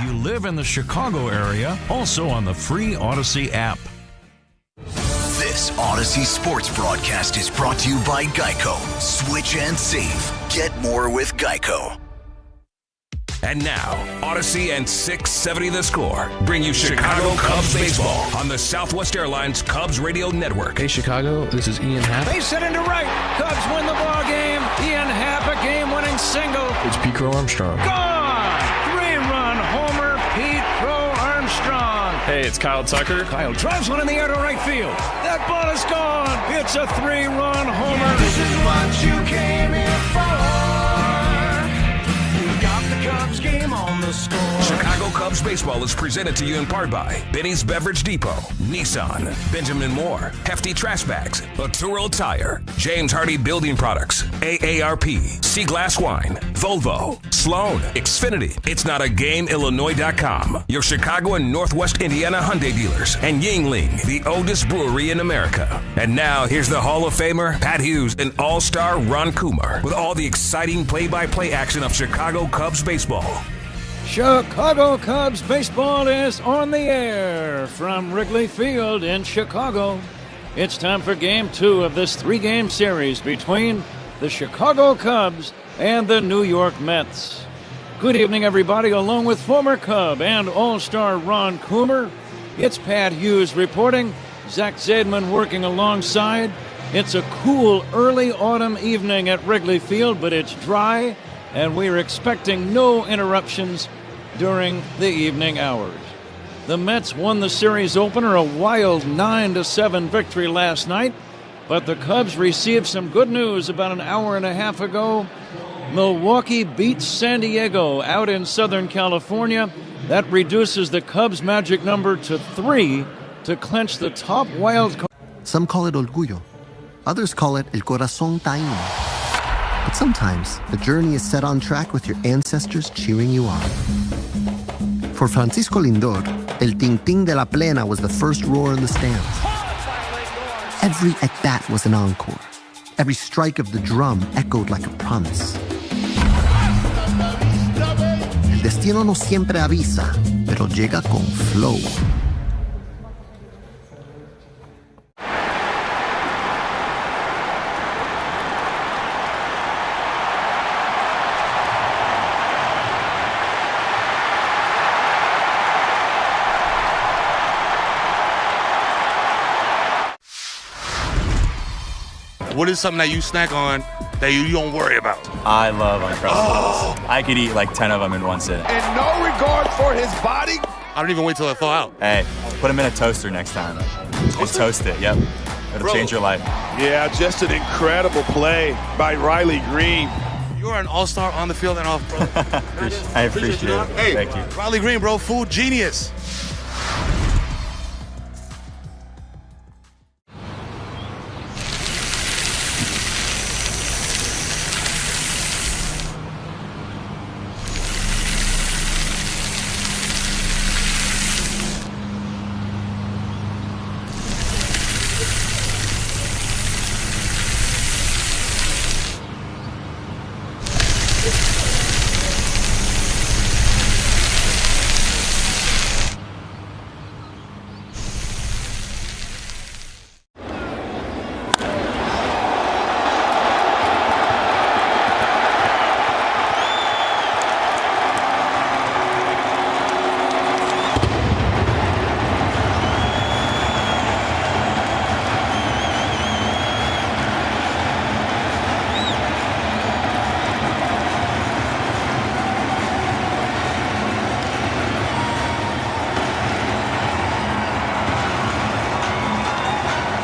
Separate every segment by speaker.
Speaker 1: you live in the Chicago area, also on the free Odyssey app.
Speaker 2: This Odyssey Sports broadcast is brought to you by Geico. Switch and save. Get more with Geico.
Speaker 3: And now, Odyssey and 670 The Score bring you Chicago Cubs baseball on the Southwest Airlines Cubs Radio Network.
Speaker 4: Hey, Chicago, this is Ian Happ.
Speaker 5: Base hit into right. Cubs win the ball game. Ian Happ, a game-winning single.
Speaker 4: It's Pete Crow Armstrong.
Speaker 5: Gone! Three-run homer, Pete Crow Armstrong.
Speaker 4: Hey, it's Kyle Tucker.
Speaker 5: Kyle drives one in the air to right field. That ball is gone. It's a three-run homer.
Speaker 6: Yeah, this is what you came here for. Cubs game on the score.
Speaker 3: Chicago Cubs baseball is presented to you in part by Benny's Beverage Depot, Nissan, Benjamin Moore, Hefty Trash Bags, Laturo Tire, James Hardy Building Products, AARP, Sea Glass Wine, Volvo, Sloan, Xfinity, It's Not a Game, Illinois.com, your Chicago and Northwest Indiana Hyundai dealers, and Yingling, the oldest brewery in America. And now here's the Hall of Famer, Pat Hughes, and All-Star Ron Kumar with all the exciting play-by-play action of Chicago Cubs baseball.
Speaker 5: Chicago Cubs baseball is on the air from Wrigley Field in Chicago. It's time for Game 2 of this three-game series between the Chicago Cubs and the New York Mets. Good evening, everybody. Along with former Cub and All-Star Ron Coomer, it's Pat Hughes reporting. Zach Zaidman working alongside. It's a cool early autumn evening at Wrigley Field, but it's dry, and we're expecting no interruptions during the evening hours. The Mets won the series opener, a wild 9-7 victory last night, but the Cubs received some good news about an hour and a half ago. Milwaukee beats San Diego out in Southern California. That reduces the Cubs' magic number to 3 to clinch the top wild card.
Speaker 7: Some call it orgullo. Others call it el corazón taíno. But sometimes the journey is set on track with your ancestors cheering you on. For Francisco Lindor, el ting-ting de la plena was the first roar in the stands. Every at-bat was an encore. Every strike of the drum echoed like a promise. El destino no siempre avisa, pero llega con flow.
Speaker 8: What is something that you snack on that you don't worry about?
Speaker 9: I love Uncrustables. I could eat like 10 of them in one sitting.
Speaker 10: And no regard for his body?
Speaker 8: I don't even wait till I thaw out.
Speaker 9: Hey, put them in a toaster next time. And toast it, yep. It'll change your life.
Speaker 10: Yeah, just an incredible play by Riley Green.
Speaker 8: You are an all-star on the field and off, bro.
Speaker 9: I appreciate it.
Speaker 8: Hey,
Speaker 9: thank you.
Speaker 8: Riley Green, bro, food genius.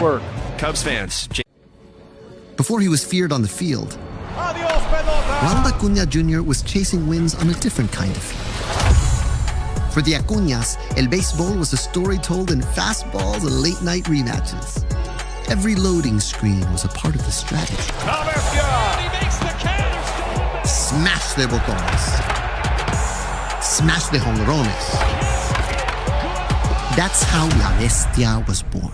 Speaker 4: Work. Cubs fans.
Speaker 7: Before he was feared on the field, Ronald Acuna Jr. was chasing wins on a different kind of field. For the Acuñas, El Béisbol was a story told in fastballs and late-night rematches. Every loading screen was a part of the strategy. Smash de botones. Smash de jonrones. That's how La Bestia was born.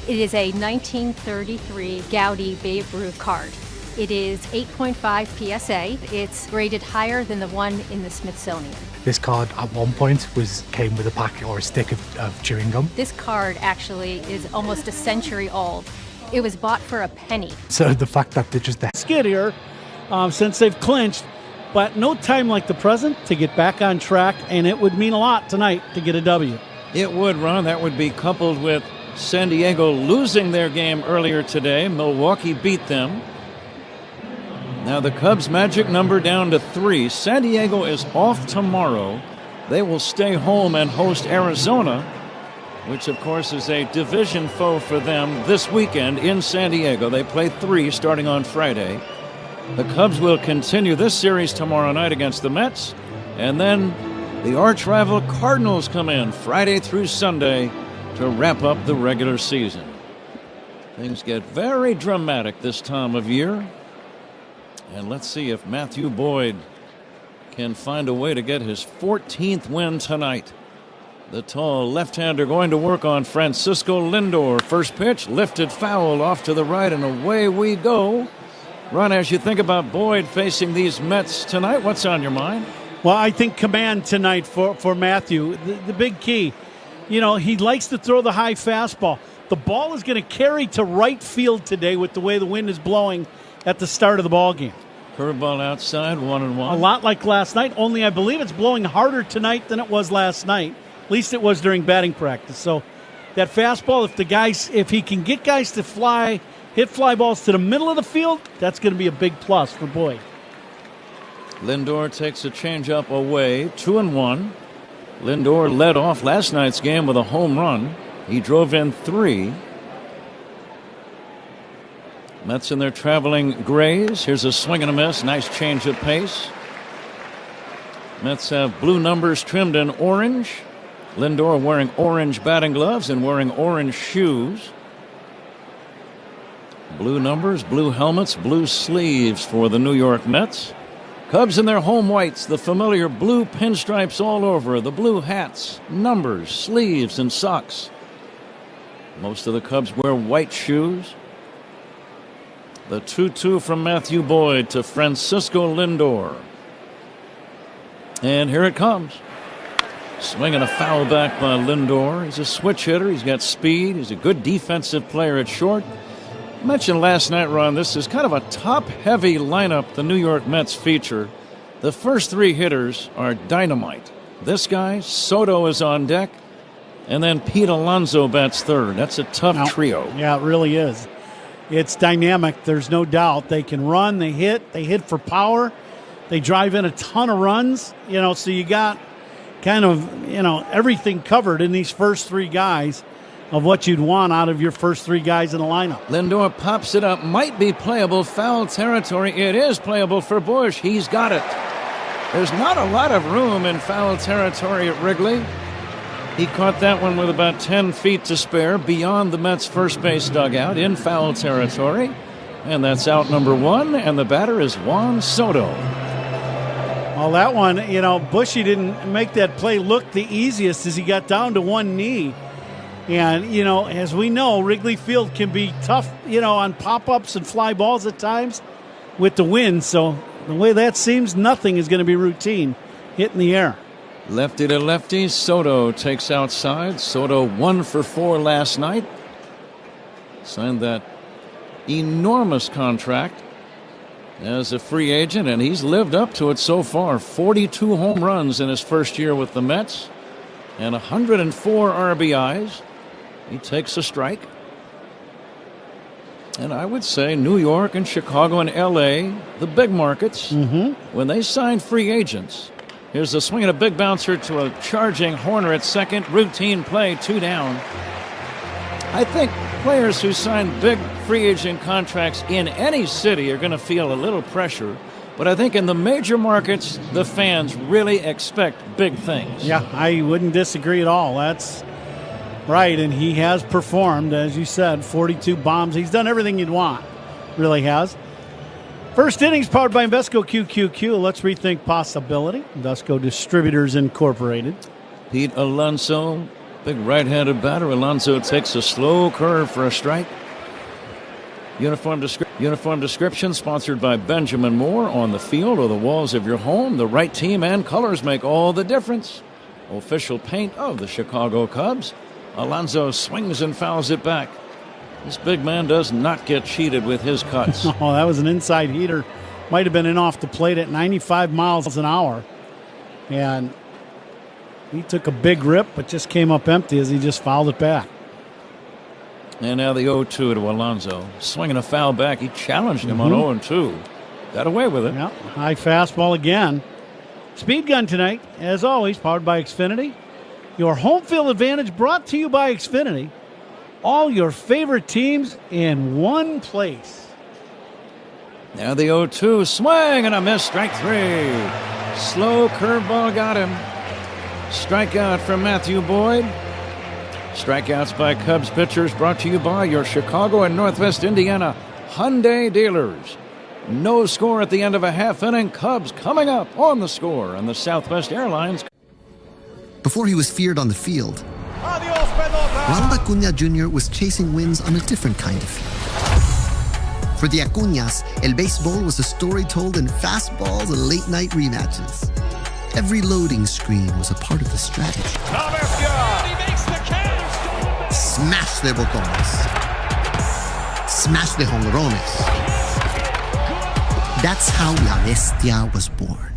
Speaker 11: It is a 1933 Gaudi Babe Ruth card. It is 8.5 PSA. It's graded higher than the one in the Smithsonian.
Speaker 12: This card at one point came with a packet or a stick of chewing gum.
Speaker 11: This card actually is almost a century old. It was bought for a penny.
Speaker 12: So the fact that they're just
Speaker 13: skid here since they've clinched, but no time like the present to get back on track, and it would mean a lot tonight to get a W.
Speaker 5: It would, Ron. That would be coupled with San Diego losing their game earlier today. Milwaukee beat them. Now the Cubs' magic number down to 3. San Diego is off tomorrow. They will stay home and host Arizona, which of course is a division foe for them this weekend in San Diego. They play 3 starting on Friday. The Cubs will continue this series tomorrow night against the Mets, and then the arch rival Cardinals come in Friday through Sunday to wrap up the regular season. Things get very dramatic this time of year. And let's see if Matthew Boyd can find a way to get his 14th win tonight. The tall left-hander going to work on Francisco Lindor. First pitch, lifted foul off to the right, and away we go. Ron, as you think about Boyd facing these Mets tonight, what's on your mind?
Speaker 13: Well, I think command tonight for Matthew. The big key, he likes to throw the high fastball. The ball is going to carry to right field today with the way the wind is blowing at the start of the ball game.
Speaker 5: Curveball outside, 1-1.
Speaker 13: A lot like last night, only I believe it's blowing harder tonight than it was last night. At least it was during batting practice. So that fastball, if he can get guys to hit fly balls to the middle of the field, that's going to be a big plus for Boyd.
Speaker 5: Lindor takes a changeup away, 2-1. Lindor led off last night's game with a home run. He drove in 3. Mets in their traveling grays. Here's a swing and a miss. Nice change of pace. Mets have blue numbers trimmed in orange. Lindor wearing orange batting gloves and wearing orange shoes. Blue numbers, blue helmets, blue sleeves for the New York Mets. Cubs in their home whites, the familiar blue pinstripes all over, the blue hats, numbers, sleeves, and socks. Most of the Cubs wear white shoes. The 2-2 from Matthew Boyd to Francisco Lindor. And here it comes. Swinging a foul back by Lindor. He's a switch hitter. He's got speed. He's a good defensive player at short. I mentioned last night, Ron, this is kind of a top-heavy lineup the New York Mets feature. The first 3 hitters are dynamite. This guy, Soto, is on deck, and then Pete Alonso bats third. That's a tough trio.
Speaker 13: Yeah, it really is. It's dynamic, there's no doubt. They can run, they hit for power, they drive in a ton of runs, so you got kind of, everything covered in these first 3 guys of what you'd want out of your first 3 guys in the lineup.
Speaker 5: Lindor pops it up, might be playable, foul territory. It is playable for Bush. He's got it. There's not a lot of room in foul territory at Wrigley. He caught that one with about 10 feet to spare beyond the Mets' first base dugout in foul territory. And that's out number 1, and the batter is Juan Soto.
Speaker 13: Well, that one, Bushy didn't make that play look the easiest as he got down to one knee. And, as we know, Wrigley Field can be tough, on pop-ups and fly balls at times with the wind. So the way that seems, nothing is going to be routine hit in the air.
Speaker 5: Lefty to lefty, Soto takes outside. Soto 1 for 4 last night. Signed that enormous contract as a free agent, and he's lived up to it so far. 42 home runs in his first year with the Mets and 104 RBIs. He takes a strike. And I would say New York and Chicago and L.A., the big markets, when they sign free agents. Here's a swing and a big bouncer to a charging Horner at second. Routine play, 2 down. I think players who sign big free agent contracts in any city are going to feel a little pressure. But I think in the major markets, the fans really expect big things.
Speaker 13: Yeah, I wouldn't disagree at all. That's right, and he has performed, as you said, 42 bombs. He's done everything you'd want, really has. First innings powered by Invesco QQQ. Let's rethink possibility. Invesco Distributors Incorporated.
Speaker 5: Pete Alonso Big right-handed batter. Alonso takes a slow curve for a strike. Uniform description sponsored by Benjamin Moore. On the field or the walls of your home, the right team and colors make all the difference. Official paint of the Chicago Cubs. Alonso swings and fouls it back. This big man does not get cheated with his cuts.
Speaker 13: Oh, that was an inside heater. Might have been in off the plate at 95 miles an hour. And he took a big rip, but just came up empty as he just fouled it back.
Speaker 5: And now the 0-2 to Alonso. Swinging a foul back. He challenged him on 0-2. Got away with it.
Speaker 13: Yep. High fastball again. Speed Gun tonight, as always, powered by Xfinity. Your home field advantage brought to you by Xfinity. All your favorite teams in one place.
Speaker 5: Now the 0-2. Swing and a miss. Strike 3. Slow curveball got him. Strikeout from Matthew Boyd. Strikeouts by Cubs pitchers brought to you by your Chicago and Northwest Indiana Hyundai dealers. No score at the end of a half inning. Cubs coming up on The Score on the Southwest Airlines.
Speaker 7: Before he was feared on the field, Ronald Acuña Jr. was chasing wins on a different kind of field. For the Acuñas, El Béisbol was a story told in fastballs and late-night rematches. Every loading screen was a part of the strategy. Smash de botones. Smash de jonrones. That's how La Bestia was born.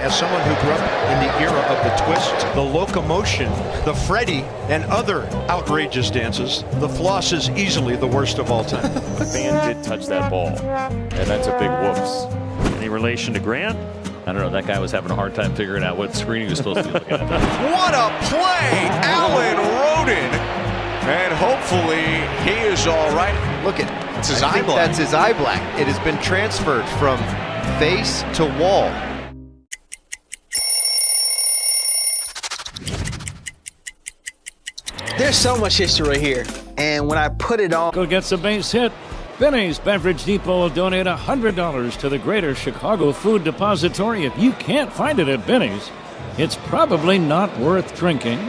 Speaker 14: As someone who grew up in the era of the twist, the locomotion, the Freddy, and other outrageous dances, the floss is easily the worst of all time.
Speaker 15: The fan did touch that ball, and that's a big whoops. Any relation to Grant? I don't know. That guy was having a hard time figuring out what screen he was supposed to be looking at.
Speaker 16: What a play! Alan Rodin. And hopefully he is all right.
Speaker 17: Look at it's his eye black. That's his eye black. It has been transferred from face to wall.
Speaker 18: There's so much history right here, and when I put it on...
Speaker 5: Go gets a base hit. Benny's Beverage Depot will donate $100 to the Greater Chicago Food Depository. If you can't find it at Benny's, it's probably not worth drinking.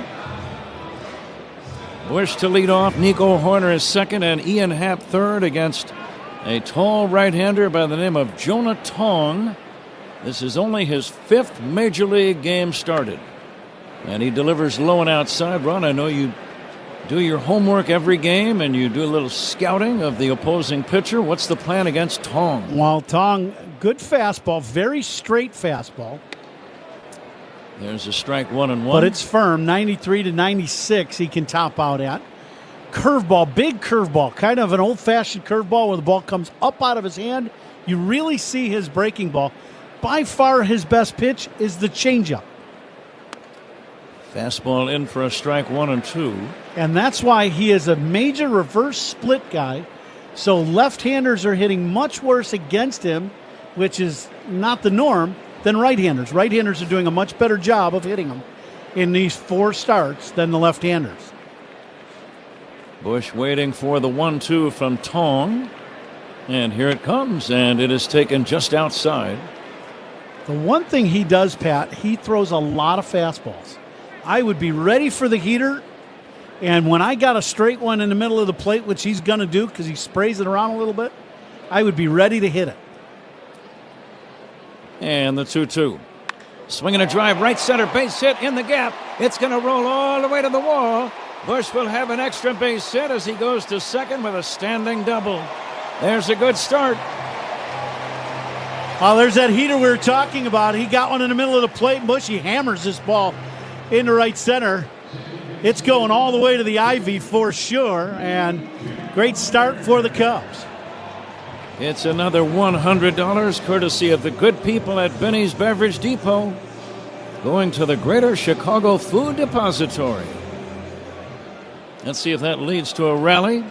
Speaker 5: Bush to lead off. Nico Horner is second, and Ian Happ third against a tall right-hander by the name of Jonah Tong. This is only his fifth Major League game started, and he delivers low and outside. Ron, I know you do your homework every game and you do a little scouting of the opposing pitcher. What's the plan against Tong?
Speaker 13: Well, Tong, good fastball, very straight fastball.
Speaker 5: There's a strike 1-1.
Speaker 13: But it's firm, 93 to 96 he can top out at. Curveball, big curveball, kind of an old-fashioned curveball where the ball comes up out of his hand. You really see his breaking ball. By far his best pitch is the changeup.
Speaker 5: Fastball in for a strike 1-2.
Speaker 13: And that's why he is a major reverse split guy. So left-handers are hitting much worse against him, which is not the norm, than right-handers. Right-handers are doing a much better job of hitting him in these four starts than the left-handers.
Speaker 5: Bush waiting for the 1-2 from Tong. And here it comes, and it is taken just outside.
Speaker 13: The one thing he does, Pat, he throws a lot of fastballs. I would be ready for the heater, and when I got a straight one in the middle of the plate, which he's going to do because he sprays it around a little bit, I would be ready to hit it.
Speaker 5: And the 2-2. Swinging a drive, right center, base hit in the gap. It's going to roll all the way to the wall. Bush will have an extra base hit as he goes to second with a standing double. There's a good start.
Speaker 13: Oh, there's that heater we were talking about. He got one in the middle of the plate. Bush, he hammers this ball into right center. It's going all the way to the ivy for sure, and great start for the Cubs.
Speaker 5: It's another $100 courtesy of the good people at Benny's Beverage Depot, going to the Greater Chicago Food Depository. Let's see if that leads to a rally.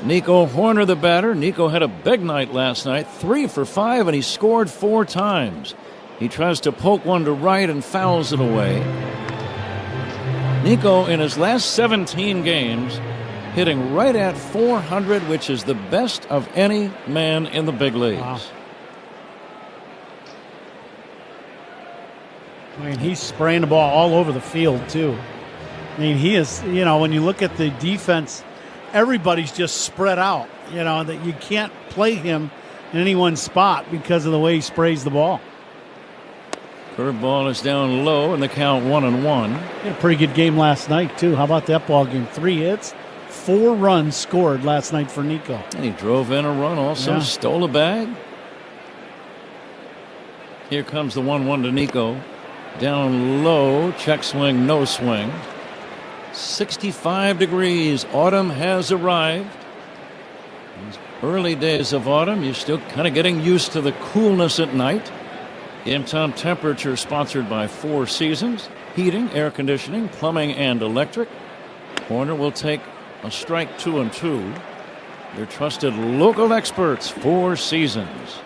Speaker 5: Nico Horner, the batter. Nico had a big night last night, 3 for 5, and he scored 4 times. He tries to poke one to right and fouls it away. Nico, in his last 17 games, hitting right at 400, which is the best of any man in the big leagues. Wow.
Speaker 13: I mean, he's spraying the ball all over the field, too. I mean, he is, when you look at the defense, everybody's just spread out, that you can't play him in any one spot because of the way he sprays the ball.
Speaker 5: Curveball is down low, and the count 1-1.
Speaker 13: He had a pretty good game last night, too. How about that ball game? 3 hits, 4 runs scored last night for Nico.
Speaker 5: And he drove in a run also, stole a bag. Here comes the 1-1 to Nico. Down low, check swing, no swing. 65 degrees. Autumn has arrived. These early days of autumn, you're still kind of getting used to the coolness at night. Game time temperature sponsored by 4 Seasons. Heating, air conditioning, plumbing, and electric. Horner will take a strike 2-2. Your trusted local experts, 4 Seasons.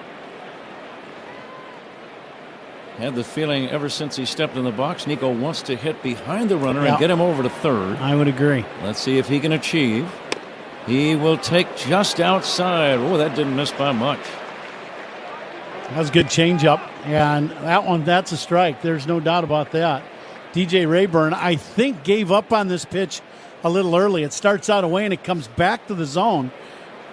Speaker 5: Had the feeling ever since he stepped in the box, Nico wants to hit behind the runner and get him over to third.
Speaker 13: I would agree.
Speaker 5: Let's see if he can achieve. He will take just outside. Oh, that didn't miss by much.
Speaker 13: That was a good changeup, and that's a strike. There's no doubt about that. DJ Rayburn, I think, gave up on this pitch a little early. It starts out away, and it comes back to the zone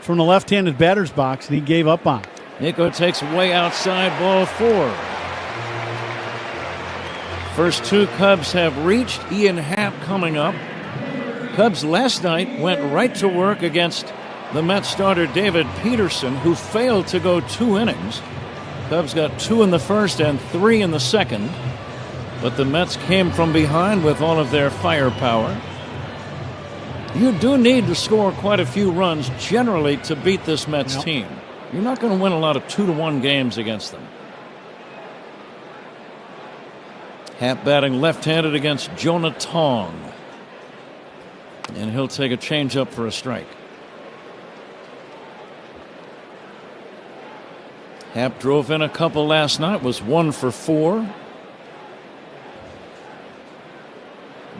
Speaker 13: from the left-handed batter's box, and he gave up on it.
Speaker 5: Nico takes way outside, ball 4. First 2 Cubs have reached. Ian Happ coming up. Cubs last night went right to work against the Mets starter David Peterson, who failed to go 2 innings. Cubs got 2 in the first and 3 in the second. But the Mets came from behind with all of their firepower. You do need to score quite a few runs generally to beat this Mets team. You're not going to win a lot of 2-1 games against them. Happ batting left-handed against Jonah Tong. And he'll take a changeup for a strike. Happ drove in a couple last night, was 1 for 4.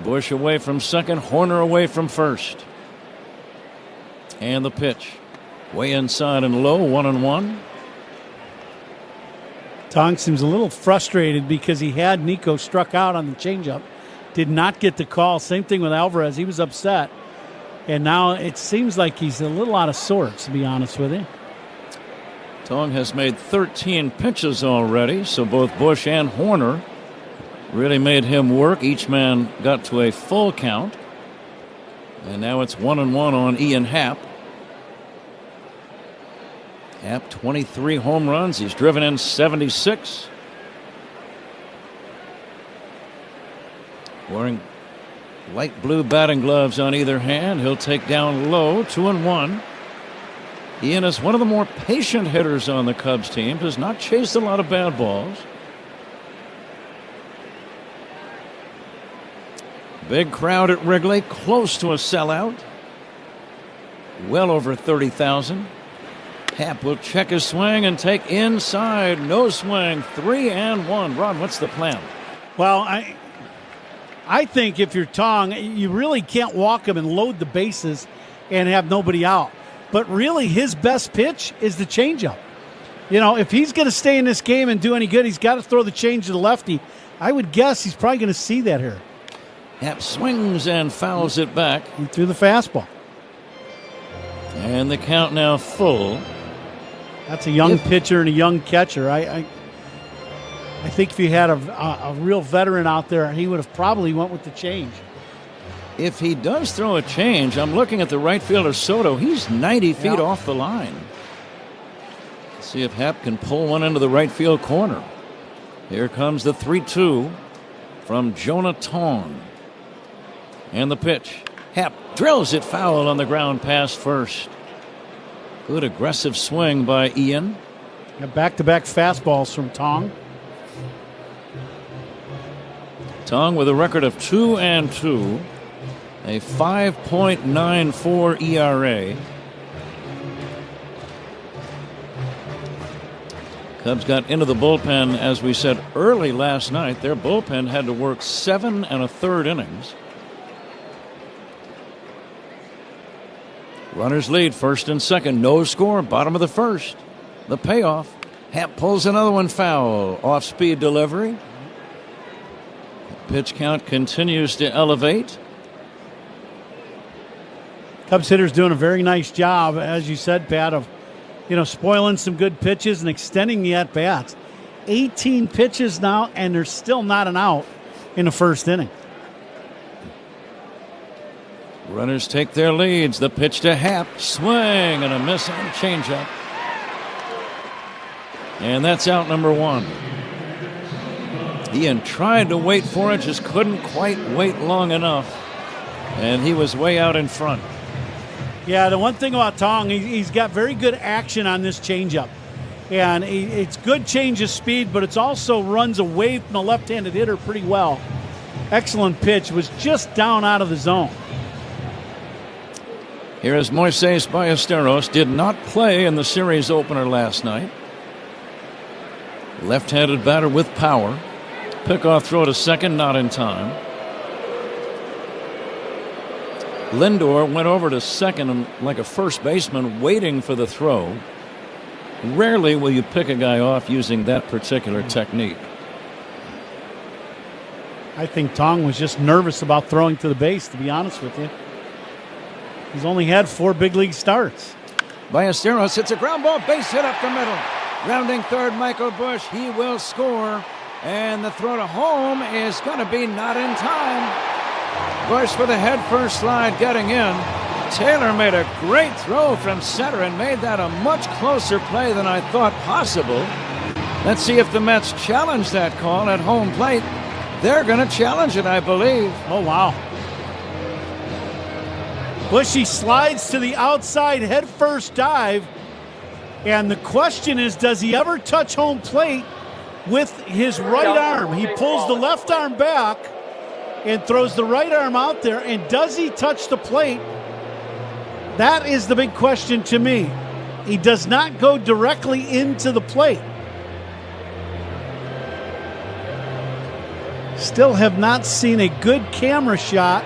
Speaker 5: Bush away from second, Horner away from first. And the pitch. Way inside and low, 1-1.
Speaker 13: Tong seems a little frustrated because he had Nico struck out on the changeup. Did not get the call. Same thing with Alvarez. He was upset. And now it seems like he's a little out of sorts, to be honest with you.
Speaker 5: Tong has made 13 pitches already, so both Bush and Horner really made him work. Each man got to a full count. And now it's 1-1 on Ian Happ. Happ, 23 home runs. He's driven in 76. Wearing light blue batting gloves on either hand. He'll take down low, 2-1. Ian is one of the more patient hitters on the Cubs team. Does not chase a lot of bad balls. Big crowd at Wrigley, close to a sellout. Well over 30,000. Happ will check his swing and take inside. No swing. 3-1. Ron, what's the plan?
Speaker 13: Well, I think if you're Tong, you really can't walk him and load the bases and have nobody out. But really, his best pitch is the changeup. If he's going to stay in this game and do any good, he's got to throw the change to the lefty. I would guess he's probably going to see that here.
Speaker 5: Happ swings and fouls it back.
Speaker 13: He threw the fastball.
Speaker 5: And the count now full.
Speaker 13: That's a young pitcher and a young catcher. I think if you had a real veteran out there, he would have probably went with the change.
Speaker 5: If he does throw a change, I'm looking at the right fielder Soto. He's 90 feet off the line. Let's see if Happ can pull one into the right field corner. Here comes the 3-2. from Jonah Tong. And the pitch. Happ drills it foul on the ground past first. Good aggressive swing by Ian.
Speaker 13: Back-to-back fastballs from Tong.
Speaker 5: Tong with a record of 2-2, a 5.94 ERA. Cubs got into the bullpen, as we said, early last night. Their bullpen had to work 7 1/3 innings. Runners lead first and second. No score. Bottom of the first. The payoff. Happ pulls another one foul. Off-speed delivery. Pitch count continues to elevate.
Speaker 13: Cubs hitters doing a very nice job, as you said, Pat, of spoiling some good pitches and extending the at-bats. 18 pitches now, and there's still not an out in the first inning.
Speaker 5: Runners take their leads. The pitch to Happ. Swing and a miss on changeup. And that's out number 1. Ian tried to wait for it, just couldn't quite wait long enough. And he was way out in front.
Speaker 13: Yeah, the one thing about Tong, he's got very good action on this changeup. And it's good change of speed, but it's also runs away from the left-handed hitter pretty well. Excellent pitch. Was just down out of the zone.
Speaker 5: Here is Moises Ballesteros. Did not play in the series opener last night. Left-handed batter with power. Pickoff throw to second, not in time. Lindor went over to second like a first baseman, waiting for the throw. Rarely will you pick a guy off using that particular technique.
Speaker 13: I think Tong was just nervous about throwing to the base, to be honest with you. He's only had 4 big league starts.
Speaker 5: Ballesteros hits a ground ball, base hit up the middle. Rounding third, Michael Busch. He will score. And the throw to home is going to be not in time. Busch with a head-first slide getting in. Taylor made a great throw from center and made that a much closer play than I thought possible. Let's see if the Mets challenge that call at home plate. They're going to challenge it, I believe.
Speaker 13: Oh, wow. Bushy slides to the outside, head-first dive. And the question is, does he ever touch home plate with his right arm? He pulls the left arm back and throws the right arm out there. And does he touch the plate? That is the big question to me. He does not go directly into the plate. Still have not seen a good camera shot.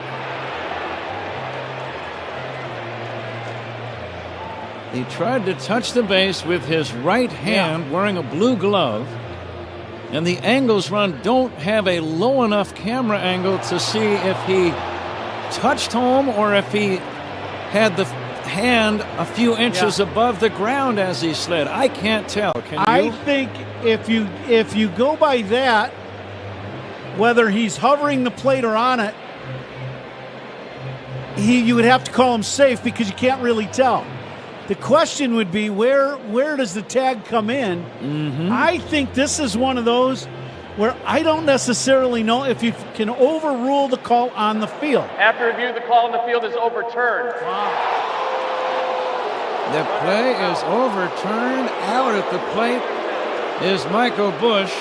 Speaker 5: He tried to touch the base with his right hand, wearing a blue glove. And the angles run don't have a low enough camera angle to see if he touched home or if he had the hand a few inches above the ground as he slid. I can't tell. Can you?
Speaker 13: I think if you go by that, whether he's hovering the plate or on it, you would have to call him safe because you can't really tell. The question would be, where does the tag come in?
Speaker 5: Mm-hmm.
Speaker 13: I think this is one of those where I don't necessarily know if you can overrule the call on the field.
Speaker 19: After review, the call on the field is overturned.
Speaker 13: Wow.
Speaker 5: The play is overturned. Out at the plate is Michael Busch.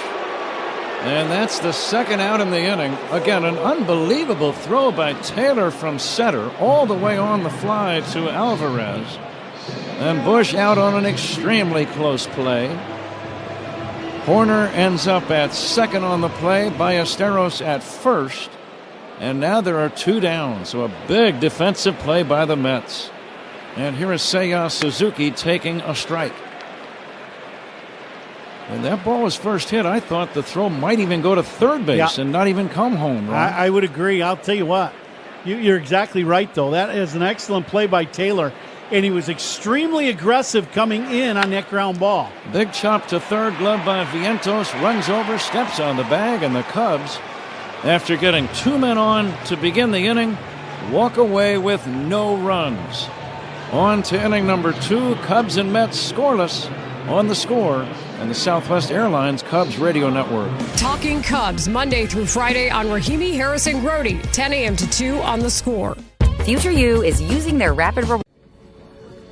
Speaker 5: And that's the second out in the inning. Again, an unbelievable throw by Taylor from center all the way on the fly to Alvarez. And Busch out on an extremely close play. Horner ends up at second on the play. Ballesteros at first. And now there are 2 down. So a big defensive play by the Mets. And here is Seiya Suzuki taking a strike. When that ball was first hit, I thought the throw might even go to third base and not even come home. Right?
Speaker 13: I would agree. I'll tell you what. You're exactly right, though. That is an excellent play by Taylor. And he was extremely aggressive coming in on that ground ball.
Speaker 5: Big chop to third, glove by Vientos, runs over, steps on the bag, and the Cubs, after getting 2 men on to begin the inning, walk away with no runs. On to inning number 2, Cubs and Mets scoreless. On the score, and the Southwest Airlines Cubs radio network.
Speaker 20: Talking Cubs Monday through Friday on Rahimi, Harrison, Grody, 10 a.m. to 2 on The Score.
Speaker 21: Future You is using their rapid reward.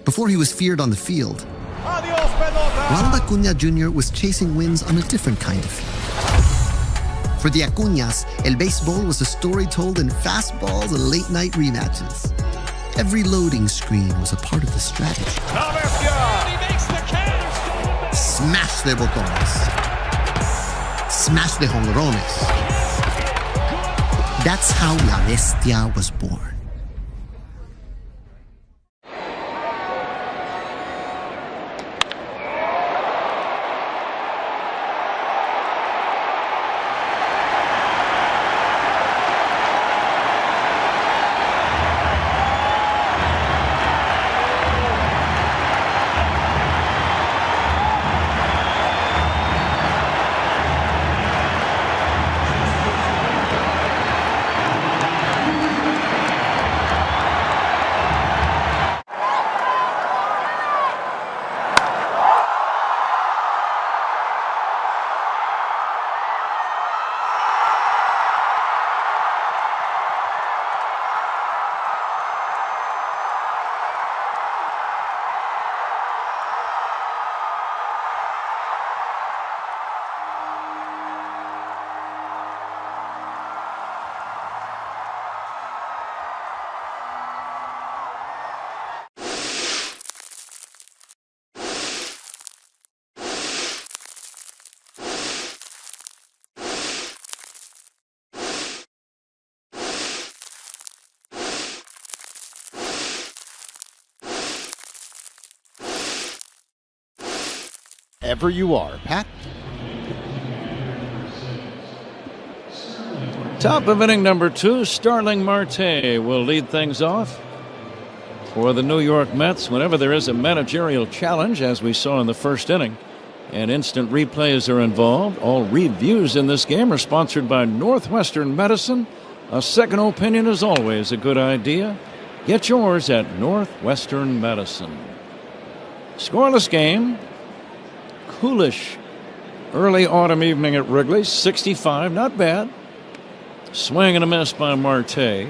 Speaker 7: Before he was feared on the field, Ronald Acuna Jr. was chasing wins on a different kind of field. For the Acuñas, El Béisbol was a story told in fastballs and late-night rematches. Every loading screen was a part of the strategy. Smash de botones. Smash de jonrones. That's how La Bestia was born.
Speaker 22: Ever you are, Pat.
Speaker 5: Top of inning number 2, Starling Marte will lead things off for the New York Mets whenever there is a managerial challenge, as we saw in the first inning. And instant replays are involved. All reviews in this game are sponsored by Northwestern Medicine. A second opinion is always a good idea. Get yours at Northwestern Medicine. Scoreless game. Coolish early autumn evening at Wrigley. 65, not bad. Swing and a miss by Marte.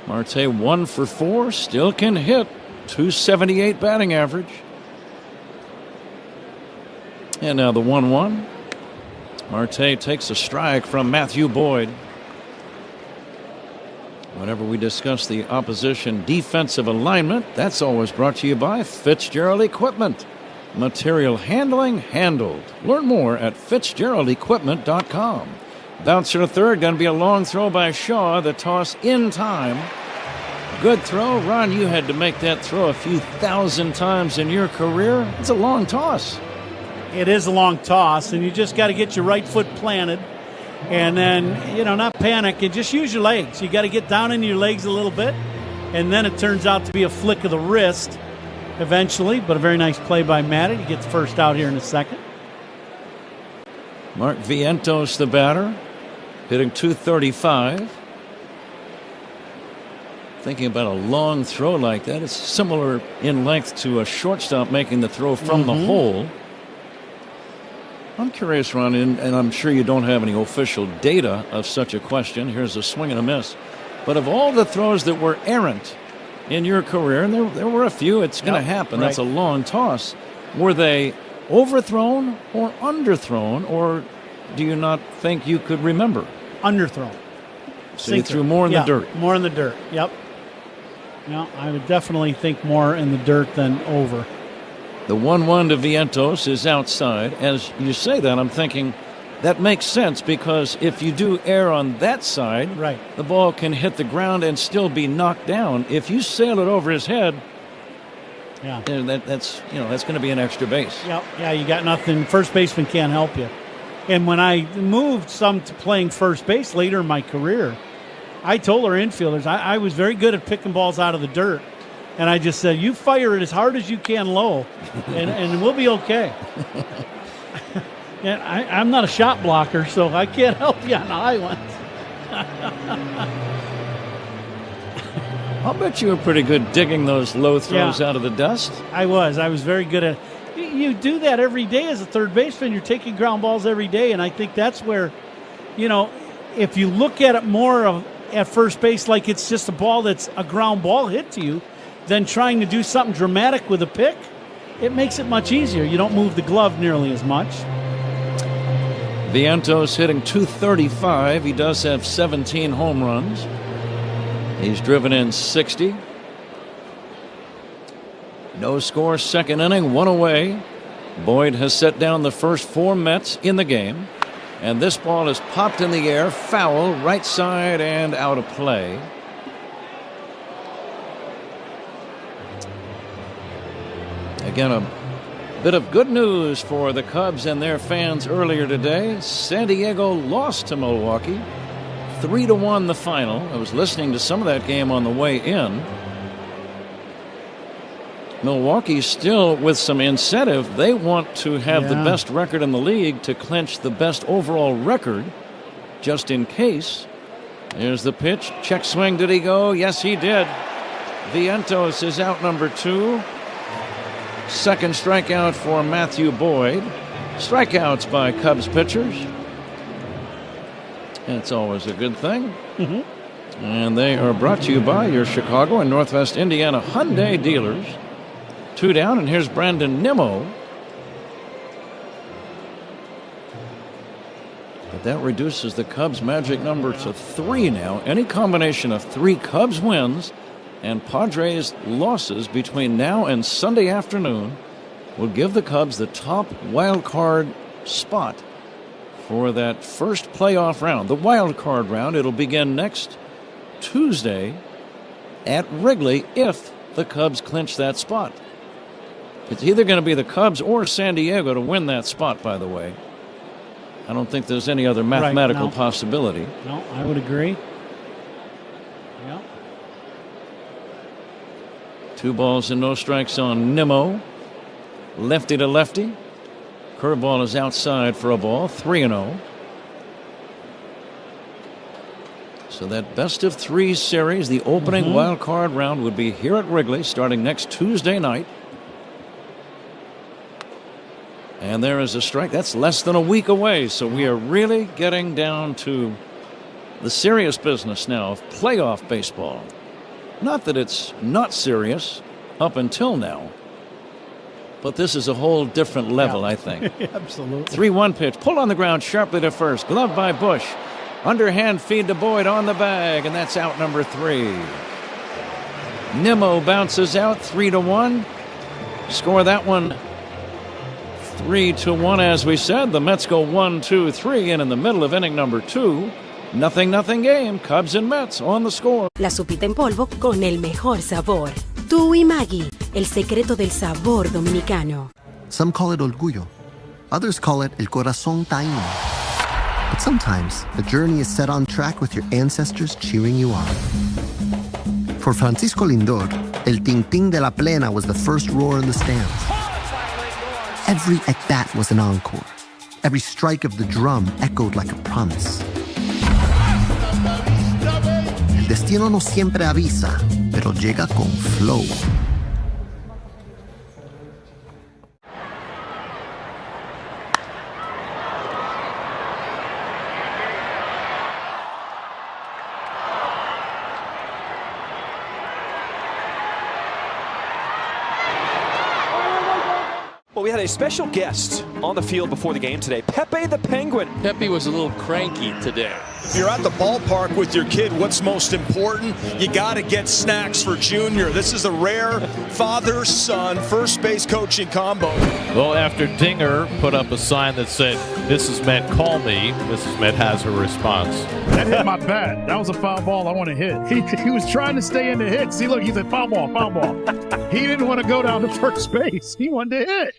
Speaker 5: Marte 1 for 4, still can hit. 278 batting average. And now the 1-1. Marte takes a strike from Matthew Boyd. Whenever we discuss the opposition defensive alignment, that's always brought to you by Fitzgerald Equipment. Material handling handled. Learn more at FitzgeraldEquipment.com. Bouncer to third, going to be a long throw by Shaw. The toss in time. Good throw. Ron, you had to make that throw a few thousand times in your career. It's a long toss.
Speaker 13: It is a long toss, and you just got to get your right foot planted. And then, not panic and just use your legs. You got to get down into your legs a little bit. And then it turns out to be a flick of the wrist eventually, but a very nice play by Matty to get the first out here in a second.
Speaker 5: Mark Vientos, the batter, hitting .235. Thinking about a long throw like that. It's similar in length to a shortstop making the throw from the hole. I'm curious, Ron, and I'm sure you don't have any official data of such a question. Here's a swing and a miss. But of all the throws that were errant in your career, and there were a few, it's going to happen. Right. That's a long toss. Were they overthrown or underthrown, or do you not think you could remember?
Speaker 13: Underthrown.
Speaker 5: So you threw more in the dirt.
Speaker 13: More in the dirt, yep. No, I would definitely think more in the dirt than over.
Speaker 5: The 1-1 to Vientos is outside. As you say that, I'm thinking that makes sense, because if you do err on that side, the ball can hit the ground and still be knocked down. If you sail it over his head, that's going to be an extra base.
Speaker 13: Yeah, you got nothing. First baseman can't help you. And when I moved some to playing first base later in my career, I told our infielders I was very good at picking balls out of the dirt. And I just said, you fire it as hard as you can low, and we'll be okay. And I'm not a shot blocker, so I can't help you on the high ones.
Speaker 5: I'll bet you were pretty good digging those low throws out of the dust.
Speaker 13: I was very good at you do that every day as a third baseman. You're taking ground balls every day, and I think that's where, if you look at it more at first base like it's just a ball that's a ground ball hit to you, than trying to do something dramatic with a pick, it makes it much easier. You don't move the glove nearly as much.
Speaker 5: Vientos hitting .235. He does have 17 home runs. He's driven in 60. No score, second inning, one away. Boyd has set down the first 4 Mets in the game. And this ball is popped in the air, foul, right side, and out of play. Again, a bit of good news for the Cubs and their fans earlier today. San Diego lost to Milwaukee, 3-1 the final. I was listening to some of that game on the way in. Milwaukee still with some incentive. They want to have the best record in the league to clinch the best overall record, just in case. There's the pitch. Check swing. Did he go? Yes, he did. Vientos is out number 2. Second strikeout for Matthew Boyd. Strikeouts by Cubs pitchers. It's always a good thing. And they are brought to you by your Chicago and Northwest Indiana Hyundai dealers. 2 down, and here's Brandon Nimmo. But that reduces the Cubs' magic number to 3 now. Any combination of 3 Cubs wins and Padres losses between now and Sunday afternoon will give the Cubs the top wild card spot for that first playoff round. The wild card round, it'll begin next Tuesday at Wrigley if the Cubs clinch that spot. It's either going to be the Cubs or San Diego to win that spot, by the way. I don't think there's any other mathematical possibility.
Speaker 13: No, I would agree.
Speaker 5: 2 balls and no strikes on Nimmo. Lefty to lefty. Curveball is outside for a ball. 3-0. So that best of 3 series, the opening wild card round, would be here at Wrigley starting next Tuesday night. And there is a strike. That's less than a week away. So we are really getting down to the serious business now of playoff baseball. Not that it's not serious up until now, but this is a whole different level, I think.
Speaker 13: Absolutely.
Speaker 5: 3-1 pitch. Pulled on the ground sharply to first. Glove by Bush. Underhand feed to Boyd on the bag, and that's out number 3. Nimmo bounces out 3-1. Score that one 3-1, as we said. The Mets go 1-2-3, and in the middle of inning number 2, nothing game. Cubs and Mets on the score.
Speaker 1: La sopita en polvo con el mejor sabor. Tú y Maggi, el secreto del sabor dominicano.
Speaker 7: Some call it orgullo. Others call it el corazón taíno. But sometimes the journey is set on track with your ancestors cheering you on. For Francisco Lindor, el ting-ting de la plena was the first roar in the stands. Every at-bat was an encore. Every strike of the drum echoed like a promise. El destino no siempre avisa, pero llega con flow.
Speaker 2: Well, we had a special guest on the field before the game today, Pepe the Penguin.
Speaker 4: Pepe was a little cranky today.
Speaker 10: If you're at the ballpark with your kid, what's most important? You got to get snacks for Junior. This is a rare father-son first base coaching combo.
Speaker 23: Well, after Dinger put up a sign that said, "Mrs. Met, call me," Mrs. Met has her response.
Speaker 24: That hit my bat. That was a foul ball I want to hit. He was trying to stay in the hit. See, look, he said foul ball, foul ball. He didn't want to go down to first base. He wanted to hit.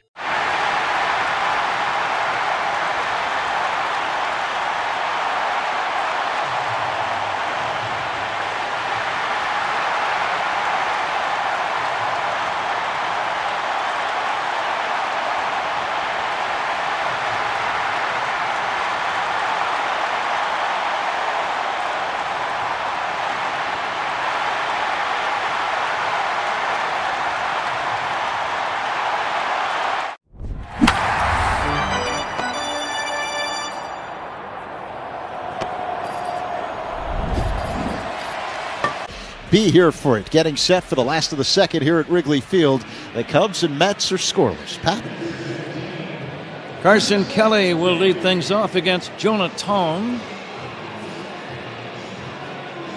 Speaker 22: be here for it. Getting set for the last of the second here at Wrigley Field. The Cubs and Mets are scoreless. Pat?
Speaker 5: Carson Kelly will lead things off against Jonah Tong.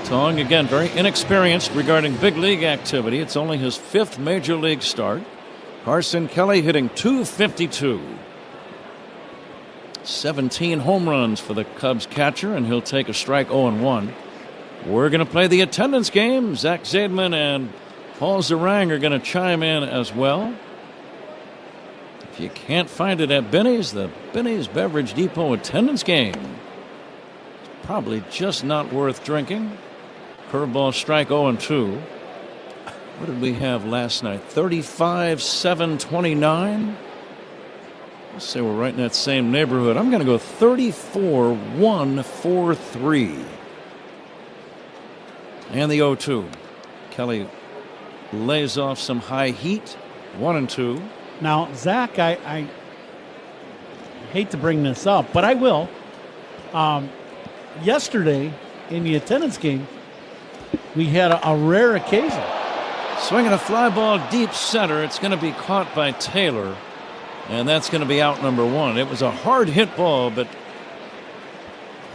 Speaker 5: Tong, again, very inexperienced regarding big league activity. It's only his 5th major league start. Carson Kelly hitting .252. 17 home runs for the Cubs catcher, and he'll take a strike 0-1. We're going to play the attendance game. Zach Zaidman and Paul Zarang are going to chime in as well. If you can't find it at Benny's, the Benny's Beverage Depot attendance game. It's probably just not worth drinking. Curveball strike 0-2. What did we have last night? 35-7-29. Let's say we're right in that same neighborhood. I'm going to go 34-1-4-3. And the 0-2. Kelly lays off some high heat. 1-2.
Speaker 13: Now, Zach, I hate to bring this up, but I will. Yesterday in the attendance game, we had a rare occasion.
Speaker 5: Swinging a fly ball deep center. It's going to be caught by Taylor, and that's going to be out number 1. It was a hard hit ball, but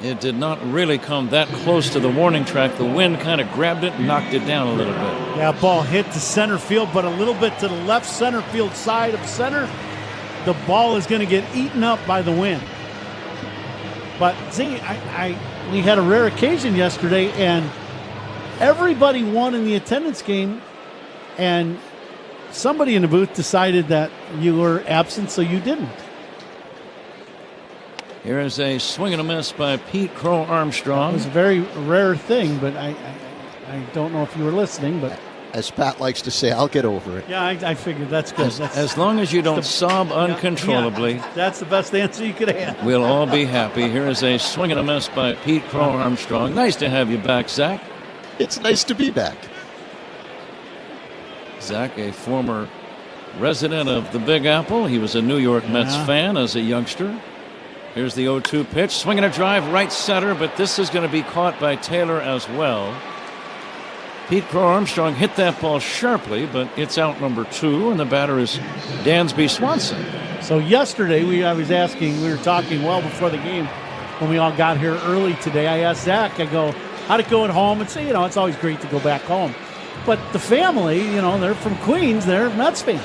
Speaker 5: it did not really come that close to the warning track. The wind kind of grabbed it and knocked it down a little bit.
Speaker 13: Yeah, ball hit the center field, but a little bit to the left center field side of center. The ball is going to get eaten up by the wind. But see, we had a rare occasion yesterday, and everybody won in the attendance game, and somebody in the booth decided that you were absent, so you didn't.
Speaker 5: Here is a swing and a miss by Pete Crow Armstrong.
Speaker 13: It was a very rare thing, but I don't know if you were listening. But
Speaker 22: as Pat likes to say, I'll get over it.
Speaker 13: Yeah, I figured that's good.
Speaker 5: As long as you don't sob uncontrollably.
Speaker 13: Yeah, that's the best answer you could have.
Speaker 5: We'll all be happy. Here is a swing and a miss by Pete Crow Armstrong. Nice to have you back, Zach.
Speaker 22: It's nice to be back.
Speaker 5: Zach, a former resident of the Big Apple. He was a New York Mets fan as a youngster. Here's the 0-2 pitch. Swinging a drive right center, but this is going to be caught by Taylor as well. Pete Crow Armstrong hit that ball sharply, but it's out number 2, and the batter is Dansby Swanson.
Speaker 13: So yesterday, we were talking well before the game when we all got here early today. I asked Zach, I go, how'd it go at home? And say, it's always great to go back home. But the family, they're from Queens, they're Mets fans.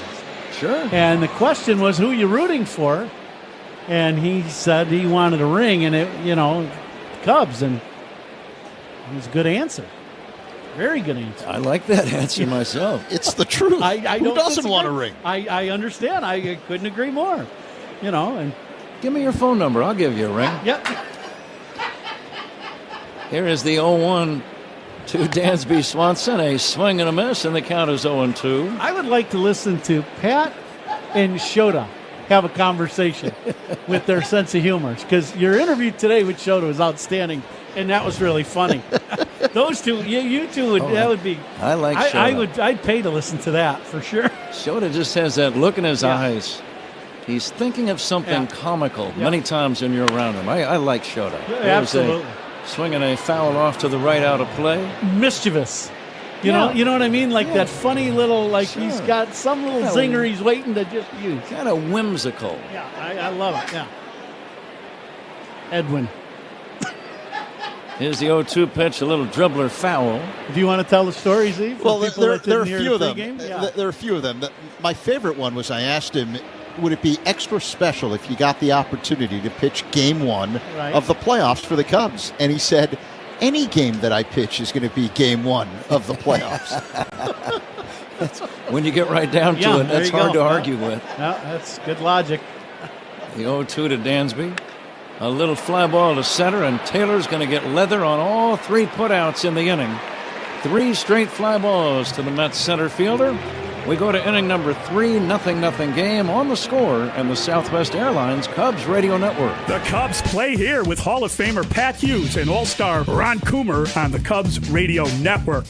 Speaker 5: Sure.
Speaker 13: And the question was, who are you rooting for? And he said he wanted a ring, and Cubs, and it was a good answer. Very good answer.
Speaker 5: I like that answer myself.
Speaker 22: It's the truth. Who doesn't want a ring?
Speaker 13: I understand. I couldn't agree more. And
Speaker 5: give me your phone number. I'll give you a ring.
Speaker 13: Yep.
Speaker 5: Here is the 0-1 to Dansby Swanson. A swing and a miss, and the count is 0-2.
Speaker 13: I would like to listen to Pat and Shota have a conversation with their sense of humor, because your interview today with Shota was outstanding, and that was really funny. Those two, you two would. That would be.
Speaker 5: I like Shota.
Speaker 13: I'd pay to listen to that for sure.
Speaker 5: Shota just has that look in his eyes. He's thinking of something comical many times when you're around him. I like Shota.
Speaker 13: Absolutely.
Speaker 5: Swinging a foul off to the right out of play.
Speaker 13: Mischievous. You know what I mean? Like that funny little, he's got some little zinger he's waiting to just use.
Speaker 5: Kind of whimsical.
Speaker 13: Yeah, I love it. Yeah. Edwin.
Speaker 5: Here's the 0-2 pitch, a little dribbler foul.
Speaker 13: Do you want to tell the story, Steve?
Speaker 22: Well, there are a few of them. There are a few of them. My favorite one was I asked him, would it be extra special if you got the opportunity to pitch Game 1 of the playoffs for the Cubs? And he said, any game that I pitch is going to be Game 1 of the playoffs.
Speaker 5: When you get right down to it, that's hard to argue with.
Speaker 13: Yeah, that's good logic.
Speaker 5: The 0-2 to Dansby. A little fly ball to center, and Taylor's going to get leather on all 3 putouts in the inning. 3 straight fly balls to the Mets center fielder. We go to inning number 3, 0-0 game on The Score and the Southwest Airlines Cubs Radio Network.
Speaker 24: The Cubs play here with Hall of Famer Pat Hughes and All-Star Ron Coomer on the Cubs Radio Network.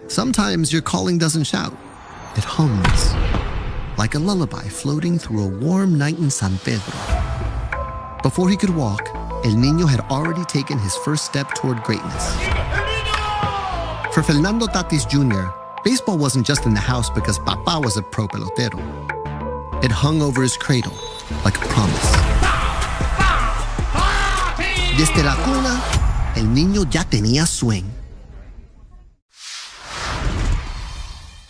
Speaker 7: Sometimes your calling doesn't shout. It hums. Like a lullaby floating through a warm night in San Pedro. Before he could walk, El Niño had already taken his first step toward greatness. For Fernando Tatis Jr., baseball wasn't just in the house because Papa was a pro pelotero. It hung over his cradle like a promise. Desde la cuna, el niño ya tenía swing.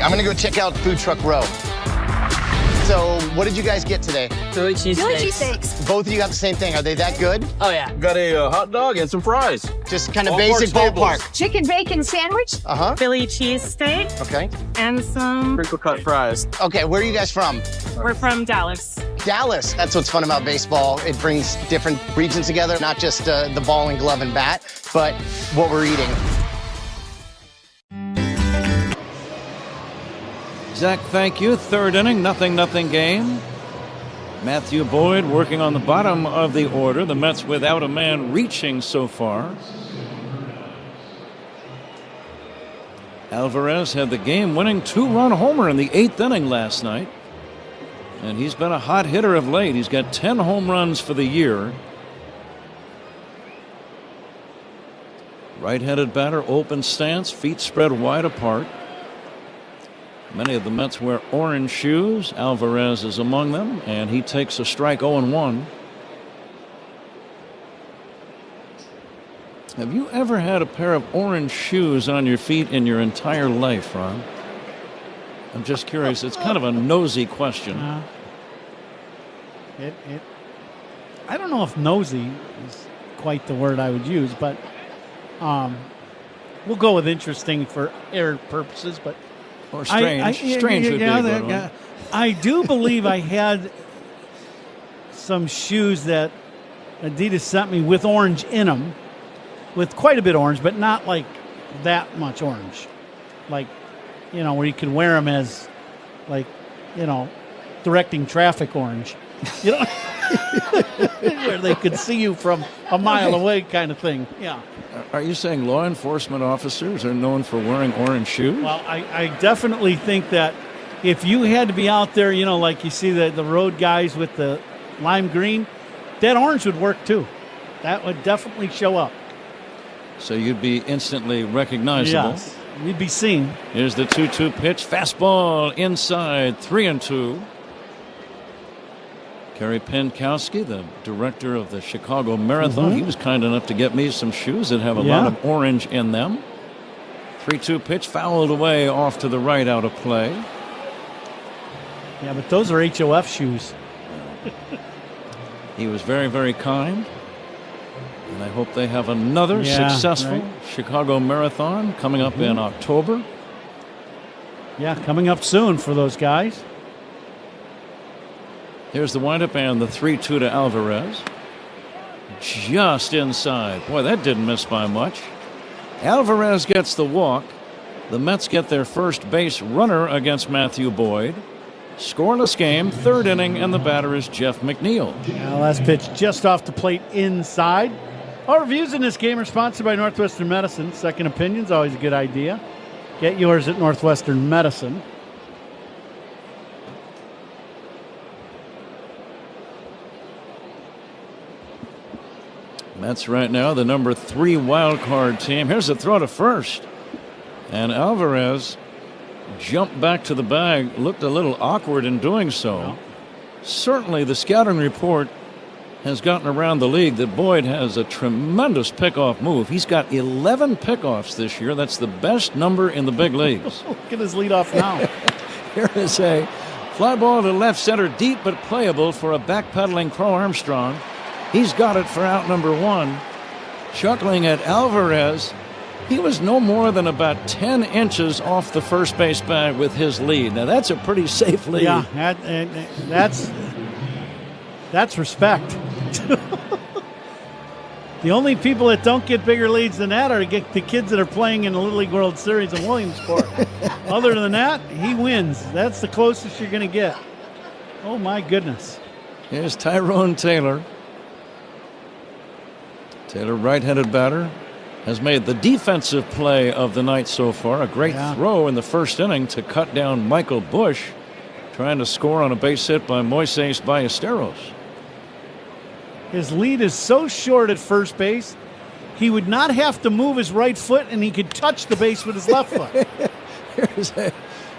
Speaker 18: I'm gonna go check out Food Truck Row. So, what did you guys get today?
Speaker 3: Philly cheesesteaks.
Speaker 18: Both of you got the same thing. Are they that good?
Speaker 3: Oh, yeah.
Speaker 6: Got a hot dog and some fries.
Speaker 18: Just kind of basic ballpark.
Speaker 3: Chicken bacon sandwich.
Speaker 8: Philly cheesesteak.
Speaker 18: Okay.
Speaker 8: And some
Speaker 6: Crinkle cut fries.
Speaker 18: Okay, where are you guys from?
Speaker 8: We're from Dallas.
Speaker 18: Dallas. That's what's fun about baseball. It brings different regions together, not just the ball and glove and bat, but what we're eating.
Speaker 5: Zach, thank you. Third inning, 0-0 game. Matthew Boyd working on the bottom of the order. The Mets without a man reaching so far. Alvarez had the game-winning 2-run homer in the 8th inning last night. And he's been a hot hitter of late. He's got 10 home runs for the year. Right-handed batter, open stance, feet spread wide apart. Many of the Mets wear orange shoes. Alvarez is among them, and he takes a strike 0-1. Have you ever had a pair of orange shoes on your feet in your entire life, Ron? I'm just curious. It's kind of a nosy question.
Speaker 13: I don't know if nosy is quite the word I would use, but we'll go with interesting for air purposes, but
Speaker 5: or strange. Strange would be a good one.
Speaker 13: I do believe I had some shoes that Adidas sent me with orange in them, with quite a bit of orange, but not like that much orange. Like, where you could wear them as, like, directing traffic orange. Where they could see you from a mile away kind of thing. Yeah.
Speaker 5: Are you saying law enforcement officers are known for wearing orange shoes?
Speaker 13: Well, I definitely think that if you had to be out there, like you see the road guys with the lime green, that orange would work too. That would definitely show up.
Speaker 5: So you'd be instantly recognizable.
Speaker 13: Yes, you'd be seen.
Speaker 5: Here's the 2-2 pitch. Fastball inside, 3-2. Kerry Pankowski, the director of the Chicago Marathon, he was kind enough to get me some shoes that have a lot of orange in them. 3-2 pitch, fouled away off to the right, out of play.
Speaker 13: Yeah, but those are HOF shoes.
Speaker 5: He was very, very kind. And I hope they have another successful Chicago Marathon coming up in October.
Speaker 13: Yeah, coming up soon for those guys.
Speaker 5: Here's the windup and the 3-2 to Alvarez. Just inside. Boy, that didn't miss by much. Alvarez gets the walk. The Mets get their first base runner against Matthew Boyd. Scoreless game, third inning, and the batter is Jeff McNeil.
Speaker 13: Yeah, last pitch just off the plate inside. Our reviews in this game are sponsored by Northwestern Medicine. Second opinion's always a good idea. Get yours at Northwestern Medicine.
Speaker 5: Mets right now the number 3 wild card team. Here's the throw to first. And Alvarez jumped back to the bag. Looked a little awkward in doing so. No. Certainly the scouting report has gotten around the league that Boyd has a tremendous pickoff move. He's got 11 pickoffs this year. That's the best number in the big leagues.
Speaker 13: Look at his leadoff now.
Speaker 5: Here is a fly ball to left center, deep but playable for a backpedaling Crow Armstrong. He's got it for out number 1. Chuckling at Alvarez. He was no more than about 10 inches off the first base bag with his lead. Now, that's a pretty safe lead.
Speaker 13: Yeah, that's respect. The only people that don't get bigger leads than that are the kids that are playing in the Little League World Series in Williamsport. Other than that, he wins. That's the closest you're going to get. Oh, my goodness.
Speaker 5: Here's Tyrone Taylor. Taylor, right-handed batter, has made the defensive play of the night so far. A great throw in the first inning to cut down Michael Busch, trying to score on a base hit by Moises Ballesteros.
Speaker 13: His lead is so short at first base he would not have to move his right foot, and he could touch the base with his left foot.
Speaker 5: Here's a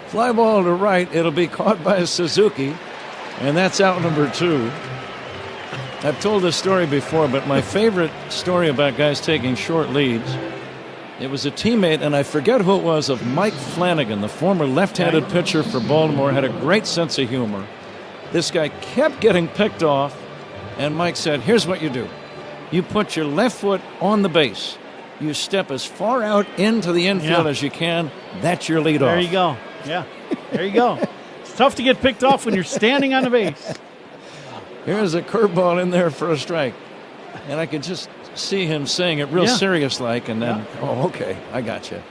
Speaker 5: fly ball to right. It'll be caught by Suzuki, and that's out number 2. I've told this story before, but my favorite story about guys taking short leads, it was a teammate, and I forget who it was, of Mike Flanagan, the former left-handed pitcher for Baltimore, had a great sense of humor. This guy kept getting picked off, and Mike said, here's what you do. You put your left foot on the base. You step as far out into the infield as you can. That's your leadoff.
Speaker 13: There you go. Yeah, there you go. It's tough to get picked off when you're standing on the base.
Speaker 5: Here's a curveball in there for a strike. And I could just see him saying it real serious-like, and then, oh, okay, I got you.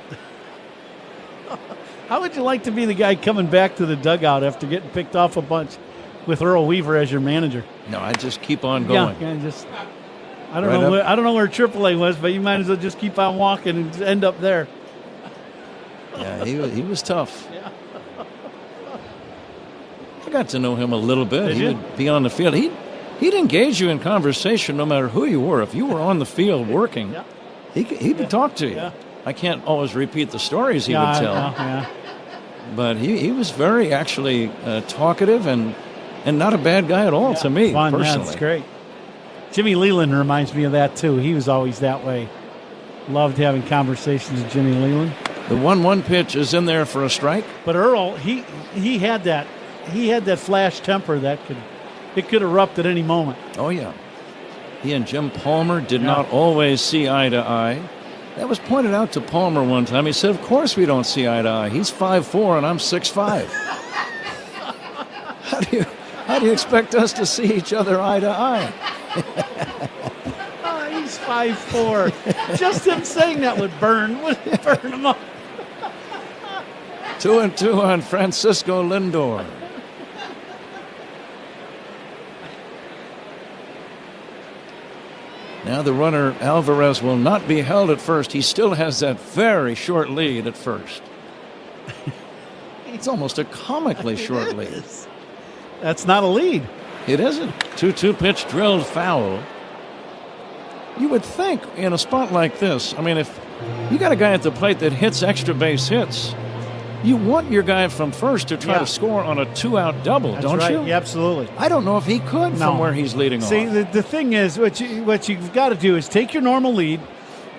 Speaker 13: How would you like to be the guy coming back to the dugout after getting picked off a bunch with Earl Weaver as your manager?
Speaker 5: No, I just keep on going.
Speaker 13: I don't know where AAA was, but you might as well just keep on walking and end up there.
Speaker 5: Yeah, he was tough. Yeah. I got to know him a little bit. He would be on the field. He'd engage you in conversation no matter who you were. If you were on the field working, he would talk to you. Yeah. I can't always repeat the stories he would tell. But he was very actually talkative and not a bad guy at all to me, personally.
Speaker 13: Yeah, that's great. Jimmy Leland reminds me of that, too. He was always that way. Loved having conversations with Jimmy Leland.
Speaker 5: The 1-1 pitch is in there for a strike.
Speaker 13: But Earl, he had that flash temper that could erupt at any moment.
Speaker 5: Oh, yeah. He and Jim Palmer did not always see eye to eye. That was pointed out to Palmer one time. He said, of course we don't see eye to eye. He's 5'4", and I'm 6'5". How do you expect us to see each other eye to eye?
Speaker 13: He's 5'4". Just him saying that would burn him up.
Speaker 5: 2-2 on Francisco Lindor. Now the runner Alvarez will not be held at first. He still has that very short lead at first. It's almost a comically short lead.
Speaker 13: That's not a lead.
Speaker 5: It isn't. 2-2 pitch drilled foul. You would think in a spot like this, I mean, if you got a guy at the plate that hits extra base hits, you want your guy from first to try to score on a 2-out double, don't you?
Speaker 13: Yeah, absolutely.
Speaker 5: I don't know if he could from where he's leading off.
Speaker 13: See, the thing is, what you've got to do is take your normal lead,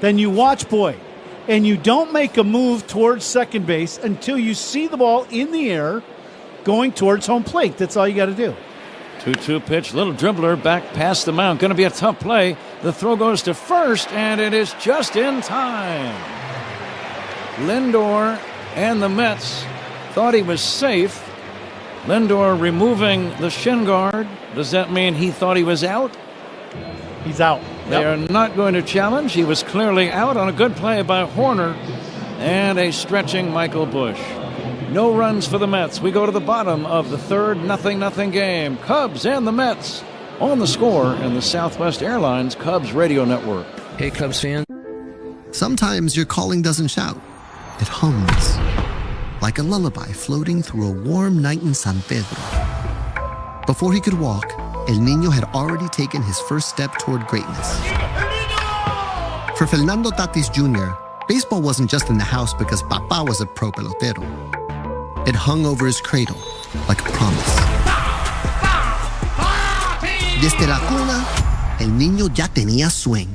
Speaker 13: then you watch Boyd, and you don't make a move towards second base until you see the ball in the air going towards home plate. That's all you got to do.
Speaker 5: 2-2 pitch, little dribbler back past the mound. Going to be a tough play. The throw goes to first, and it is just in time. Lindor and the Mets thought he was safe. Lindor removing the shin guard. Does that mean he thought he was out?
Speaker 13: He's out.
Speaker 5: They are not going to challenge. He was clearly out on a good play by Horner and a stretching Michael Busch. No runs for the Mets. We go to the bottom of the third 0-0 game. Cubs and the Mets on the Score and the Southwest Airlines Cubs radio network.
Speaker 7: Hey, Cubs fan. Sometimes your calling doesn't shout. It hums like a lullaby floating through a warm night in San Pedro. Before he could walk, El Niño had already taken his first step toward greatness. For Fernando Tatis Jr., baseball wasn't just in the house because Papa was a pro pelotero. It hung over his cradle like a promise. Desde la cuna, El Niño ya tenía swing.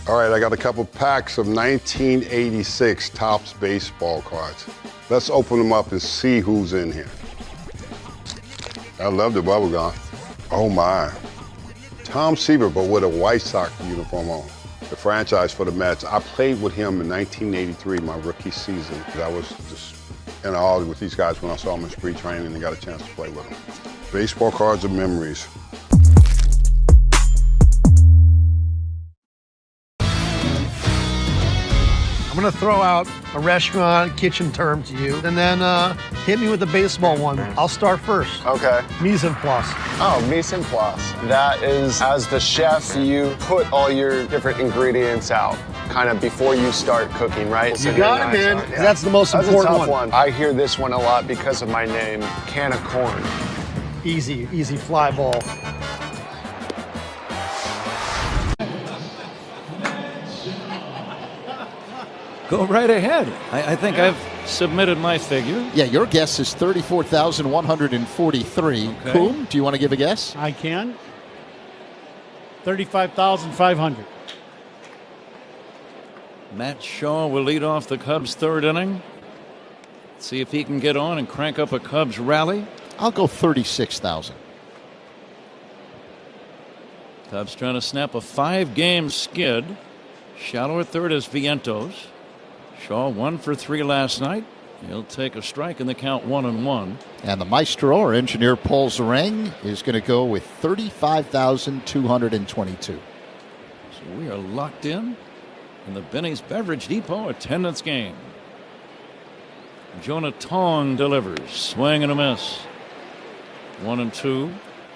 Speaker 9: All right, I got a couple packs of 1986 Topps baseball cards. Let's open them up and see who's in here. I love the bubble gum. Oh my. Tom Seaver, but with a White Sox uniform on. The franchise for the Mets. I played with him in 1983, my rookie season. I was just in awe with these guys when I saw them in spring training and got a chance to play with them. Baseball cards of memories.
Speaker 11: I'm going to throw out a restaurant, kitchen term to you, and then hit me with the baseball one. I'll start first.
Speaker 12: Okay.
Speaker 11: Mise en place.
Speaker 12: Oh, mise en place. That is, as the chef, you put all your different ingredients out, kind of before you start cooking, right?
Speaker 11: You got it, man. Yeah. That's the most important
Speaker 12: That's a tough one. I hear this one a lot because of my name, can of corn.
Speaker 11: Easy fly ball.
Speaker 5: Go right ahead. I think I've submitted my figure.
Speaker 22: Yeah, your guess is 34,143.
Speaker 5: Okay.
Speaker 22: Coom, do you want to give a guess?
Speaker 13: I can. 35,500.
Speaker 5: Matt Shaw will lead off the Cubs' third inning. See if he can get on and crank up a Cubs rally.
Speaker 22: I'll go 36,000.
Speaker 5: Cubs trying to snap a 5-game skid. Shallow at third is Vientos. Shaw 1 for 3 last night. He'll take a strike in the count 1-1.
Speaker 22: And the maestro, or engineer Paul Zareng, is going to go with 35,222.
Speaker 5: So we are locked in the Benny's Beverage Depot attendance game. Jonah Tong delivers. Swing and a miss. 1-2.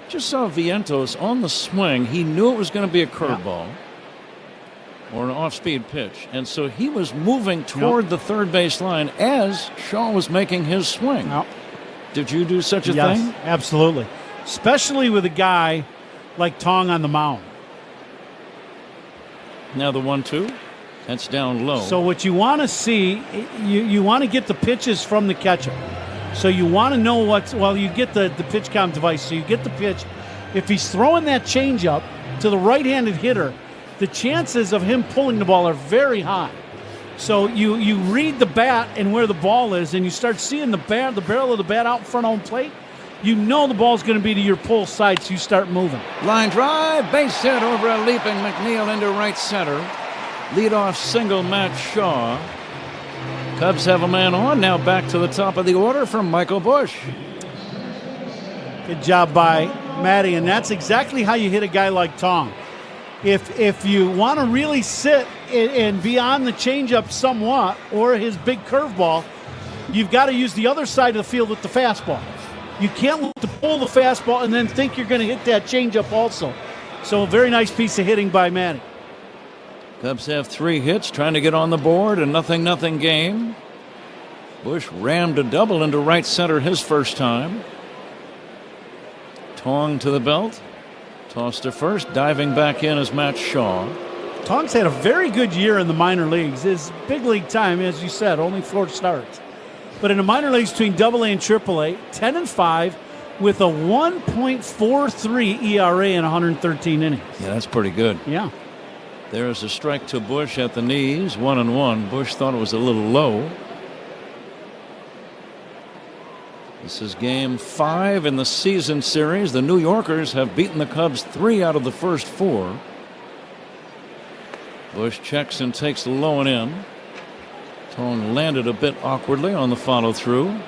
Speaker 5: Just saw Vientos on the swing. He knew it was going to be a curveball. Or an off-speed pitch. And so he was moving toward the third base line as Shaw was making his swing. Did you do such a thing?
Speaker 13: Yes, absolutely. Especially with a guy like Tong on the mound.
Speaker 5: Now the 1-2. That's down low.
Speaker 13: So what you want to see, you want to get the pitches from the catcher. So you want to know you get the pitch count device. So you get the pitch. If he's throwing that changeup to the right-handed hitter, the chances of him pulling the ball are very high. So you read the bat and where the ball is, and you start seeing the barrel of the bat out in front of home plate. You know the ball's going to be to your pull side, so you start moving.
Speaker 5: Line drive, base hit over a leaping McNeil into right center. Leadoff single, Matt Shaw. Cubs have a man on. Now back to the top of the order from Michael Busch.
Speaker 13: Good job by Matty, and that's exactly how you hit a guy like Tong. If you want to really sit and be on the changeup somewhat, or his big curveball, you've got to use the other side of the field with the fastball. You can't look to pull the fastball and then think you're going to hit that changeup also. So a very nice piece of hitting by Matty.
Speaker 5: Cubs have 3 hits, trying to get on the board, a 0-0 game. Busch rammed a double into right center his first time. Tong to the belt. Toss to first. Diving back in is Matt Shaw.
Speaker 13: Tong's had a very good year in the minor leagues. His big league time, as you said, only 4 starts. But in the minor leagues between AA and AAA, 10-5 with a 1.43 ERA in 113 innings.
Speaker 5: Yeah, that's pretty good.
Speaker 13: Yeah.
Speaker 5: There's a strike to Busch at the knees, 1-1. Busch thought it was a little low. This is game 5 in the season series. The New Yorkers have beaten the Cubs 3 out of the first 4. Busch checks and takes the low and in. Tong landed a bit awkwardly on the follow through.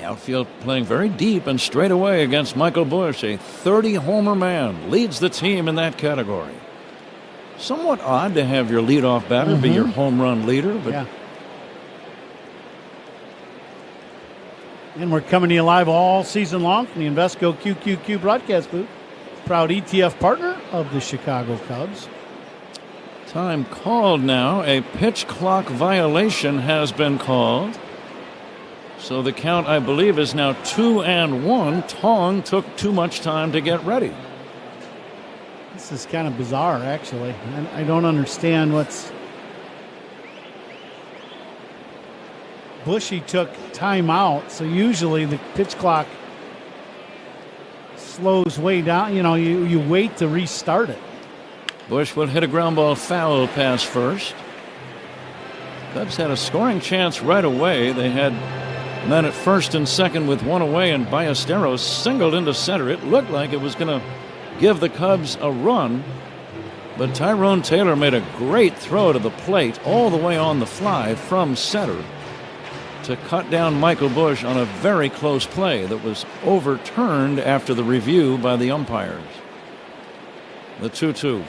Speaker 5: Outfield playing very deep and straight away against Michael Busch. A 30-homer man leads the team in that category. Somewhat odd to have your leadoff batter be your home run leader, but
Speaker 13: yeah. And we're coming to you live all season long from the Invesco QQQ broadcast booth. Proud ETF partner of the Chicago Cubs.
Speaker 5: Time called now. A pitch clock violation has been called. So the count, I believe, is now 2-1. Tong took too much time to get ready.
Speaker 13: This is kind of bizarre, actually. I don't understand what's... Bushy took time out, so usually the pitch clock slows way down. You know, you wait to restart it.
Speaker 5: Busch will hit a ground ball foul past first. Cubs had a scoring chance right away. They had men at first and second with 1 away, and Ballesteros singled into center. It looked like it was going to give the Cubs a run, but Tyrone Taylor made a great throw to the plate all the way on the fly from center to cut down Michael Busch on a very close play that was overturned after the review by the umpires. The 2-2.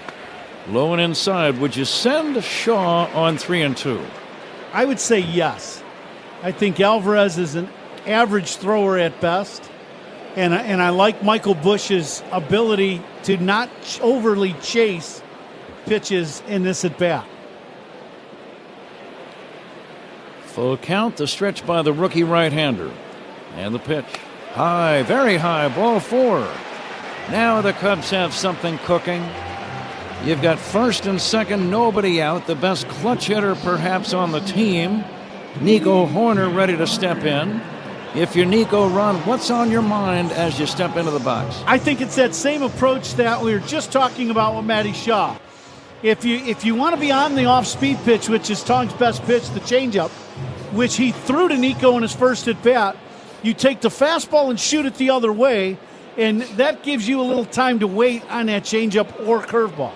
Speaker 5: Low and inside. Would you send Shaw on 3-2?
Speaker 13: I would say yes. I think Alvarez is an average thrower at best. And I like Michael Busch's ability to not overly chase pitches in this at-bat.
Speaker 5: Full count, the stretch by the rookie right-hander. And the pitch. High, very high, ball 4. Now the Cubs have something cooking. You've got first and second, nobody out. The best clutch hitter perhaps on the team. Nico Horner ready to step in. If you're Nico, Ron, what's on your mind as you step into the box?
Speaker 13: I think it's that same approach that we were just talking about with Matty Shaw. If you want to be on the off-speed pitch, which is Tong's best pitch, the changeup, which he threw to Nico in his first at-bat, you take the fastball and shoot it the other way, and that gives you a little time to wait on that changeup or curveball.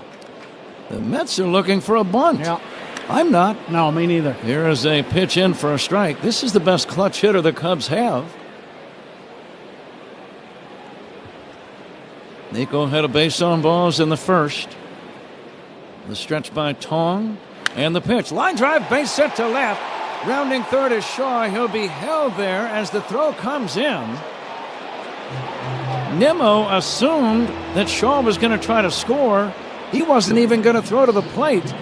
Speaker 5: The Mets are looking for a bunt.
Speaker 13: Yeah.
Speaker 5: I'm not.
Speaker 13: No, me neither.
Speaker 5: Here is a pitch in for a strike. This is the best clutch hitter the Cubs have. Nico had a base on balls in the first. The stretch by Tong. And the pitch. Line drive, base set to left. Rounding third is Shaw. He'll be held there as the throw comes in. Nimmo assumed that Shaw was going to try to score. He wasn't even going to throw to the plate.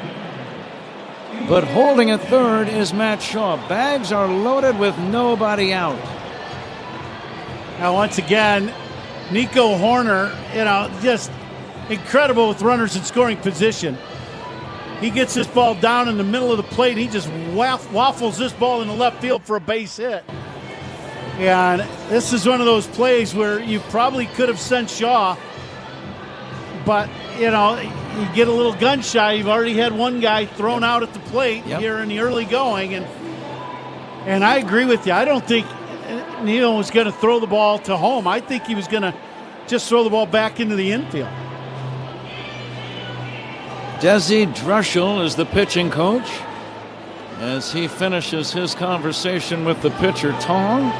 Speaker 5: But holding at third is Matt Shaw. Bags are loaded with nobody out.
Speaker 13: Now, once again, Nico Horner, just incredible with runners in scoring position. He gets this ball down in the middle of the plate. He just waffles this ball in the left field for a base hit. And this is one of those plays where you probably could have sent Shaw, but, you get a little gun shy. You've already had one guy thrown out at the plate here in the early going. And I agree with you. I don't think Neil was going to throw the ball to home. I think he was going to just throw the ball back into the infield.
Speaker 5: Desi Drushel is the pitching coach as he finishes his conversation with the pitcher, Tong.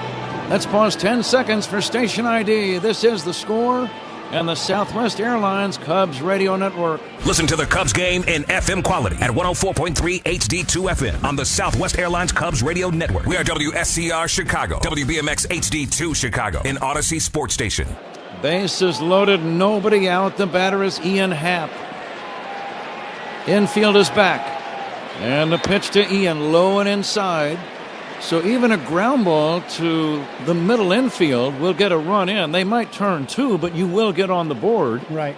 Speaker 5: Let's pause 10 seconds for station ID. This is The Score and the Southwest Airlines Cubs Radio Network.
Speaker 14: Listen to the Cubs game in FM quality at 104.3 HD2 FM on the Southwest Airlines Cubs Radio Network. We are WSCR Chicago, WBMX HD2 Chicago, an Odyssey sports station.
Speaker 5: Bases loaded, nobody out. The batter is Ian Happ. Infield is back. And the pitch to Ian, low and inside. So even a ground ball to the middle infield will get a run in. They might turn 2, but you will get on the board.
Speaker 13: Right.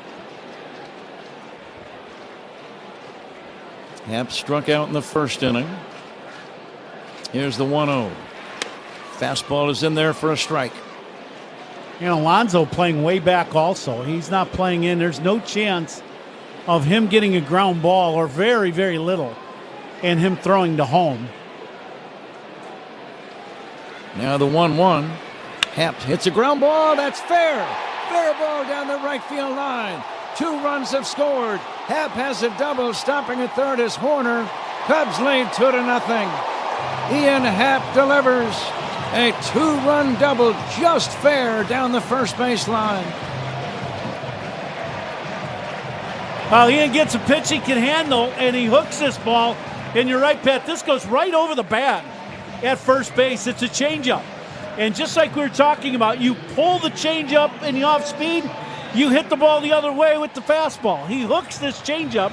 Speaker 5: Happ struck out in the first inning. Here's the 1-0. Fastball is in there for a strike.
Speaker 13: Alonso playing way back also. He's not playing in. There's no chance of him getting a ground ball, or very, very little, and him throwing to home.
Speaker 5: Now the 1-1. Happ hits a ground ball. That's fair. Fair ball down the right field line. 2 runs have scored. Happ has a double. Stopping at third is Horner. Cubs lead 2-0. Ian Happ delivers a 2-run double, just fair down the first base line.
Speaker 13: Well, Ian gets a pitch he can handle, and he hooks this ball. And you're right, Pat. This goes right over the bat at first base. It's a changeup. And just like we were talking about, you pull the changeup in the off speed, you hit the ball the other way with the fastball. He hooks this changeup,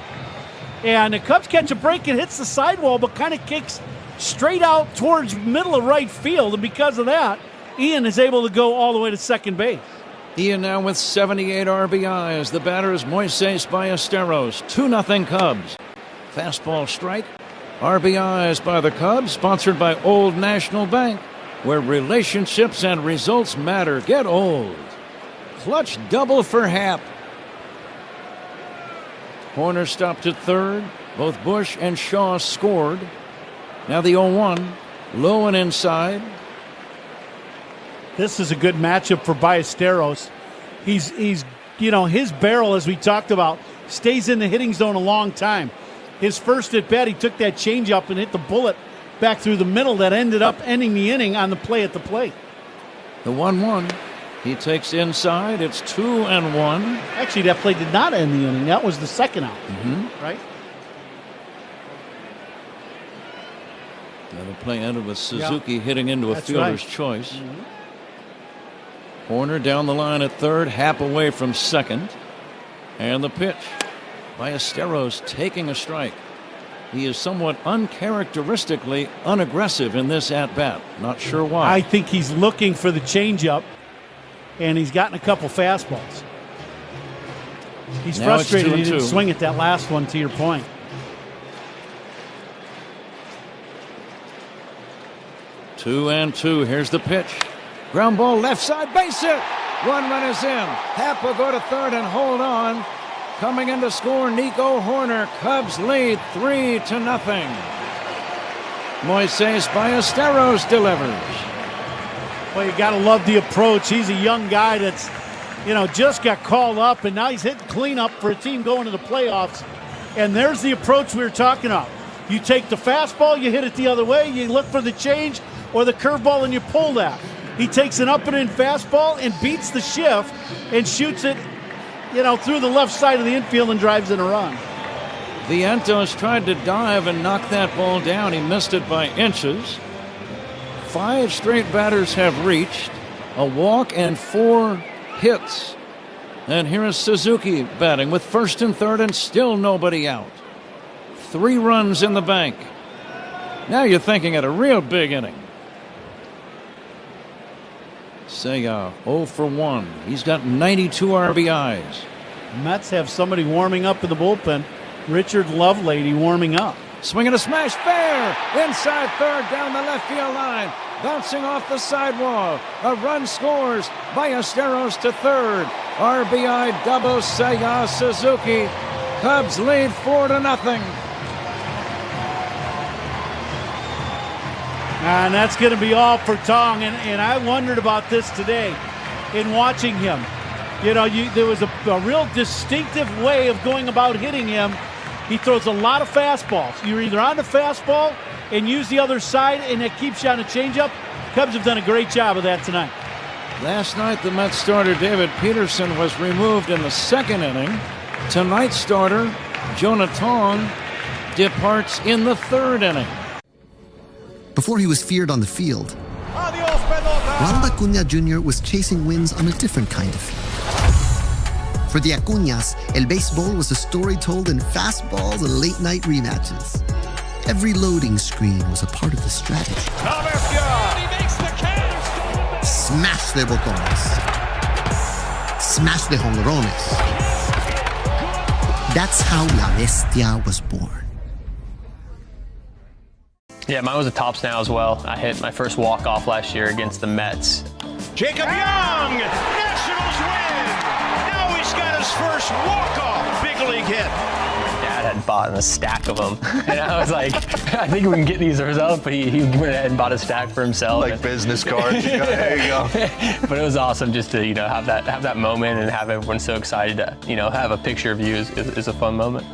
Speaker 13: and the Cubs catch a break. It hits the sidewall, but kind of kicks straight out towards middle of right field. And because of that, Ian is able to go all the way to second base.
Speaker 5: Ian now with 78 RBIs. The batter is Moises Ballesteros. 2-0 Cubs. Fastball strike. RBIs by the Cubs, sponsored by Old National Bank, where relationships and results matter. Get old. Clutch double for Happ. Horner stopped at third. Both Busch and Shaw scored. Now the 0-1. Low and inside.
Speaker 13: This is a good matchup for Ballesteros. He's his barrel, as we talked about, stays in the hitting zone a long time. His first at bat, he took that changeup and hit the bullet back through the middle that ended up ending the inning on the play at the plate.
Speaker 5: The 1-1. He takes inside. It's 2-1.
Speaker 13: Actually, that play did not end the inning. That was the second out. Right?
Speaker 5: Now the play ended with Suzuki hitting into a fielder's choice. Horner down the line at third, Happ away from second. And the pitch. Ballesteros taking a strike. He is somewhat uncharacteristically unaggressive in this at-bat. Not sure why.
Speaker 13: I think he's looking for the changeup, and he's gotten a couple fastballs. He's
Speaker 5: Now
Speaker 13: frustrated he didn't
Speaker 5: 2-2.
Speaker 13: swing at that last one, to your point.
Speaker 5: Two and two. Here's the pitch. Ground ball left side, base hit. One run is in. Happ will go to third and hold on. Coming in to score, Nico Horner. Cubs lead 3-0. Moises Ballesteros delivers.
Speaker 13: Well, you got to love the approach. He's a young guy that's, just got called up, and now he's hitting cleanup for a team going to the playoffs. And there's the approach we were talking about. You take the fastball, you hit it the other way, you look for the change or the curveball, and you pull that. He takes an up and in fastball and beats the shift and shoots it, through the left side of the infield and drives in a run.
Speaker 5: Vientos tried to dive and knock that ball down. He missed it by inches. 5 straight batters have reached. A walk and 4 hits. And here is Suzuki batting with first and third and still nobody out. 3 runs in the bank. Now you're thinking at a real big inning. Seiya 0 for 1. He's got 92 RBIs.
Speaker 13: Mets have somebody warming up in the bullpen. Richard Lovelady warming up.
Speaker 5: Swinging a smash fair. Inside third down the left field line. Bouncing off the sidewall. A run scores. Ballesteros to third. RBI double Seiya Suzuki. Cubs lead 4-0.
Speaker 13: And that's going to be all for Tong. And I wondered about this today in watching him. There was a real distinctive way of going about hitting him. He throws a lot of fastballs. You're either on the fastball and use the other side, and it keeps you on a changeup. Cubs have done a great job of that tonight.
Speaker 5: Last night, the Mets starter David Peterson was removed in the second inning. Tonight's starter, Jonah Tong, departs in the third inning.
Speaker 7: Before he was feared on the field, Ronald Acuña Jr. was chasing wins on a different kind of field. For the Acuñas, el béisbol was a story told in fastballs and late-night rematches. Every loading screen was a part of the strategy. Smash de botones. Smash de jonrones. That's how La Bestia was born.
Speaker 15: Yeah, mine was a tops now as well. I hit my first walk-off last year against the Mets.
Speaker 10: Jacob Young, Nationals win. Now he's got his first walk-off big league hit.
Speaker 15: Dad had bought a stack of them, and I was like, I think we can get these results, but he went ahead and bought a stack for himself.
Speaker 12: Like business cards. There you go.
Speaker 15: But it was awesome just to have that moment and have everyone so excited to have a picture of you is a fun moment.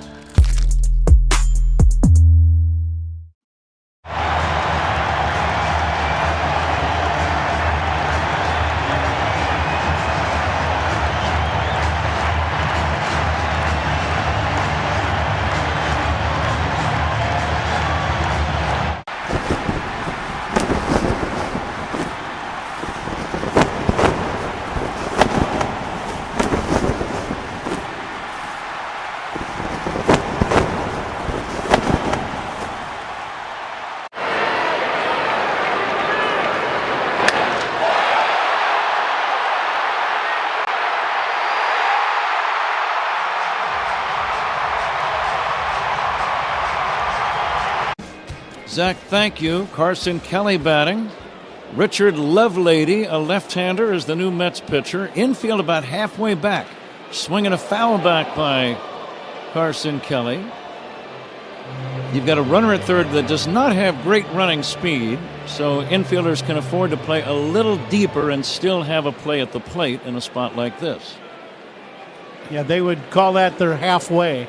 Speaker 5: Zach, thank you. Carson Kelly batting. Richard Lovelady, a left-hander, is the new Mets pitcher. Infield about halfway back. Swinging a foul back by Carson Kelly. You've got a runner at third that does not have great running speed, so infielders can afford to play a little deeper and still have a play at the plate in a spot like this.
Speaker 13: Yeah, they would call that their halfway,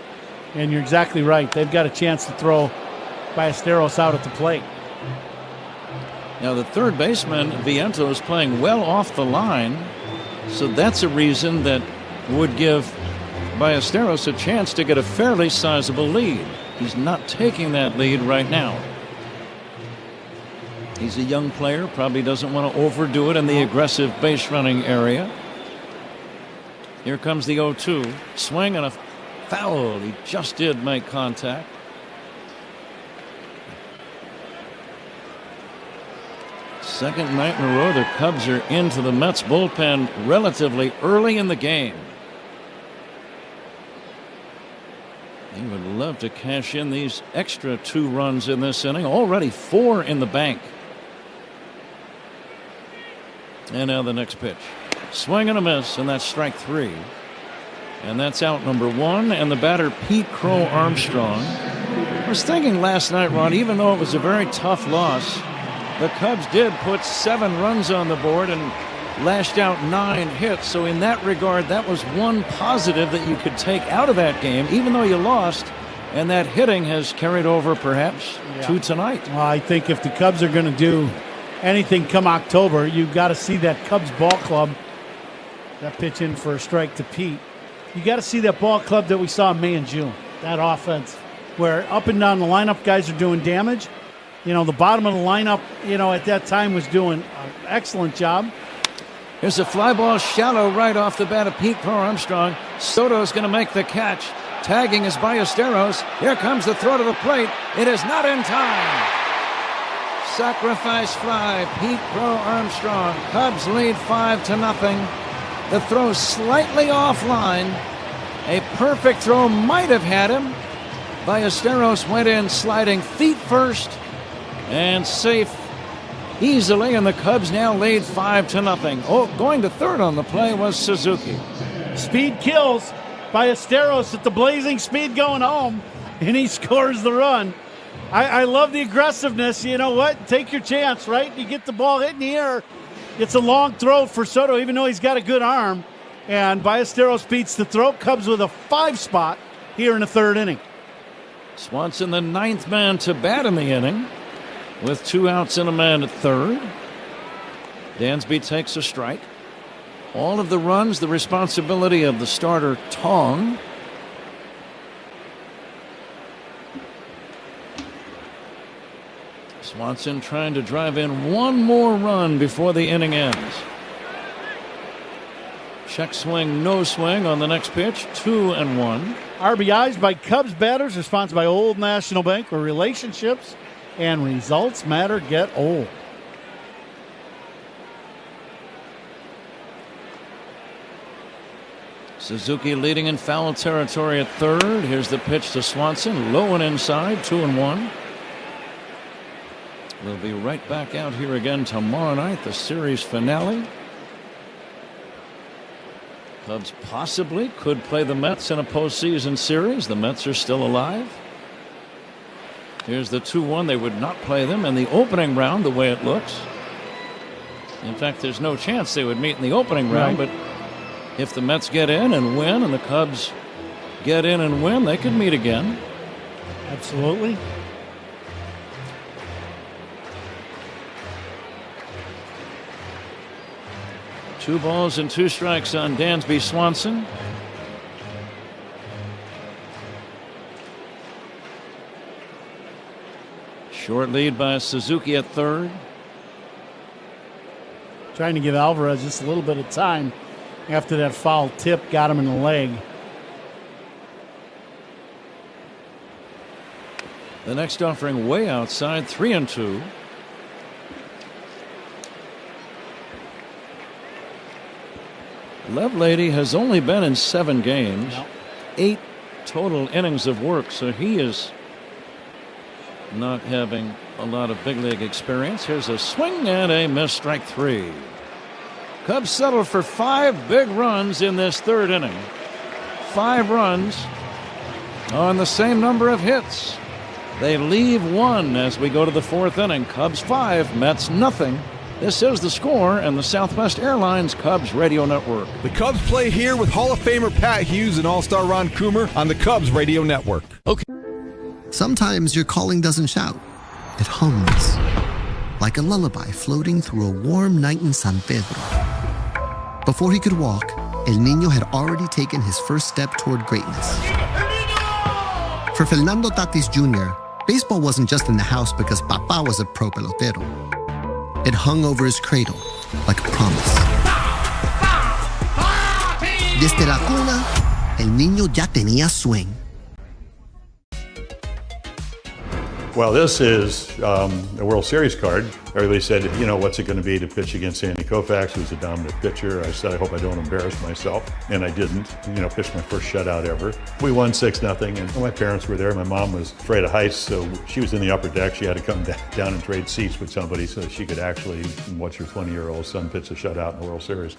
Speaker 13: and you're exactly right. They've got a chance to throw Ballesteros out at the plate.
Speaker 5: Now the third baseman, Vientos, playing well off the line. So that's a reason that would give Ballesteros a chance to get a fairly sizable lead. He's not taking that lead right now. He's a young player, probably doesn't want to overdo it in the aggressive base running area. Here comes the 0-2. Swing and a foul. He just did make contact. Second night in a row, the Cubs are into the Mets bullpen relatively early in the game. He would love to cash in these extra 2 runs in this inning. Already 4 in the bank. And now the next pitch. Swing and a miss, and that's strike 3. And that's out number 1. And the batter, Pete Crow Armstrong. I was thinking last night, Ron, even though it was a very tough loss, the Cubs did put 7 runs on the board and lashed out 9 hits. So in that regard, that was one positive that you could take out of that game, even though you lost. And that hitting has carried over perhaps to tonight.
Speaker 13: Well, I think if the Cubs are going to do anything come October, you've got to see that Cubs ball club. That pitch in for a strike to Pete. You got to see that ball club that we saw in May and June. That offense where up and down the lineup guys are doing damage. You know, the bottom of the lineup, you know, at that time was doing an excellent job.
Speaker 5: Here's a fly ball shallow right off the bat of Pete Crow Armstrong. Soto's going to make the catch. Tagging is Ballesteros. Here comes the throw to the plate. It is not in time. Sacrifice fly, Pete Crow Armstrong. Cubs lead 5-0. The throw slightly offline. A perfect throw might have had him. Ballesteros went in sliding feet first and safe easily, and the Cubs now lead 5-0. Oh, going to third on the play was Suzuki.
Speaker 13: Speed kills. Ballesteros at the blazing speed going home, and he scores the run. I love the aggressiveness. You know what? Take your chance, right? You get the ball hit in the air. It's a long throw for Soto, even though he's got a good arm. And Ballesteros beats the throw. Cubs with a 5 spot here in the 3rd inning.
Speaker 5: Swanson, the 9th man to bat in the inning, with 2 outs and a man at third. Dansby takes a strike. All of the runs, the responsibility of the starter, Tong. Swanson trying to drive in one more run before the inning ends. Check swing, no swing on the next pitch, 2-1.
Speaker 13: RBIs by Cubs batters are sponsored by Old National Bank, where relationships and results matter. Get old.
Speaker 5: Suzuki leading in foul territory at third. Here's the pitch to Swanson, low and inside, 2-1. We'll be right back out here again tomorrow night, the series finale. Cubs possibly could play the Mets in a postseason series. The Mets are still alive. Here's the 2-1. They would not play them in the opening round the way it looks. In fact, there's no chance they would meet in the opening round, but if the Mets get in and win and the Cubs get in and win, they could meet again.
Speaker 13: Absolutely.
Speaker 5: Two balls and 2 strikes on Dansby Swanson. Short lead by Suzuki at third.
Speaker 13: Trying to give Alvarez just a little bit of time after that foul tip got him in the leg.
Speaker 5: The next offering way outside, 3-2. Lovelady has only been in 7 games, 8 total innings of work, so he is not having a lot of big league experience. Here's a swing and a miss, strike 3. Cubs settle for 5 big runs in this 3rd inning. 5 runs on the same number of hits. They leave 1 as we go to the 4th inning. Cubs 5, Mets nothing. This is The Score and the Southwest Airlines Cubs Radio Network.
Speaker 10: The Cubs play here with Hall of Famer Pat Hughes and All-Star Ron Coomer on the Cubs Radio Network.
Speaker 7: Okay. Sometimes your calling doesn't shout. It hums. Like a lullaby floating through a warm night in San Pedro. Before he could walk, El Niño had already taken his first step toward greatness. For Fernando Tatis Jr., baseball wasn't just in the house because Papá was a pro pelotero. It hung over his cradle like a promise. Desde la cuna, El Niño ya tenía swing.
Speaker 16: Well, this is a World Series card. Everybody said, what's it going to be to pitch against Sandy Koufax, who's a dominant pitcher? I said, I hope I don't embarrass myself. And I didn't. Pitched my first shutout ever. We won 6-0, and my parents were there. My mom was afraid of heights, so she was in the upper deck. She had to come down and trade seats with somebody so that she could actually watch her 20-year-old son pitch a shutout in the World Series.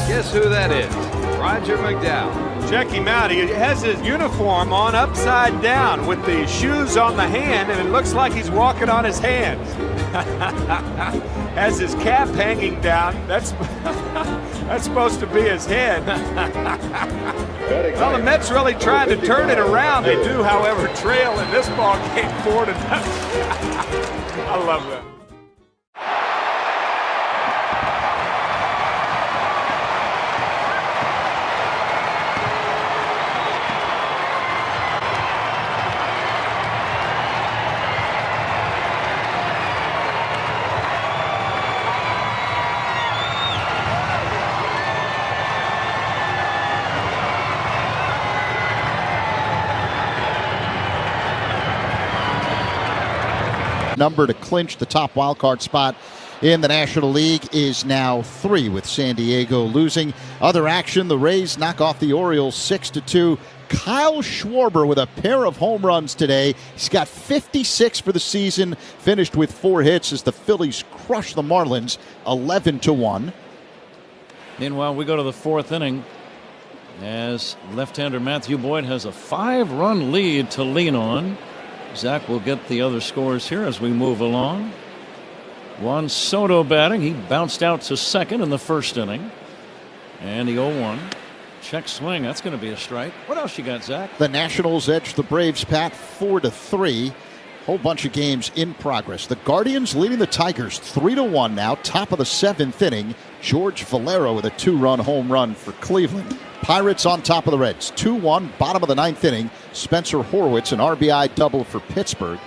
Speaker 17: Guess who that is? Roger McDowell. Check him out. He has his uniform on upside down with the shoes on the hand, and it looks like he's walking on his hands. Has his cap hanging down. That's supposed to be his head. Well, the Mets really trying to turn it around. They do, however, trail in this ball game 4-0. I love that.
Speaker 22: Number to clinch the top wildcard spot in the National League is now 3, with San Diego losing. Other action, the Rays knock off the Orioles 6-2. Kyle Schwarber with a pair of home runs today. He's got 56 for the season, finished with 4 hits as the Phillies crush the Marlins 11-1.
Speaker 5: Meanwhile, we go to the 4th inning as left-hander Matthew Boyd has a 5-run lead to lean on. Zach will get the other scores here as we move along. Juan Soto batting. He bounced out to second in the first inning. And the 0-1. Check swing. That's going to be a strike. What else you got, Zach?
Speaker 22: The Nationals edge the Braves, Pat, 4-3. Whole bunch of games in progress. The Guardians leading the Tigers 3-1 now. Top of the 7th inning. George Valero with a 2-run home run for Cleveland. Pirates on top of the Reds 2-1, bottom of the 9th inning. Spencer Horwitz, an RBI double for Pittsburgh.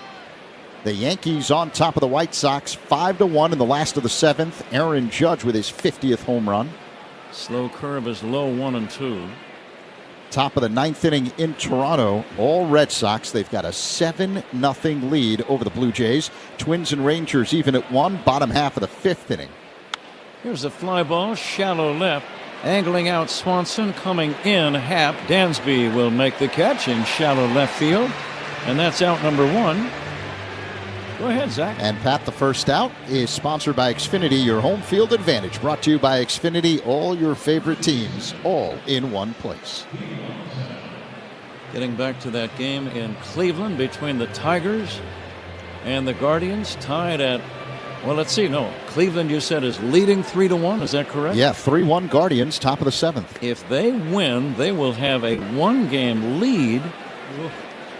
Speaker 22: The Yankees on top of the White Sox 5-1 in the last of the 7th. Aaron Judge with his 50th home run.
Speaker 5: Slow curve is low 1-2.
Speaker 22: Top of the 9th inning in Toronto, all Red Sox. They've got a 7-0 lead over the Blue Jays. Twins and Rangers even at 1, bottom half of the 5th inning.
Speaker 5: Here's a fly ball, shallow left. Angling out Swanson, coming in Happ. Dansby will make the catch in shallow left field. And that's out number 1. Go ahead, Zach.
Speaker 22: And Pat, the first out is sponsored by Xfinity, your home field advantage. Brought to you by Xfinity, all your favorite teams, all in one place.
Speaker 5: Getting back to that game in Cleveland between the Tigers and the Guardians, tied at, well, let's see. No, Cleveland, you said, is leading 3-1. Is that correct?
Speaker 22: Yeah, 3-1 Guardians, top of the 7th.
Speaker 5: If they win, they will have a 1-game lead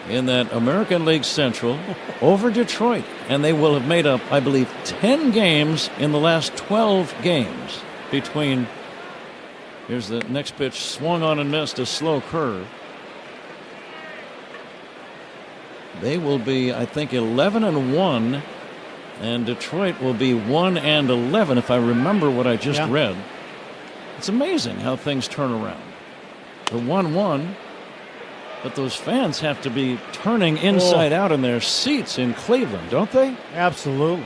Speaker 5: in that American League Central over Detroit. And they will have made up, I believe, 10 games in the last 12 games between. Here's the next pitch, swung on and missed, a slow curve. They will be, I think, 11-1. And Detroit will be 1-11, if I remember what I just read. It's amazing how things turn around. The 1-1, but those fans have to be turning inside out in their seats in Cleveland, don't they?
Speaker 13: Absolutely.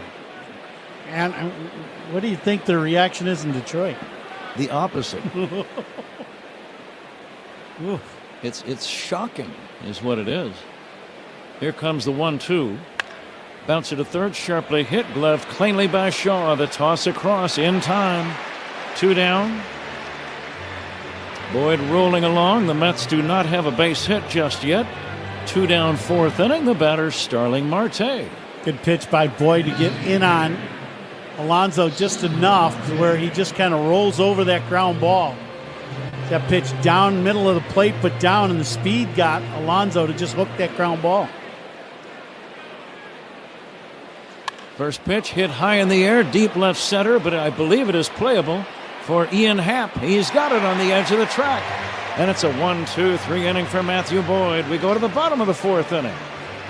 Speaker 13: And what do you think their reaction is in Detroit?
Speaker 5: The opposite. It's shocking, is what it is. Here comes the 1-2. Bounce it to third, sharply hit, glove cleanly by Shaw. The toss across in time. 2 down. Boyd rolling along. The Mets do not have a base hit just yet. 2 down, 4th inning. The batter, Starling Marte.
Speaker 13: Good pitch by Boyd to get in on Alonso just enough to where he just kind of rolls over that ground ball. That pitch down middle of the plate, put down, and the speed got Alonso to just hook that ground ball.
Speaker 5: First pitch hit high in the air, deep left center, but I believe it is playable for Ian Happ. He's got it on the edge of the track. And it's a 1-2-3 inning for Matthew Boyd. We go to the bottom of the fourth inning.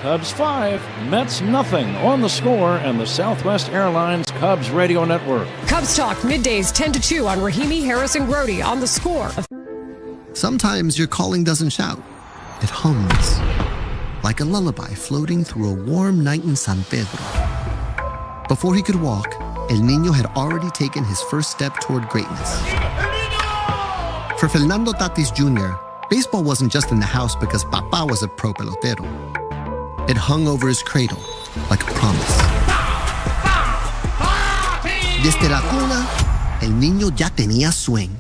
Speaker 5: Cubs 5, Mets nothing on The Score and the Southwest Airlines Cubs Radio Network.
Speaker 1: Cubs Talk, middays 10 to 2 on Rahimi, Harris, and Grody on The Score.
Speaker 7: Sometimes your calling doesn't shout. It hums. Like a lullaby floating through a warm night in San Pedro. Before he could walk, El Niño had already taken his first step toward greatness. For Fernando Tatis Jr., baseball wasn't just in the house because Papá was a pro pelotero. It hung over his cradle like a promise. Desde la cuna, El Niño ya tenía swing.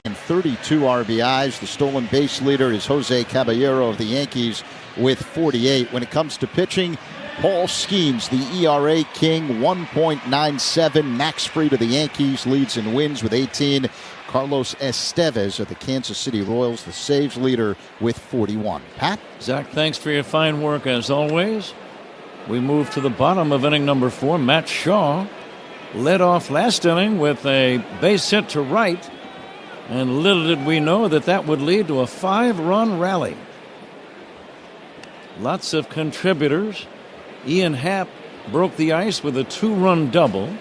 Speaker 22: And 32 RBIs. The stolen base leader is Jose Caballero of the Yankees with 48. When it comes to pitching, Paul Skeens, the ERA king, 1.97. Max Fried of the Yankees leads in wins with 18. Carlos Estevez of the Kansas City Royals, the saves leader, with 41. Pat?
Speaker 5: Zach, thanks for your fine work as always. We move to the bottom of inning number 4. Matt Shaw led off last inning with a base hit to right, and little did we know that that would lead to a 5-run rally. Lots of contributors. Ian Happ broke the ice with a 2-run double.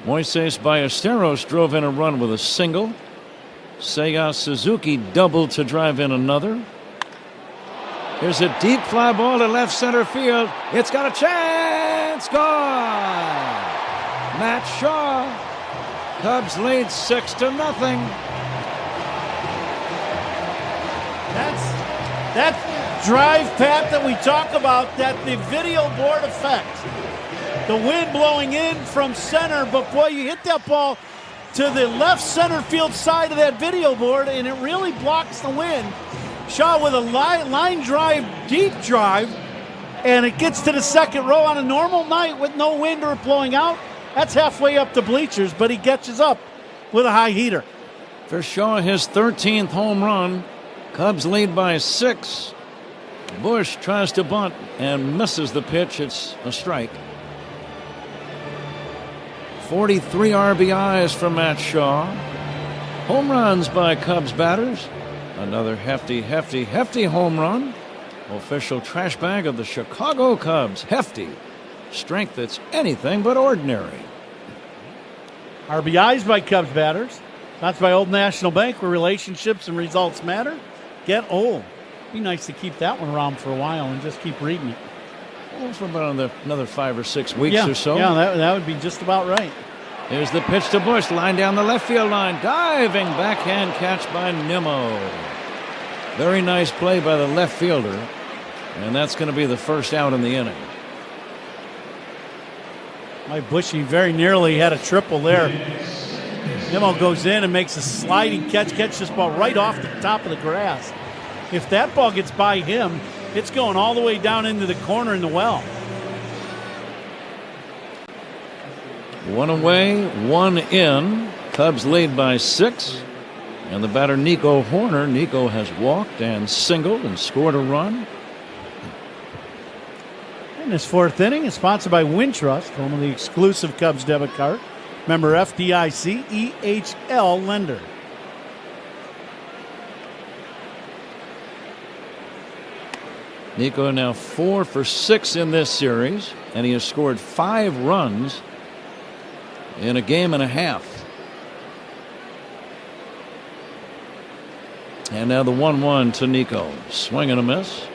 Speaker 5: Moises Ballesteros drove in a run with a single. Seiya Suzuki doubled to drive in another. Here's a deep fly ball to left center field. It's got a chance. Gone. Matt Shaw. Cubs lead 6-0.
Speaker 13: That drive, Pat, that we talk about, that the video board effect. The wind blowing in from center, but boy, you hit that ball to the left center field side of that video board, and it really blocks the wind. Shaw with a line drive, deep drive, and it gets to the second row on a normal night with no wind or blowing out. That's halfway up the bleachers, but he catches up with a high heater.
Speaker 5: For Shaw, his 13th home run. Cubs lead by 6. Bush tries to bunt and misses the pitch. It's a strike. 43 RBIs for Matt Shaw. Home runs by Cubs batters. Another hefty home run. Official trash bag of the Chicago Cubs. Hefty. Strength that's anything but ordinary.
Speaker 13: RBIs by Cubs batters. That's by Old National Bank, where relationships and results matter. Get old. Be nice to keep that one around for a while and just keep reading it.
Speaker 5: Well, for about another 5 or 6 weeks or so.
Speaker 13: Yeah, that would be just about right.
Speaker 5: Here's the pitch to Bush, line down the left field line. Diving backhand catch by Nimmo. Very nice play by the left fielder. And that's going to be the first out in the inning.
Speaker 13: My Bushy very nearly had a triple there. Nimmo goes in and makes a sliding catch this ball right off the top of the grass. If that ball gets by him, it's going all the way down into the corner in the well.
Speaker 5: One away, one in. Cubs lead by 6. And the batter, Nico Horner. Nico has walked and singled and scored a run.
Speaker 13: And this 4th inning is sponsored by Wintrust, home of the exclusive Cubs debit card. Member FDIC, EHL lender.
Speaker 5: Nico now 4 for 6 in this series, and he has scored 5 runs in a game and a half. And now the 1-1 to Nico. Swing and a miss.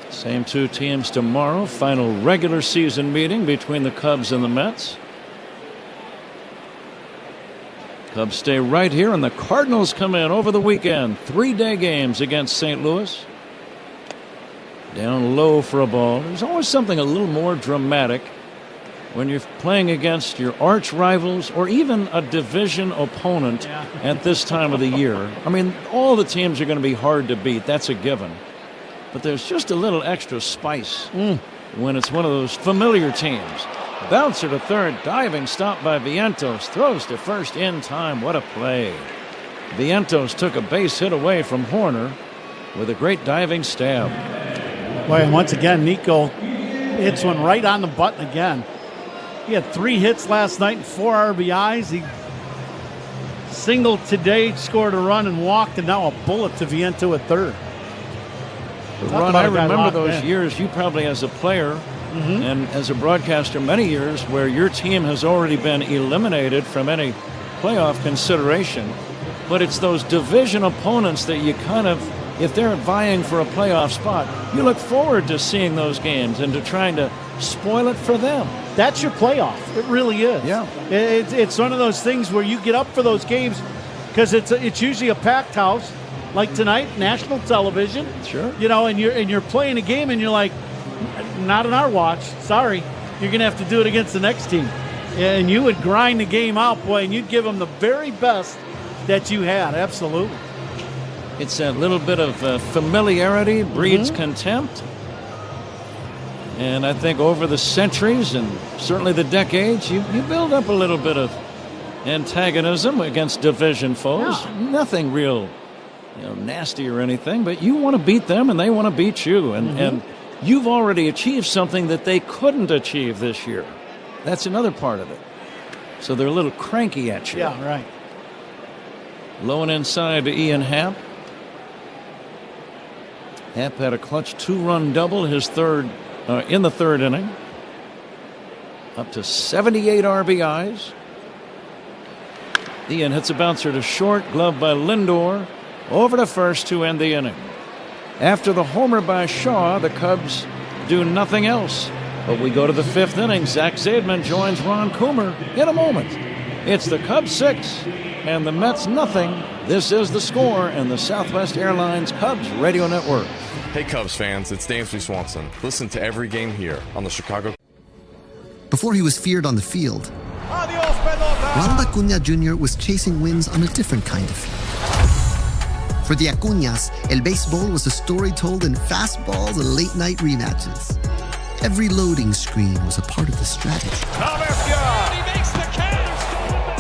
Speaker 5: Same two teams tomorrow. Final regular season meeting between the Cubs and the Mets. Cubs stay right here, and the Cardinals come in over the weekend. 3-day games against St. Louis. Down low for a ball. There's always something a little more dramatic when you're playing against your arch rivals or even a division opponent at this time of the year. I mean, all the teams are going to be hard to beat. That's a given. But there's just a little extra spice when it's one of those familiar teams. Bouncer to third, diving stop by Vientos, throws to first in time. What a play. Vientos took a base hit away from Horner with a great diving stab.
Speaker 13: Boy, and once again, Nico hits one right on the button again. He had 3 hits last night and 4 RBIs. He singled today, scored a run and walked, and now a bullet to Viento at third.
Speaker 5: Ron, I remember those years, you probably as a player and as a broadcaster, many years where your team has already been eliminated from any playoff consideration. But it's those division opponents that you kind of, if they're vying for a playoff spot, you look forward to seeing those games and to trying to spoil it for them.
Speaker 13: That's your playoff. It really is.
Speaker 5: Yeah.
Speaker 13: It's one of those things where you get up for those games because it's usually a packed house. Like tonight, national television.
Speaker 5: Sure.
Speaker 13: You know, and you're playing a game and you're like, not on our watch. Sorry. You're going to have to do it against the next team. And you would grind the game out, boy, and you'd give them the very best that you had. Absolutely.
Speaker 5: It's that little bit of familiarity breeds contempt. And I think over the centuries and certainly the decades, you build up a little bit of antagonism against division foes.
Speaker 13: Yeah.
Speaker 5: Nothing real, nasty or anything, but you want to beat them and they want to beat you. And you've already achieved something that they couldn't achieve this year. That's another part of it. So they're a little cranky at you.
Speaker 13: Yeah, right.
Speaker 5: Low and inside to Ian Happ. Happ had a clutch 2-run double his in the third inning. Up to 78 RBIs. Ian hits a bouncer to short, gloved by Lindor. Over to first to end the inning. After the homer by Shaw, the Cubs do nothing else. But we go to the 5th inning. Zach Zaidman joins Ron Coomer in a moment. It's the Cubs 6 and the Mets nothing. This is The Score and the Southwest Airlines Cubs Radio Network.
Speaker 2: Hey Cubs fans, it's Dansby Swanson. Listen to every game here on the Chicago.
Speaker 7: Before he was feared on the field, Ronald Acuna Jr. was chasing wins on a different kind of field. For the Acuñas, El Béisbol was a story told in fastballs and late-night rematches. Every loading screen was a part of the strategy.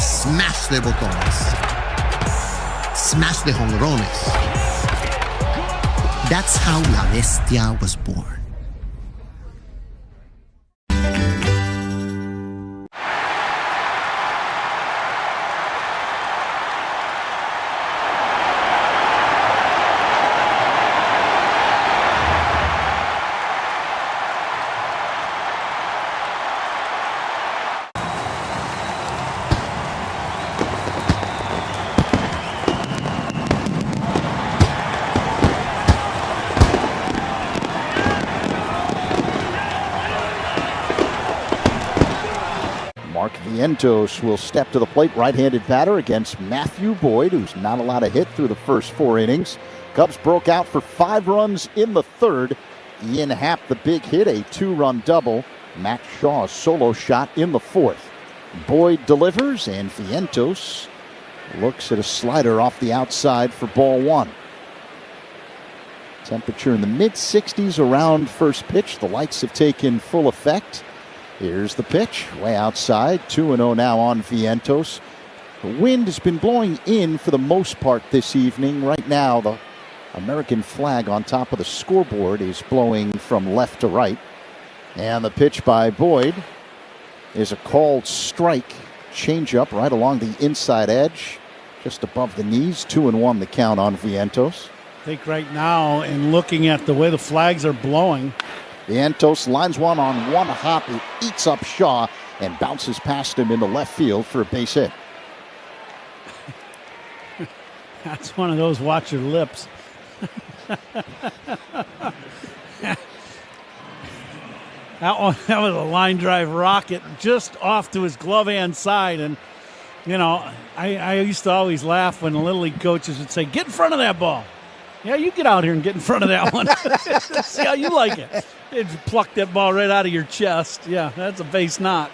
Speaker 7: Smash de botones. Smash de jonrones. That's how La Bestia was born.
Speaker 22: Vientos will step to the plate, right-handed batter against Matthew Boyd, who's not allowed a hit through the first 4 innings. Cubs broke out for 5 runs in the third. Ian Happ, the big hit, a 2-run double. Matt Shaw's solo shot in the fourth. Boyd delivers, and Vientos looks at a slider off the outside for ball one. Temperature in the mid-60s around first pitch. The lights have taken full effect. Here's the pitch, way outside. 2-0 now on Vientos. The wind has been blowing in for the most part this evening. Right now, the American flag on top of the scoreboard is blowing from left to right. And the pitch by Boyd is a called strike. Changeup right along the inside edge, just above the knees. 2-1 the count on Vientos.
Speaker 13: I think right now, and looking at the way the flags are blowing,
Speaker 22: Vientos lines one on one hop. It eats up Shaw and bounces past him into left field for a base hit.
Speaker 13: that's one of those watch your lips. That was a line drive rocket just off to his glove hand side. And, you know, I used to always laugh when the Little League coaches would say, get in front of that ball. Yeah, you get out here and get in front of that one. See how you like it. It pluck that ball right out of your chest. Yeah, that's a base knock.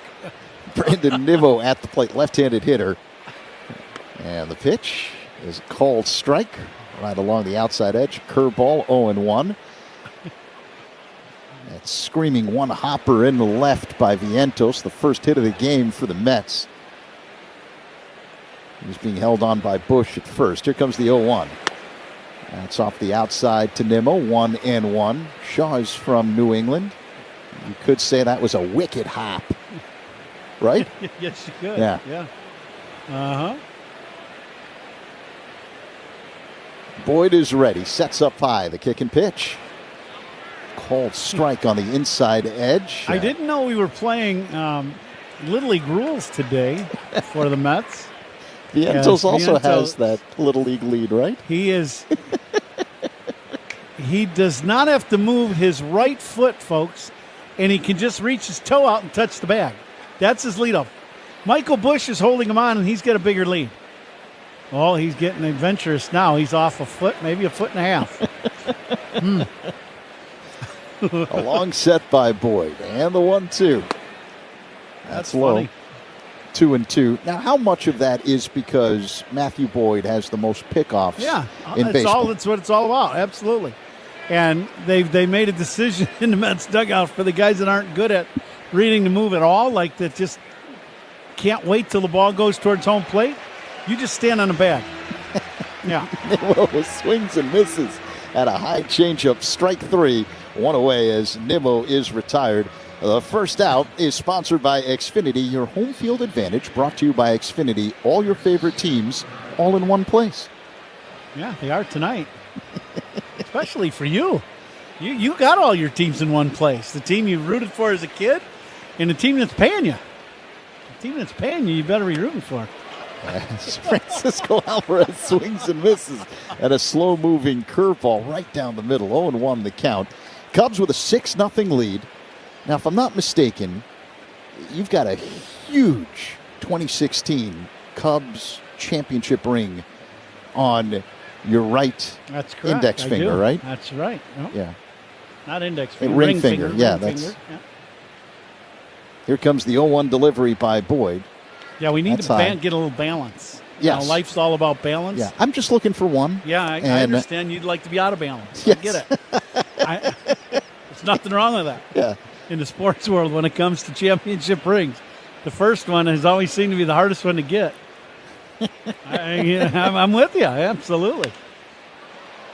Speaker 22: Brandon Nimmo at the plate, left-handed hitter. And the pitch is a called strike right along the outside edge. Curveball, 0-1. That screaming one hopper in the left by Vientos, the first hit of the game for the Mets. He's being held on by Bush at first. Here comes the 0-1. That's off the outside to Nimmo, 1-1. Shaw is from New England. You could say that was a wicked hop, right?
Speaker 13: Yes, you could.
Speaker 22: Yeah.
Speaker 13: Uh-huh.
Speaker 22: Boyd is ready, sets up high, the kick and pitch. Called strike on the inside edge.
Speaker 13: I didn't know we were playing Little League rules today for the Mets.
Speaker 22: Vientos also has that Little League lead, right?
Speaker 13: He is. He does not have to move his right foot, folks, and he can just reach his toe out and touch the bag. That's his leadoff. Michael Bush is holding him on, and he's got a bigger lead. Oh, he's getting adventurous now. He's off a foot, maybe a foot and a half.
Speaker 22: A long set by Boyd, and the 1-2. That's low.
Speaker 13: Funny.
Speaker 22: 2-2. Now, how much of that is because Matthew Boyd has the most pickoffs in baseball?
Speaker 13: That's what it's all about. Absolutely. And they made a decision in the Mets dugout for the guys that aren't good at reading the move at all, like that just can't wait till the ball goes towards home plate. You just stand on the bag. Yeah.
Speaker 22: Nimmo swings and misses at a high changeup. Strike three. One away as Nimmo is retired. The first out is sponsored by Xfinity, your home field advantage, brought to you by Xfinity, all your favorite teams, all in one place.
Speaker 13: Yeah, they are tonight. Especially for you. You got all your teams in one place. The team you rooted for as a kid and the team that's paying you. The team that's paying you, you better be rooting for.
Speaker 22: As Francisco Alvarez swings and misses at a slow-moving curveball right down the middle. 0-1 the count. Cubs with a 6-0 lead. Now, if I'm not mistaken, you've got a huge 2016 Cubs championship ring on your right index finger, right?
Speaker 13: That's right. Oh.
Speaker 22: Yeah.
Speaker 13: Not index finger.
Speaker 22: Ring finger. Yeah,
Speaker 13: ring
Speaker 22: that's.
Speaker 13: finger. Yeah.
Speaker 22: Here comes the 0-1 delivery by Boyd.
Speaker 13: Yeah, we need to get a little balance.
Speaker 22: Yes.
Speaker 13: You know, life's all about balance.
Speaker 22: Yeah, I'm just looking for one.
Speaker 13: Yeah, I understand you'd like to be out of balance.
Speaker 22: Yes.
Speaker 13: I get it. There's nothing wrong with that.
Speaker 22: Yeah.
Speaker 13: In the sports world, when it comes to championship rings, the first one has always seemed to be the hardest one to get. I'm with you, absolutely.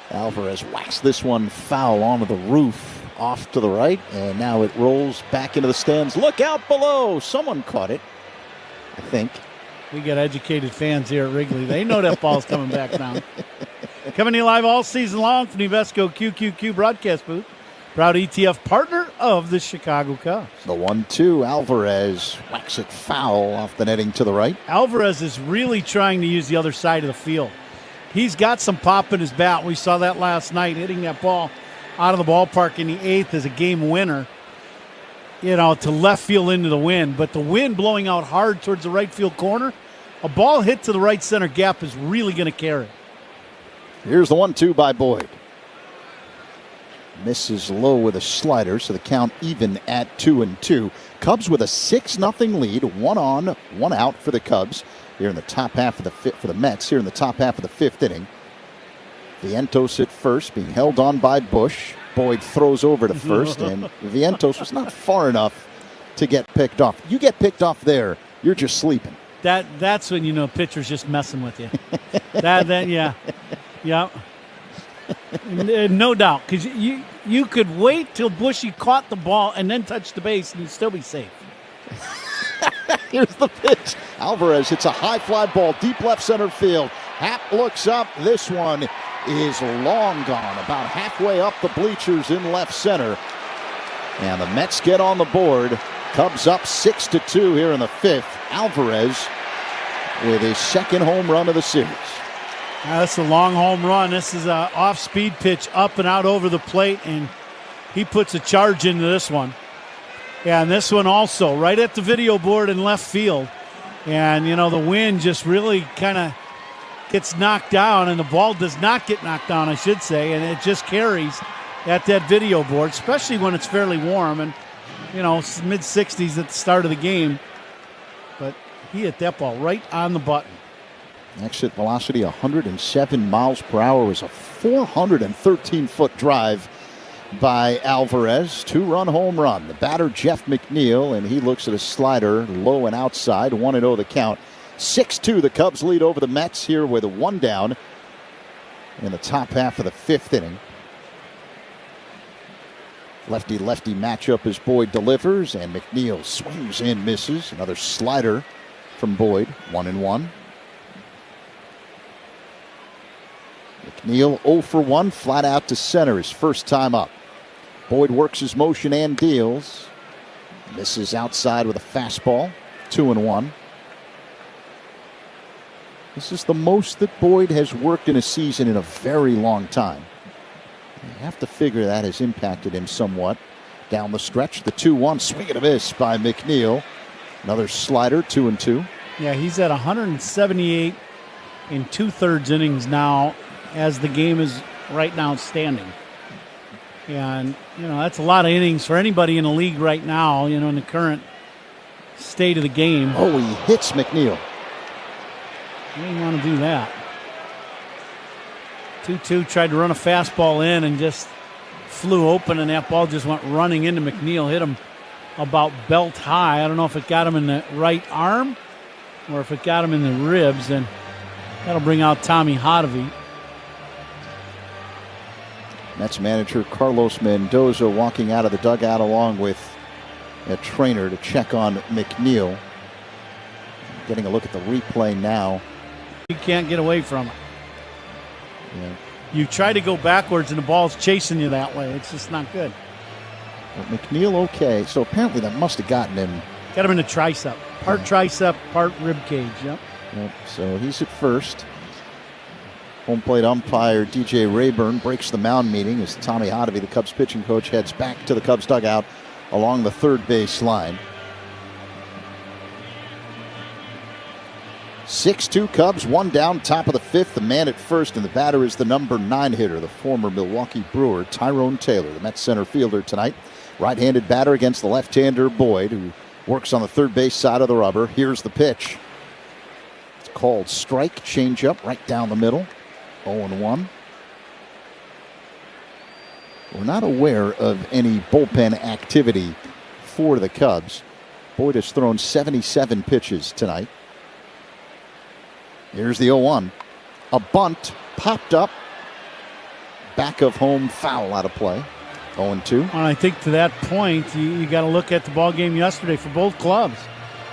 Speaker 22: Alvarez whacks this one foul onto the roof, off to the right, and now it rolls back into the stands. Look out below! Someone caught it, I think.
Speaker 13: We got educated fans here at Wrigley. They know that ball's coming back down. Coming to you live all season long from the Invesco QQQ broadcast booth. Proud ETF partner of the Chicago Cubs.
Speaker 22: The 1-2, Alvarez whacks it foul off the netting to the right.
Speaker 13: Alvarez is really trying to use the other side of the field. He's got some pop in his bat. We saw that last night, hitting that ball out of the ballpark in the 8th as a game winner, to left field into the wind. But the wind blowing out hard towards the right field corner, a ball hit to the right center gap is really going to carry.
Speaker 22: Here's the 1-2 by Boyd. Misses low with a slider, so the count even at 2-2. Cubs with a 6-0 lead, 1 on, 1 out for the Cubs here in the top half of the fifth, for the Mets here in the top half of the 5th inning. Vientos at first, being held on by Bush. Boyd throws over to first, and Vientos was not far enough to get picked off. You get picked off there, you're just sleeping.
Speaker 13: That's when you know pitcher's just messing with you. Yeah. No doubt, because you could wait till Bushy caught the ball and then touch the base and you'd still be safe.
Speaker 22: Here's the pitch. Alvarez hits a high fly ball deep left center field. Happ looks up. This one is long gone, about halfway up the bleachers in left center. And the Mets get on the board. Cubs up 6-2 here in the 5th. Alvarez with his second home run of the series.
Speaker 13: That's a long home run. This is an off-speed pitch up and out over the plate, and he puts a charge into this one. And this one also, right at the video board in left field. And, the wind just really kind of gets knocked down, and the ball does not get knocked down, I should say, and it just carries at that video board, especially when it's fairly warm and, mid-60s at the start of the game. But he hit that ball right on the button.
Speaker 22: Exit velocity 107 miles per hour was a 413-foot drive by Alvarez. 2-run home run. The batter, Jeff McNeil, and he looks at a slider low and outside. 1-0 the count. 6-2 the Cubs lead over the Mets here with a 1 down in the top half of the 5th inning. Lefty-lefty matchup as Boyd delivers, and McNeil swings and misses. Another slider from Boyd. 1-1. McNeil 0 for 1, flat out to center his first time up. Boyd works his motion and deals. Misses outside with a fastball. 2-1. This is the most that Boyd has worked in a season in a very long time. You have to figure that has impacted him somewhat. Down the stretch, the 2-1, swing and a miss by McNeil. Another slider, 2-2.
Speaker 13: Yeah, he's at 178 in 2/3 innings now, as the game is right now standing. And, that's a lot of innings for anybody in the league right now, in the current state of the game.
Speaker 22: Oh, he hits McNeil.
Speaker 13: You didn't want to do that. 2-2, tried to run a fastball in and just flew open, and that ball just went running into McNeil, hit him about belt high. I don't know if it got him in the right arm or if it got him in the ribs, and that'll bring out Tommy Hotovy.
Speaker 22: Mets manager Carlos Mendoza walking out of the dugout along with a trainer to check on McNeil. Getting a look at the replay now.
Speaker 13: You can't get away from it.
Speaker 22: Yeah.
Speaker 13: You try to go backwards and the ball's chasing you that way. It's just not good.
Speaker 22: Well, McNeil okay. So apparently that must have gotten him.
Speaker 13: Got him in the tricep. Part tricep, part rib cage. Yep.
Speaker 22: So he's at first. Home plate umpire DJ Rayburn breaks the mound meeting as Tommy Hotovy, the Cubs pitching coach, heads back to the Cubs dugout along the third base line. 6-2 Cubs, 1 down, top of the 5th. The man at first, and the batter is the number 9 hitter, the former Milwaukee Brewer, Tyrone Taylor, the Mets center fielder tonight. Right-handed batter against the left-hander Boyd, who works on the third base side of the rubber. Here's the pitch. It's called strike, changeup right down the middle. 0-1. We're not aware of any bullpen activity for the Cubs. Boyd has thrown 77 pitches tonight. Here's the 0-1. A bunt popped up. Back of home, foul out of play. 0-2.
Speaker 13: And I think to that point, you got to look at the ball game yesterday for both clubs.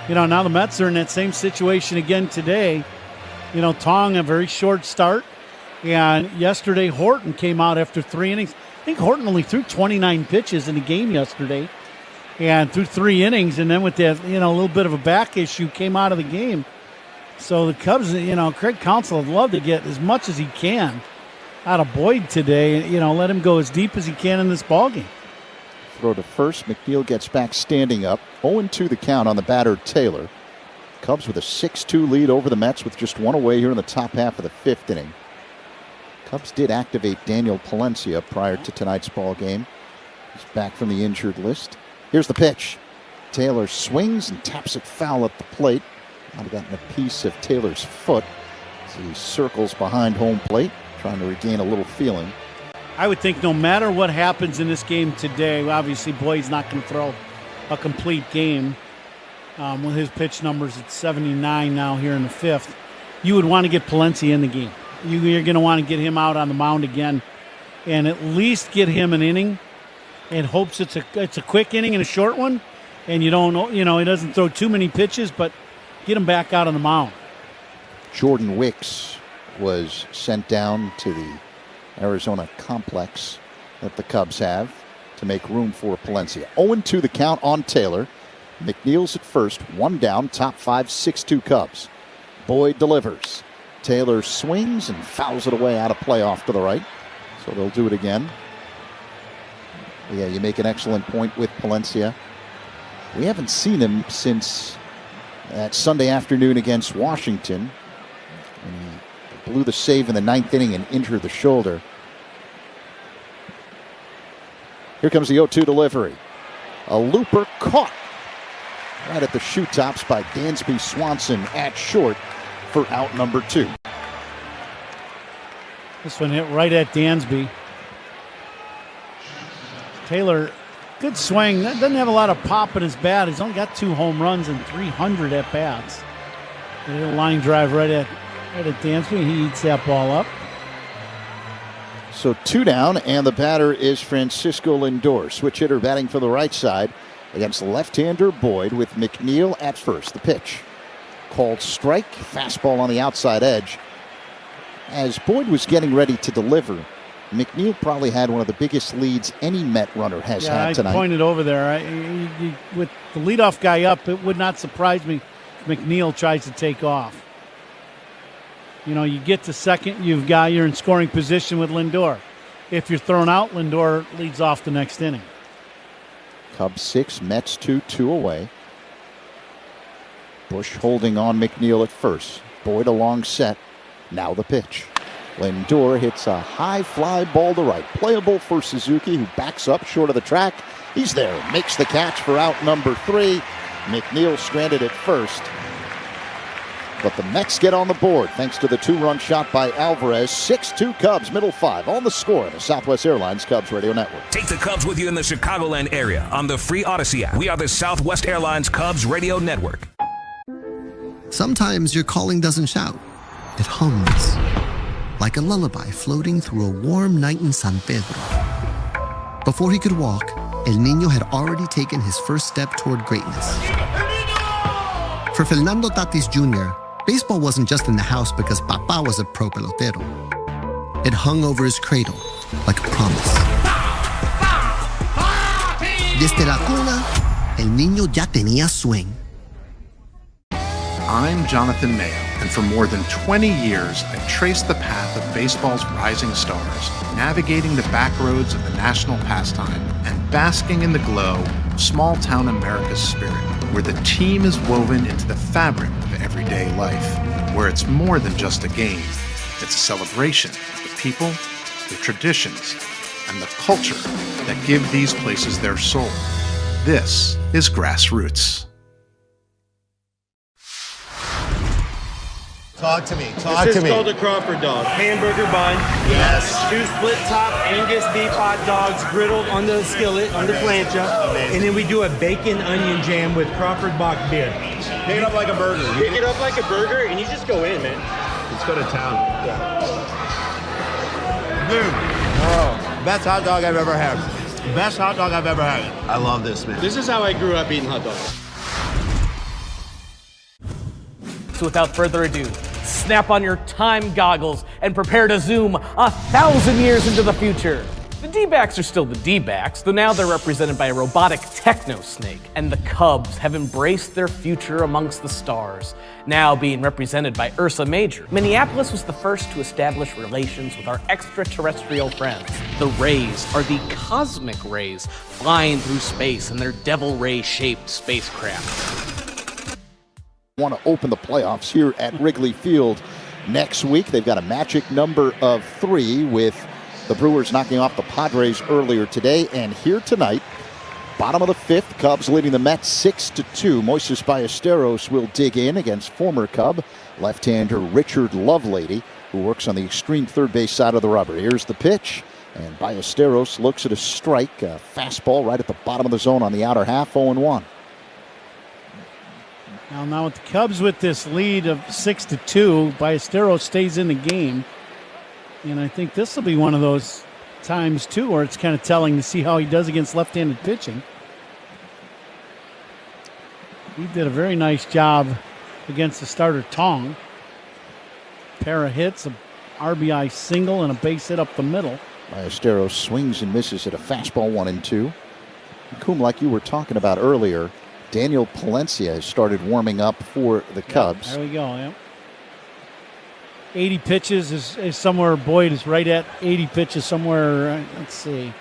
Speaker 13: Now the Mets are in that same situation again today. Tong, a very short start. And yesterday, Horton came out after 3 innings. I think Horton only threw 29 pitches in the game yesterday. And threw 3 innings. And then with that, a little bit of a back issue, came out of the game. So the Cubs, Craig Counsell would love to get as much as he can out of Boyd today. Let him go as deep as he can in this ballgame.
Speaker 22: Throw to first. McNeil gets back standing up. 0-2 the count on the batter, Taylor. Cubs with a 6-2 lead over the Mets with just 1 away here in the top half of the 5th inning. Cubs did activate Daniel Palencia prior to tonight's ball game. He's back from the injured list. Here's the pitch. Taylor swings and taps it foul at the plate. Might have gotten a piece of Taylor's foot as he circles behind home plate, trying to regain a little feeling.
Speaker 13: I would think no matter what happens in this game today, obviously Boyd's not going to throw a complete game. With his pitch numbers at 79 now here in the fifth, you would want to get Palencia in the game. You're going to want to get him out on the mound again and at least get him an inning and hopes it's a quick inning and a short one, and he doesn't throw too many pitches, but get him back out on the mound.
Speaker 22: Jordan Wicks was sent down to the Arizona complex that the Cubs have to make room for Palencia. 0-2 the count on Taylor. McNeil's at first, one down, top 5, 6-2 Cubs. Boyd delivers. Taylor swings and fouls it away out of play off to the right. So they'll do it again. Yeah, you make an excellent point with Palencia. We haven't seen him since that Sunday afternoon against Washington. And he blew the save in the 9th inning and injured the shoulder. Here comes the 0-2 delivery. A looper caught right at the shoe tops by Dansby Swanson at short for out number 2.
Speaker 13: This one hit right at Dansby. Taylor, good swing. That doesn't have a lot of pop in his bat. He's only got 2 home runs and 300 at bats. A line drive right at Dansby. He eats that ball up.
Speaker 22: So 2 down, and the batter is Francisco Lindor. Switch hitter batting for the right side against left-hander Boyd with McNeil at first. The pitch called strike, fastball on the outside edge. As Boyd was getting ready to deliver, McNeil probably had one of the biggest leads any Met runner has had tonight.
Speaker 13: I pointed over there. With the leadoff guy up, it would not surprise me if McNeil tries to take off. You get to second, you're in scoring position with Lindor. If you're thrown out, Lindor leads off the next inning.
Speaker 22: Cubs 6, Mets 2, 2 away. Bush holding on McNeil at first. Boyd along set. Now the pitch. Lindor hits a high fly ball to right. Playable for Suzuki, who backs up short of the track. He's there. Makes the catch for out number 3. McNeil stranded at first. But the Mets get on the board thanks to the 2-run shot by Alvarez. 6-2 Cubs, middle 5 on the score in the Southwest Airlines Cubs Radio Network.
Speaker 14: Take the Cubs with you in the Chicagoland area on the free Odyssey app. We are the Southwest Airlines Cubs Radio Network.
Speaker 7: Sometimes your calling doesn't shout. It hums. Like a lullaby floating through a warm night in San Pedro. Before he could walk, El Niño had already taken his first step toward greatness. For Fernando Tatis Jr., baseball wasn't just in the house because Papa was a pro pelotero. It hung over his cradle like a promise. Desde la cuna, El Niño ya tenía swing.
Speaker 4: I'm Jonathan Mayo, and for more than 20 years, I've traced the path of baseball's rising stars, navigating the back roads of the national pastime and basking in the glow of small-town America's spirit, where the team is woven into the fabric of everyday life, where it's more than just a game. It's a celebration of the people, the traditions, and the culture that give these places their soul. This is Grassroots.
Speaker 19: Talk to me.
Speaker 20: This is called a Crawford dog. Hamburger bun.
Speaker 19: Yes.
Speaker 20: 2 split top Angus beef hot dogs griddled on the skillet, on the plancha.
Speaker 19: Amazing.
Speaker 20: And then we do a bacon onion jam with Crawford Bach beer.
Speaker 19: Pick it up like a burger.
Speaker 20: Pick it up like a burger and you just go in, man.
Speaker 19: Let's go to town. Dude. Oh, best hot dog I've ever had. Best hot dog I've ever had. I love this, man.
Speaker 20: This is how I grew up eating hot dogs.
Speaker 21: So without further ado, snap on your time goggles and prepare to zoom 1,000 years into the future. The D-backs are still the D-backs, though now they're represented by a robotic techno-snake, and the Cubs have embraced their future amongst the stars, now being represented by Ursa Major. Minneapolis was the first to establish relations with our extraterrestrial friends. The Rays are the cosmic rays flying through space in their devil ray-shaped spacecraft.
Speaker 22: Want to open the playoffs here at Wrigley Field. next week. They've got a magic number of 3 with the Brewers knocking off the Padres earlier today. And here tonight, bottom of the 5th, Cubs leading the Mets 6-2. Moises Ballesteros will dig in against former Cub left-hander Richard Lovelady, who works on the extreme third base side of the rubber. Here's the pitch, and Ballesteros looks at a strike, a fastball right at the bottom of the zone on the outer half, 0-1.
Speaker 13: Now with the Cubs with this lead of 6-2, Ballesteros stays in the game. And I think this will be one of those times, too, where it's kind of telling to see how he does against left-handed pitching. He did a very nice job against the starter Tong. Pair of hits, a RBI single, and a base hit up the middle.
Speaker 22: Ballesteros swings and misses at a fastball 1-2. Coom, like you were talking about earlier, Daniel Palencia has started warming up for the Cubs.
Speaker 13: There we go, yeah. 80 pitches is somewhere, Boyd is right at 80 pitches somewhere, let's see,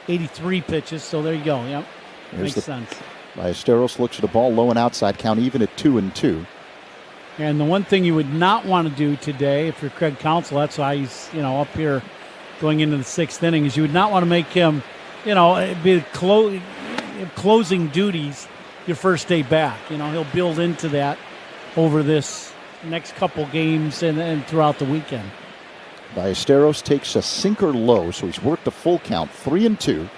Speaker 13: 83 pitches, so there you go, yep. Makes sense.
Speaker 22: Ballesteros looks at the ball low and outside, count even at 2-2.
Speaker 13: And the one thing you would not want to do today, if you're Craig Counsell, that's why he's, up here going into the 6th inning, is you would not want to make him, be closing duties your first day back. He'll build into that over this next couple games and throughout the weekend.
Speaker 22: Ballesteros takes a sinker low, so he's worked a full count, 3-2.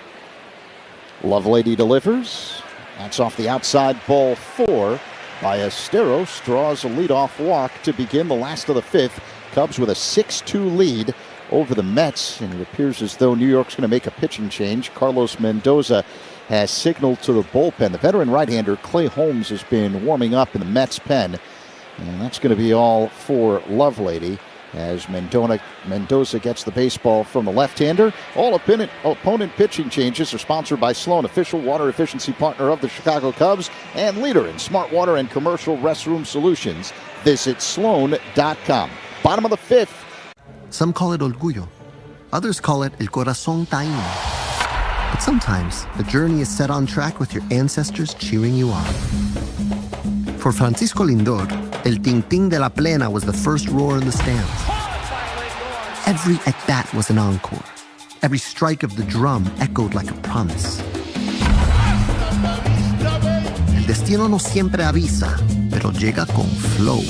Speaker 22: Lovelady delivers. That's off the outside, ball 4. Ballesteros draws a leadoff walk to begin the last of the 5th. Cubs with a 6-2 lead over the Mets, and it appears as though New York's going to make a pitching change. Carlos Mendoza has signaled to the bullpen. The veteran right-hander Clay Holmes has been warming up in the Mets pen, and that's going to be all for Lovelady as Mendoza gets the baseball from the left-hander. All opponent pitching changes are sponsored by Sloan, official water efficiency partner of the Chicago Cubs and leader in smart water and commercial restroom solutions. Visit Sloan.com. Bottom of the 5th.
Speaker 7: Some call it orgullo. Others call it el corazón taíno. But sometimes the journey is set on track with your ancestors cheering you on. For Francisco Lindor, el ting-ting de la plena was the first roar in the stands. Every at-bat was an encore. Every strike of the drum echoed like a promise. El destino no siempre avisa, pero llega con flow.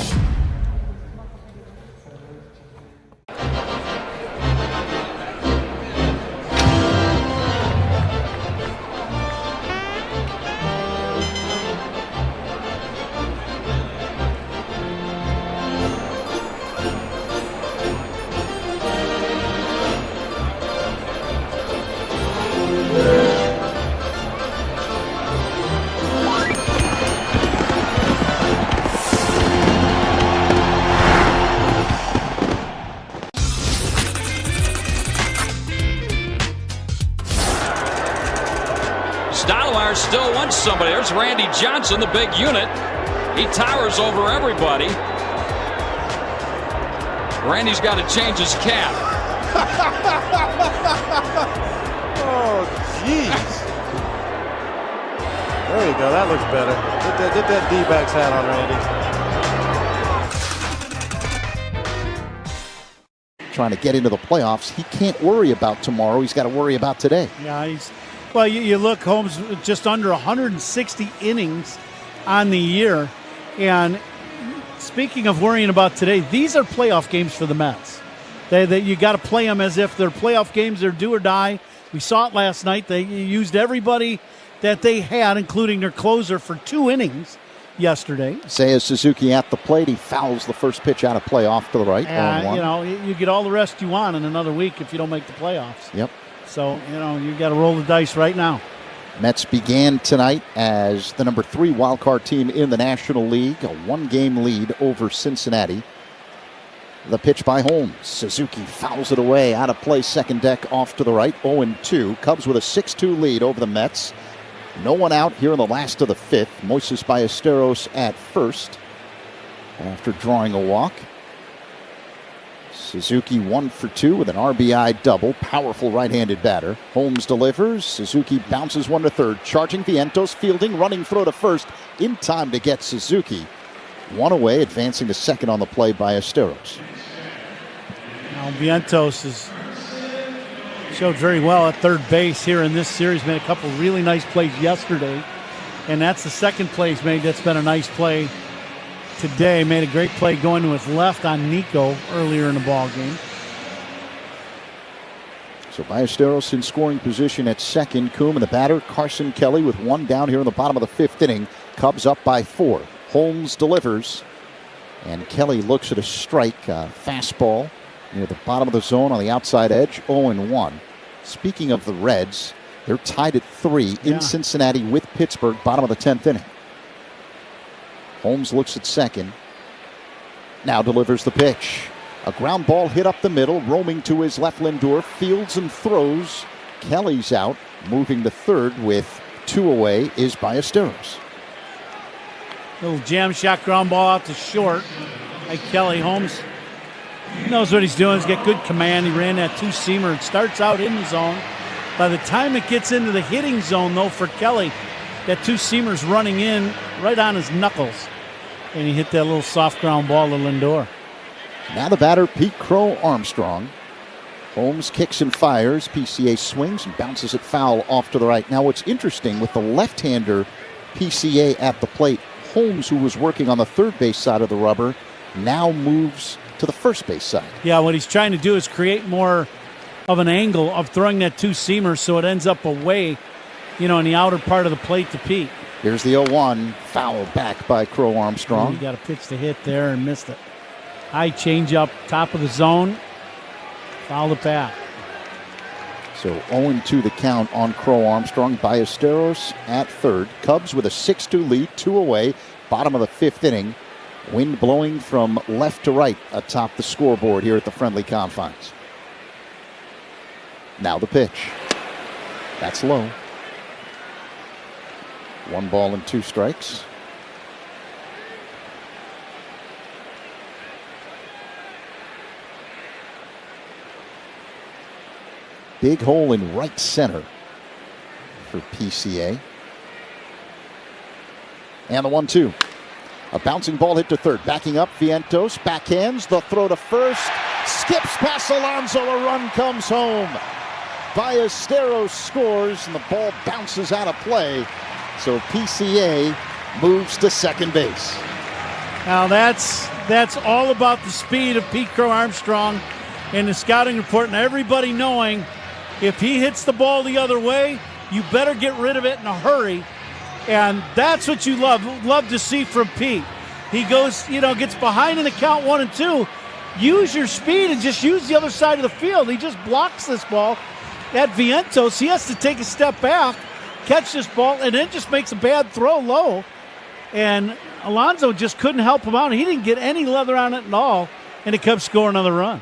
Speaker 3: Still wants somebody. There's Randy Johnson, the big unit. He towers over everybody. Randy's got to change his cap.
Speaker 17: Oh, jeez. There you go. That looks better. Get that D-backs hat on,
Speaker 22: Randy. Trying to get into the playoffs. He can't worry about tomorrow. He's got to worry about today.
Speaker 13: Yeah, well, you look, Holmes just under 160 innings on the year. And speaking of worrying about today, these are playoff games for the Mets. You got to play them as if they're playoff games. They're do or die. We saw it last night. They used everybody that they had, including their closer, for 2 innings yesterday.
Speaker 22: Seiya Suzuki at the plate. He fouls the first pitch out of play off to the right.
Speaker 13: You get all the rest you want in another week if you don't make the playoffs.
Speaker 22: Yep.
Speaker 13: So, you've got to roll the dice right now.
Speaker 22: Mets began tonight as the number 3 wildcard team in the National League, a 1-game lead over Cincinnati. The pitch by Holmes. Suzuki fouls it away, out of play, second deck off to the right, 0-2. Cubs with a 6-2 lead over the Mets. No one out here in the last of the 5th. Moises Ballesteros at first after drawing a walk. Suzuki 1 for 2 with an RBI double. Powerful right-handed batter. Holmes delivers. Suzuki bounces 1 to third. Charging Vientos, fielding, running throw to first. In time to get Suzuki. One away, advancing to second on the play by Esteros.
Speaker 13: Now Vientos has showed very well at third base here in this series. Made a couple really nice plays yesterday, and that's the second play he's made that's been a nice play today. Made a great play going to his left on Nico earlier in the ball game.
Speaker 22: So Ballesteros in scoring position at second. Coombe and the batter, Carson Kelly, with one down here in the bottom of the fifth inning. Cubs up by 4. Holmes delivers, and Kelly looks at a strike, fastball near the bottom of the zone on the outside edge, 0-1. Speaking of the Reds, they're tied at 3 in Cincinnati with Pittsburgh, bottom of the 10th inning. Holmes looks at second, now delivers the pitch. A ground ball hit up the middle, roaming to his left. Lindor fields and throws. Kelly's out, moving to third with 2 away is Ballesteros.
Speaker 13: Little jam shot ground ball out to short by Kelly. Holmes knows what he's doing. He's got good command. He ran that 2-seamer. It starts out in the zone. By the time it gets into the hitting zone, though, for Kelly, that 2-seamer's running in right on his knuckles. And he hit that little soft ground ball to Lindor.
Speaker 22: Now the batter, Pete Crow Armstrong. Holmes kicks and fires. PCA swings and bounces it foul off to the right. Now what's interesting with the left-hander PCA at the plate, Holmes, who was working on the third base side of the rubber, now moves to the first base side.
Speaker 13: Yeah, what he's trying to do is create more of an angle of throwing that 2-seamer so it ends up away, in the outer part of the plate to Pete.
Speaker 22: Here's the 0-1, foul back by Crow Armstrong.
Speaker 13: He got a pitch to hit there and missed it. High changeup, top of the zone, fouled it back.
Speaker 22: So 0-2 the count on Crow Armstrong. Ballesteros at third. Cubs with a 6-2 lead, 2 away, bottom of the fifth inning. Wind blowing from left to right atop the scoreboard here at the friendly confines. Now the pitch. That's low. 1 ball and 2 strikes. Big hole in right center for PCA. And the 1-2. A bouncing ball hit to third. Backing up, Vientos. Backhands. The throw to first. Skips past Alonso. A run comes home. Ballesteros scores, and the ball bounces out of play. So PCA moves to second base.
Speaker 13: Now that's all about the speed of Pete Crow Armstrong and the scouting report, and everybody knowing if he hits the ball the other way, you better get rid of it in a hurry. And that's what you love to see from Pete. He goes, gets behind in the count 1 and 2. Use your speed and just use the other side of the field. He just blocks this ball at Vientos. He has to take a step back, catch this ball, and then just makes a bad throw low. And Alonso just couldn't help him out. He didn't get any leather on it at all, and the Cubs score another run.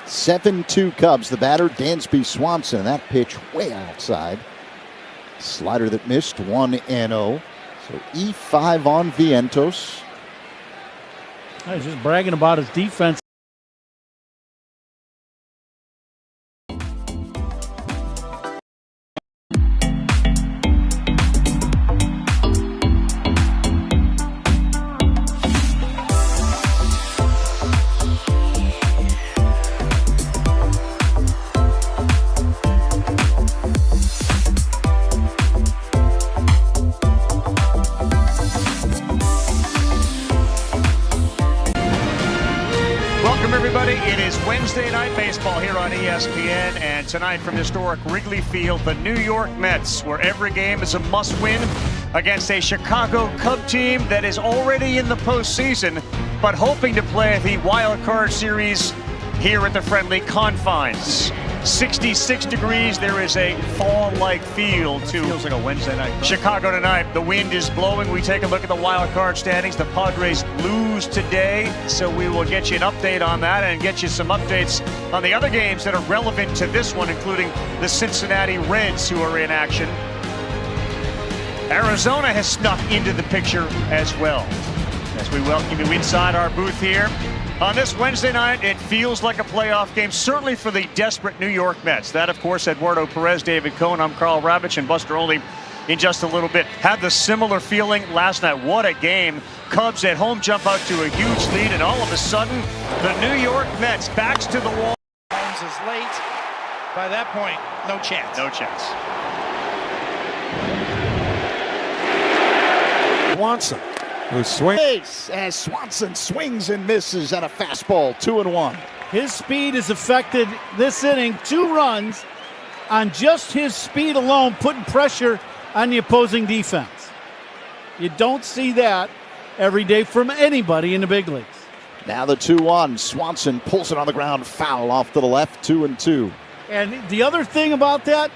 Speaker 22: 7-2 Cubs. The batter, Dansby Swanson. That pitch way outside. Slider that missed, 1-0. So E5 on Vientos.
Speaker 13: He's just bragging about his defense.
Speaker 6: It is Wednesday Night Baseball here on ESPN, and tonight from historic Wrigley Field, the New York Mets, where every game is a must-win against a Chicago Cub team that is already in the postseason, but hoping to play the wild card series here at the friendly confines. 66 degrees. There is a fall-like feel to
Speaker 10: feels like a Wednesday night.
Speaker 6: Chicago tonight. The wind is blowing. We take a look at the wild card standings. The Padres lose today, so we will get you an update on that and get you some updates on the other games that are relevant to this one, including the Cincinnati Reds, who are in action. Arizona has snuck into the picture as well. As we welcome you inside our booth here. On this Wednesday night, it feels like a playoff game, certainly for the desperate New York Mets. That, of course, Eduardo Perez, David Cohn. I'm Carl Ravitch, and Buster Olney in just a little bit. Had the similar feeling last night. What a game. Cubs at home jump out to a huge lead, and all of a sudden, the New York Mets backs to the wall.
Speaker 8: Holmes is late. By that point, no chance.
Speaker 6: No chance.
Speaker 8: Swanson, who swings.
Speaker 22: As Swanson swings and misses at a fastball, 2-1.
Speaker 13: His speed has affected this inning. 2 runs on just his speed alone, putting pressure on the opposing defense. You don't see that every day from anybody in the big leagues.
Speaker 22: Now the 2-1. Swanson pulls it on the ground, foul off to the left, 2-2.
Speaker 13: And the other thing about that,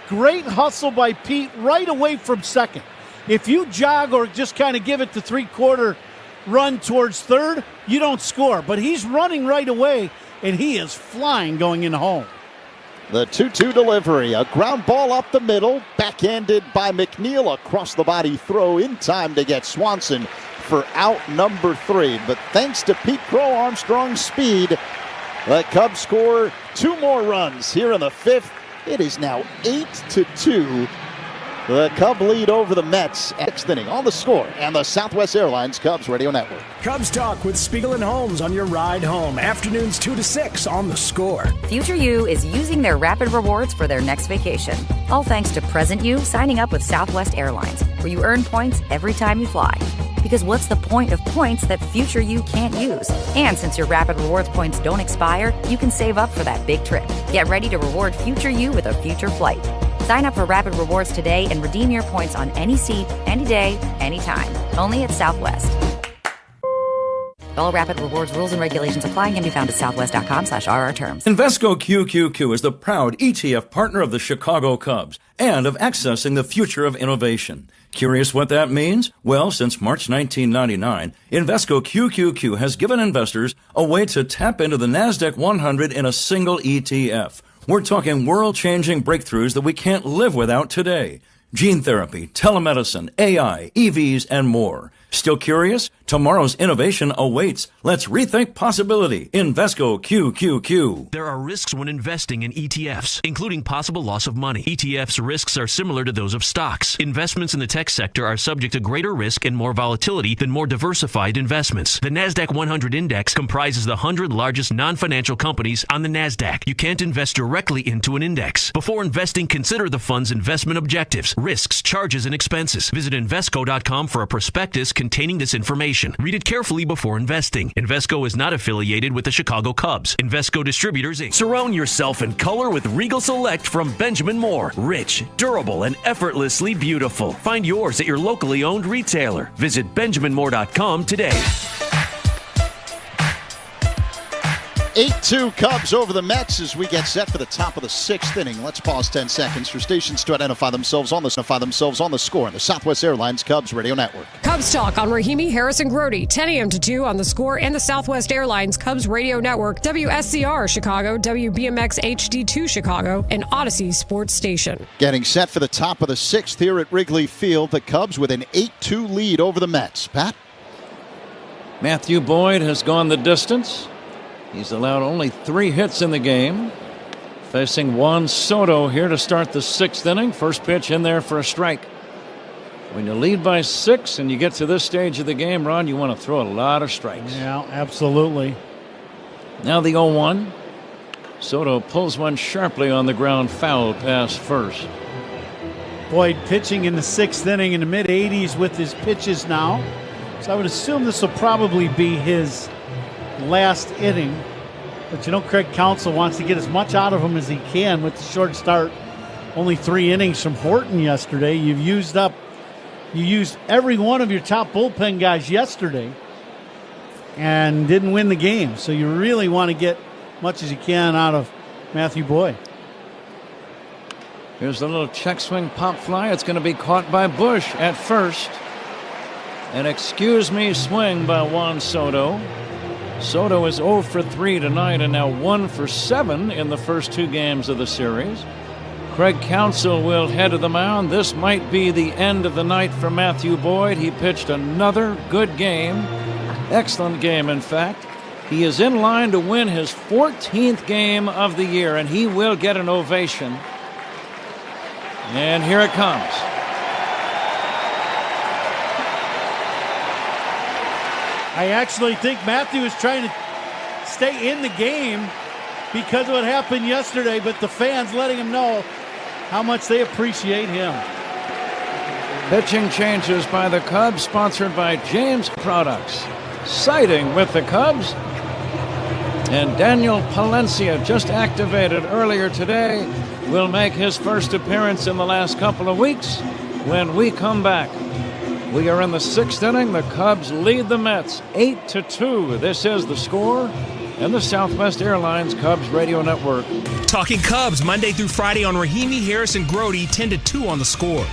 Speaker 13: great hustle by Pete right away from second. If you jog or just kind of give it the 3/4 run towards third, you don't score. But he's running right away, and he is flying going in home.
Speaker 22: The 2-2 delivery, a ground ball up the middle, backhanded by McNeil, across the body throw in time to get Swanson for out number 3. But thanks to Pete Crow Armstrong's speed, the Cubs score 2 more runs here in the 5th. It is now 8-2. The Cub lead over the Mets. 6th inning on the Score and the Southwest Airlines Cubs Radio Network.
Speaker 18: Cubs Talk with Spiegel and Holmes on your ride home. Afternoons 2 to 6 on the Score.
Speaker 23: Future You is using their rapid rewards for their next vacation. All thanks to present you signing up with Southwest Airlines, where you earn points every time you fly. Because what's the point of points that future you can't use? And since your Rapid Rewards points don't expire, you can save up for that big trip. Get ready to reward future you with a future flight. Sign up for Rapid Rewards today and redeem your points on any seat, any day, anytime. Only at Southwest. All Rapid Rewards rules and regulations apply and can be found at southwest.com/RR terms.
Speaker 24: Invesco QQQ is the proud ETF partner of the Chicago Cubs and of accessing the future of innovation. Curious what that means? Well, since March 1999, Invesco QQQ has given investors a way to tap into the NASDAQ 100 in a single ETF. We're talking world-changing breakthroughs that we can't live without today. Gene therapy, telemedicine, AI, EVs, and more. Still curious? Tomorrow's innovation awaits. Let's rethink possibility. Invesco QQQ.
Speaker 25: There are risks when investing in ETFs, including possible loss of money. ETFs' risks are similar to those of stocks. Investments in the tech sector are subject to greater risk and more volatility than more diversified investments. The NASDAQ 100 Index comprises the 100 largest non-financial companies on the NASDAQ. You can't invest directly into an index. Before investing, consider the fund's investment objectives, risks, charges, and expenses. Visit Invesco.com for a prospectus containing this information. Read it carefully before investing. Invesco is not affiliated with the Chicago Cubs. Invesco Distributors, Inc.
Speaker 26: Surround yourself in color with Regal Select from Benjamin Moore. Rich, durable, and effortlessly beautiful. Find yours at your locally owned retailer. Visit BenjaminMoore.com today.
Speaker 22: 8-2 Cubs over the Mets as we get set for the top of the 6th inning. Let's pause 10 seconds for stations to identify themselves on the Score and the Southwest Airlines Cubs Radio Network.
Speaker 1: Cubs Talk on Rahimi, Harris, and Grody, 10 a.m. to 2 on the Score and the Southwest Airlines Cubs Radio Network, WSCR Chicago, WBMX HD2 Chicago, and Odyssey Sports Station.
Speaker 22: Getting set for the top of the 6th here at Wrigley Field. The Cubs with an 8-2 lead over the Mets. Pat?
Speaker 5: Matthew Boyd has gone the distance. He's allowed only 3 hits in the game. Facing Juan Soto here to start the 6th inning. First pitch in there for a strike. When you lead by 6 and you get to this stage of the game, Ron, you want to throw a lot of strikes.
Speaker 13: Yeah, absolutely.
Speaker 5: Now the 0-1. Soto pulls one sharply on the ground, foul past first.
Speaker 13: Boyd pitching in the 6th inning in the mid-80s with his pitches now. So I would assume this will probably be his last inning, but Craig Counsell wants to get as much out of him as he can with the short start. Only 3 innings from Horton yesterday. You used every one of your top bullpen guys yesterday and didn't win the game, so you really want to get much as you can out of Matthew Boyd.
Speaker 5: Here's the little check swing pop fly. It's going to be caught by Bush at first. An excuse me swing by Juan Soto. Soto is 0 for 3 tonight and now 1 for 7 in the first 2 games of the series. Craig Counsell will head to the mound. This might be the end of the night for Matthew Boyd. He pitched another good game. Excellent game, in fact. He is in line to win his 14th game of the year, and he will get an ovation. And here it comes.
Speaker 13: I actually think Matthew is trying to stay in the game because of what happened yesterday, but the fans letting him know how much they appreciate him.
Speaker 5: Pitching changes by the Cubs, sponsored by James Products. Siding with the Cubs. And Daniel Palencia, just activated earlier today, will make his first appearance in the last couple of weeks. When we come back, we are in the 6th inning. The Cubs lead the Mets 8-2. This is The Score and the Southwest Airlines Cubs Radio Network.
Speaker 2: Talking Cubs Monday through Friday on Rahimi, Harris, and Grody, 10-2 on The Score.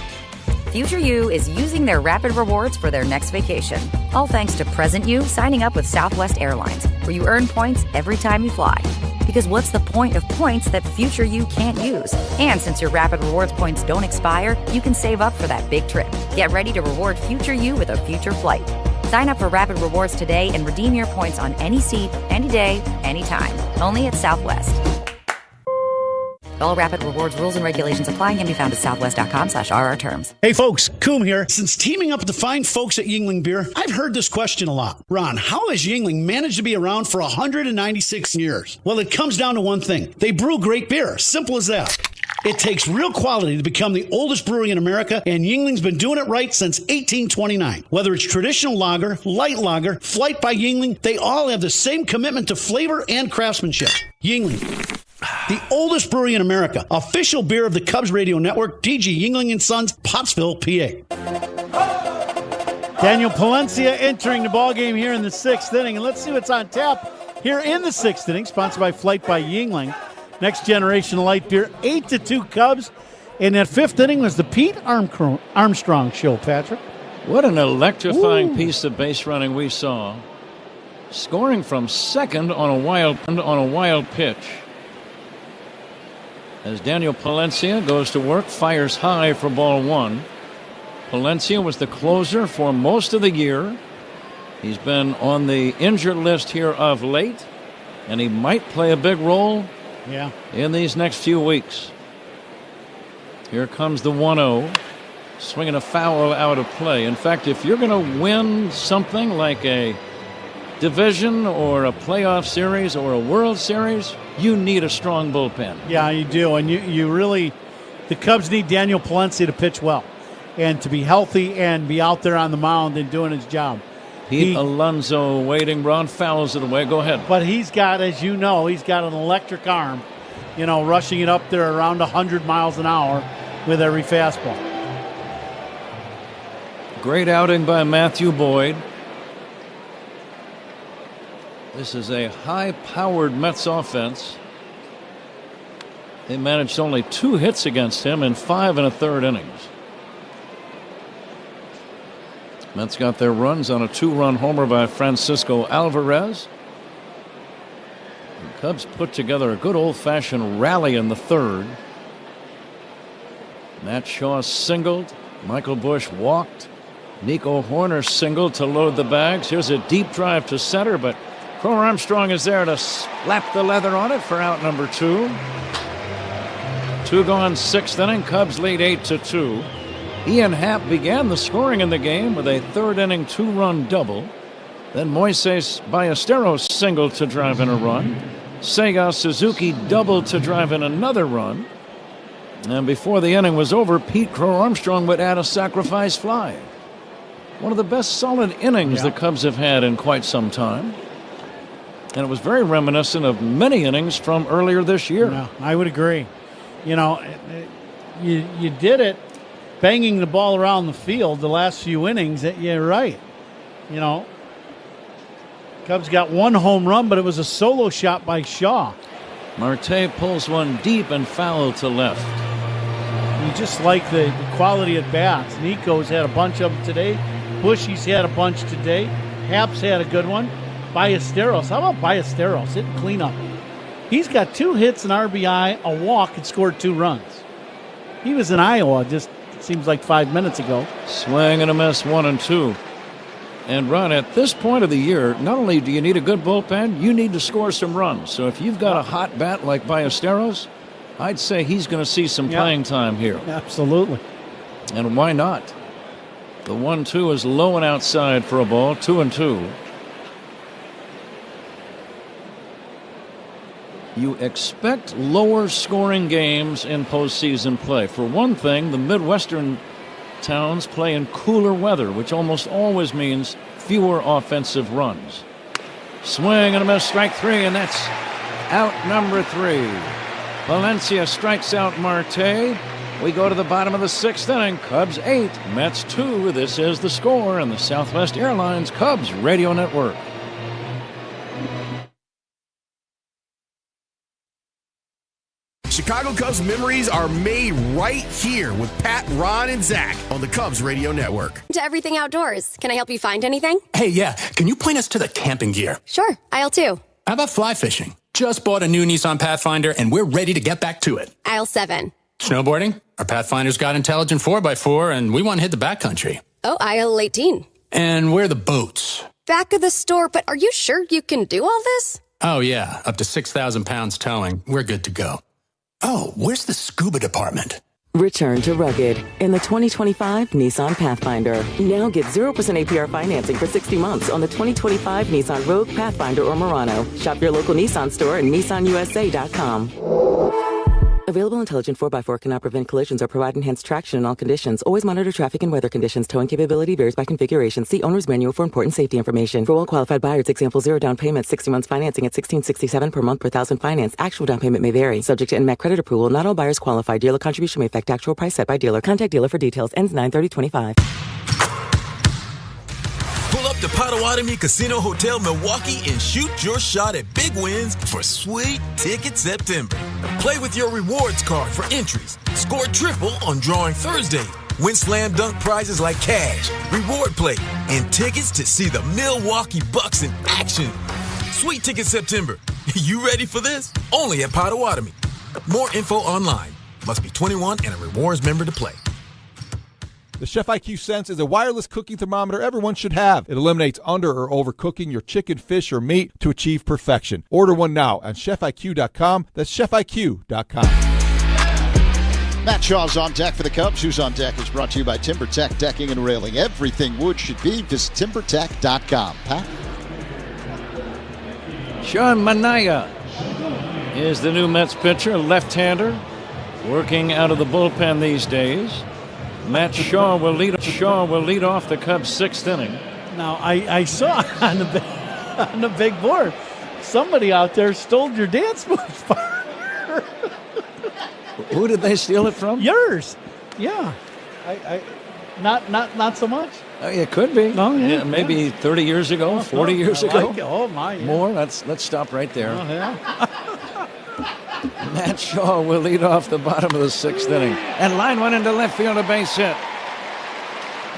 Speaker 23: Future You is using their rapid rewards for their next vacation. All thanks to present you signing up with Southwest Airlines, where you earn points every time you fly. Because what's the point of points that future you can't use? And since your rapid rewards points don't expire, you can save up for that big trip. Get ready to reward future you with a future flight. Sign up for rapid rewards today and redeem your points on any seat, any day, anytime. Only at Southwest. All rapid rewards rules and regulations apply and can be found at southwest.com/RR terms.
Speaker 18: Hey folks, Coom here. Since teaming up with the fine folks at Yuengling Beer, I've heard this question a lot. Ron, how has Yuengling managed to be around for 196 years? Well, it comes down to one thing. They brew great beer. Simple as that. It takes real quality to become the oldest brewery in America, and Yuengling's been doing it right since 1829. Whether it's traditional lager, light lager, Flight by Yuengling, they all have the same commitment to flavor and craftsmanship. Yuengling, the oldest brewery in America. Official beer of the Cubs Radio Network, DG Yuengling & Sons, Pottsville, PA.
Speaker 13: Daniel Palencia entering the ballgame here in the 6th inning. And let's see what's on tap here in the 6th inning, sponsored by Flight by Yuengling. Next generation light beer, 8-2 Cubs. And that 5th inning was the Pete Armstrong show, Patrick.
Speaker 5: What an electrifying piece of base running we saw. Scoring from second on a wild pitch. As Daniel Palencia goes to work, fires high for ball 1. Palencia was the closer for most of the year. He's been on the injured list here of late, and he might play a big role in these next few weeks. Here comes the 1-0, swinging a foul out of play. In fact, if you're going to win something like a division or a playoff series or a World Series, you need a strong bullpen.
Speaker 13: Yeah, you do. And you really, the Cubs need Daniel Palencia to pitch well and to be healthy and be out there on the mound and doing his job.
Speaker 5: Pete Alonso waiting. Ron fouls it away. Go ahead.
Speaker 13: But he's got, as you know, he's got an electric arm, rushing it up there around 100 miles an hour with every fastball.
Speaker 5: Great outing by Matthew Boyd. This is a high-powered Mets offense. They managed only 2 hits against him in 5 1/3 innings. Mets got their runs on a 2-run homer by Francisco Alvarez. The Cubs put together a good old-fashioned rally in the 3rd. Matt Shaw singled. Michael Busch walked. Nico Horner singled to load the bags. Here's a deep drive to center, but Crow Armstrong is there to slap the leather on it for out number 2. 2 gone, 6th inning. Cubs lead 8-2. Ian Happ began the scoring in the game with a 3rd inning 2-run double. Then Moises Ballesteros singled to drive in a run. Seiya Suzuki doubled to drive in another run. And before the inning was over, Pete Crow Armstrong would add a sacrifice fly. One of the best solid innings the Cubs have had in quite some time. And it was very reminiscent of many innings from earlier this year.
Speaker 13: Yeah, I would agree. You did it banging the ball around the field the last few innings. You're right. Cubs got 1 home run, but it was a solo shot by Shaw.
Speaker 5: Marte pulls one deep and foul to left.
Speaker 13: You just like the quality at bats. Nico's had a bunch of them today. Bushy's had a bunch today. Happ's had a good one. Ballesteros. How about Ballesteros hitting cleanup? He's got 2 hits, an RBI, a walk, and scored 2 runs. He was in Iowa just seems like 5 minutes ago.
Speaker 5: Swing and a miss, 1-2. And Ron, at this point of the year, not only do you need a good bullpen, you need to score some runs. So if you've got a hot bat like Ballesteros, I'd say he's going to see some playing time here.
Speaker 13: Absolutely.
Speaker 5: And why not? The 1-2 is low and outside for a ball, 2-2. you expect lower scoring games in postseason play. For one thing, the Midwestern towns play in cooler weather, which almost always means fewer offensive runs. Swing and a miss, strike three, and that's out number three. Valencia strikes out Marte. We go to the bottom of the sixth inning. Cubs 8, Mets 2. This is the score on the Southwest Airlines Cubs Radio Network.
Speaker 9: Chicago Cubs memories are made right here with Pat, Ron, and Zach on the Cubs Radio Network.
Speaker 11: To everything outdoors. Can I help you find anything?
Speaker 9: Hey, yeah. Can you point us to the camping gear?
Speaker 11: Sure. Aisle 2.
Speaker 9: How about fly fishing? Just bought a new Nissan Pathfinder, and we're ready to get back to it.
Speaker 11: Aisle 7.
Speaker 9: Snowboarding? Our Pathfinder's got intelligent 4x4, and we want to hit the backcountry.
Speaker 11: Oh, aisle 18.
Speaker 9: And where are the boats?
Speaker 11: Back of the store, but are you sure you can do all this?
Speaker 9: Oh, yeah. Up to 6,000 pounds towing. We're good to go. Oh, where's the scuba department?
Speaker 12: Return to rugged in the 2025 Nissan Pathfinder. Now get 0% APR financing for 60 months on the 2025 Nissan Rogue, Pathfinder, or Murano. Shop your local Nissan store and nissanusa.com. Available intelligent 4x4 cannot prevent collisions or provide enhanced traction in all conditions. Always monitor traffic and weather conditions. Towing capability varies by configuration. See owner's manual for important safety information. For well-qualified buyers, example 0 down payment, 60 months financing at $1,667 per month per thousand finance. Actual down payment may vary. Subject to NMAC credit approval. Not all buyers qualify. Dealer contribution may affect actual price set by dealer. Contact dealer for details. Ends 9/30/25.
Speaker 14: Pull up to Potawatomi Casino Hotel Milwaukee and shoot your shot at big wins for Sweet Ticket September. Play with your rewards card for entries. Score triple on Drawing Thursday. Win slam dunk prizes like cash, reward plate, and tickets to see the Milwaukee Bucks in action. Sweet Ticket September. You ready for this? Only at Potawatomi. More info online. Must be 21 and a rewards member to play.
Speaker 15: The Chef IQ Sense is a wireless cooking thermometer everyone should have. It eliminates under or overcooking your chicken, fish, or meat to achieve perfection. Order one now at chefiq.com. That's chefiq.com.
Speaker 22: Matt Shaw's on deck for the Cubs. Who's on deck is brought to you by TimberTech Decking and Railing. Everything wood should be. Visit timbertech.com. Pat?
Speaker 5: Sean Manaea is the new Mets pitcher, left-hander, working out of the bullpen these days. Matt Shaw will lead off the Cubs' sixth inning.
Speaker 13: Now, I saw on the big board, somebody out there stole your dance moves.
Speaker 5: Who did they steal it from?
Speaker 13: Yours. Yeah. Not so much.
Speaker 5: It could be.
Speaker 13: Oh, yeah,
Speaker 5: maybe
Speaker 13: yeah.
Speaker 5: 30 years ago, 40 years ago.
Speaker 13: Like it. Oh, my. Yeah.
Speaker 5: More? Let's stop right there.
Speaker 13: Oh, yeah.
Speaker 5: Matt Shaw will lead off the bottom of the sixth inning. And line one into left field, a base hit.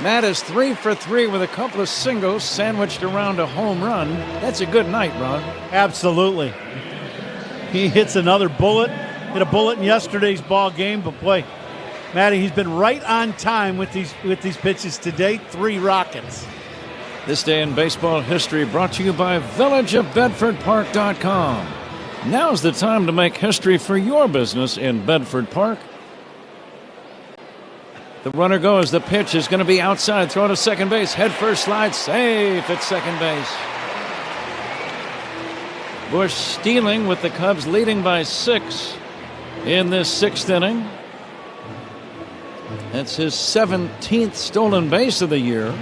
Speaker 5: Matt is 3 for 3 with a couple of singles sandwiched around a home run. That's a good night, Ron.
Speaker 13: Absolutely. He hits another bullet. Hit a bullet in yesterday's ball game, but boy, Matty, he's been right on time with these pitches today. 3 rockets.
Speaker 5: This day in baseball history brought to you by villageofbedfordpark.com. Now's the time to make history for your business in Bedford Park. The runner goes. The pitch is going to be outside. Throw to second base. Head first slide. Safe at second base. Bush stealing with the Cubs leading by 6 in this sixth inning. That's his 17th stolen base of the year.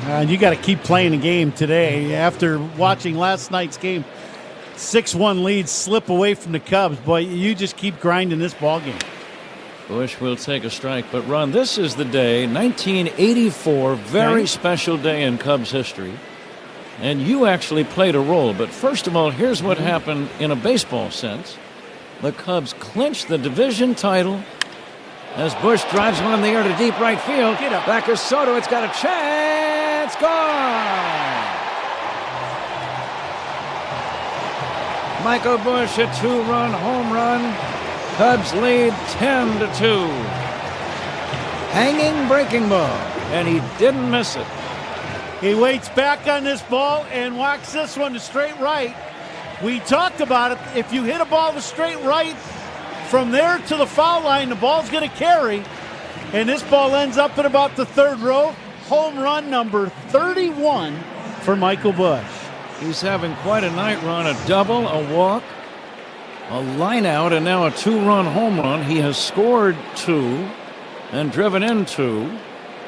Speaker 13: And you got to keep playing the game today. After watching last night's game, 6-1 lead slip away from the Cubs. Boy, you just keep grinding this ball game.
Speaker 5: Bush will take a strike. But, Ron, this is the day, 1984, very special day in Cubs history. And you actually played a role. But first of all, here's what happened in a baseball sense. The Cubs clinched the division title as Bush drives one in the air to deep right field. Back is Soto. It's got a chance. Gone. Michael Bush, a 2-run home run. Cubs lead 10-2. Hanging breaking ball, and he didn't miss it.
Speaker 13: He waits back on this ball and walks this one to straight right. We talked about it. If you hit a ball to straight right, from there to the foul line, the ball's going to carry. And this ball ends up at about the third row. Home run number 31 for Michael Bush.
Speaker 5: He's having quite a night, Ron. A double, a walk, a line out, and now a 2-run home run. He has scored 2 and driven in 2.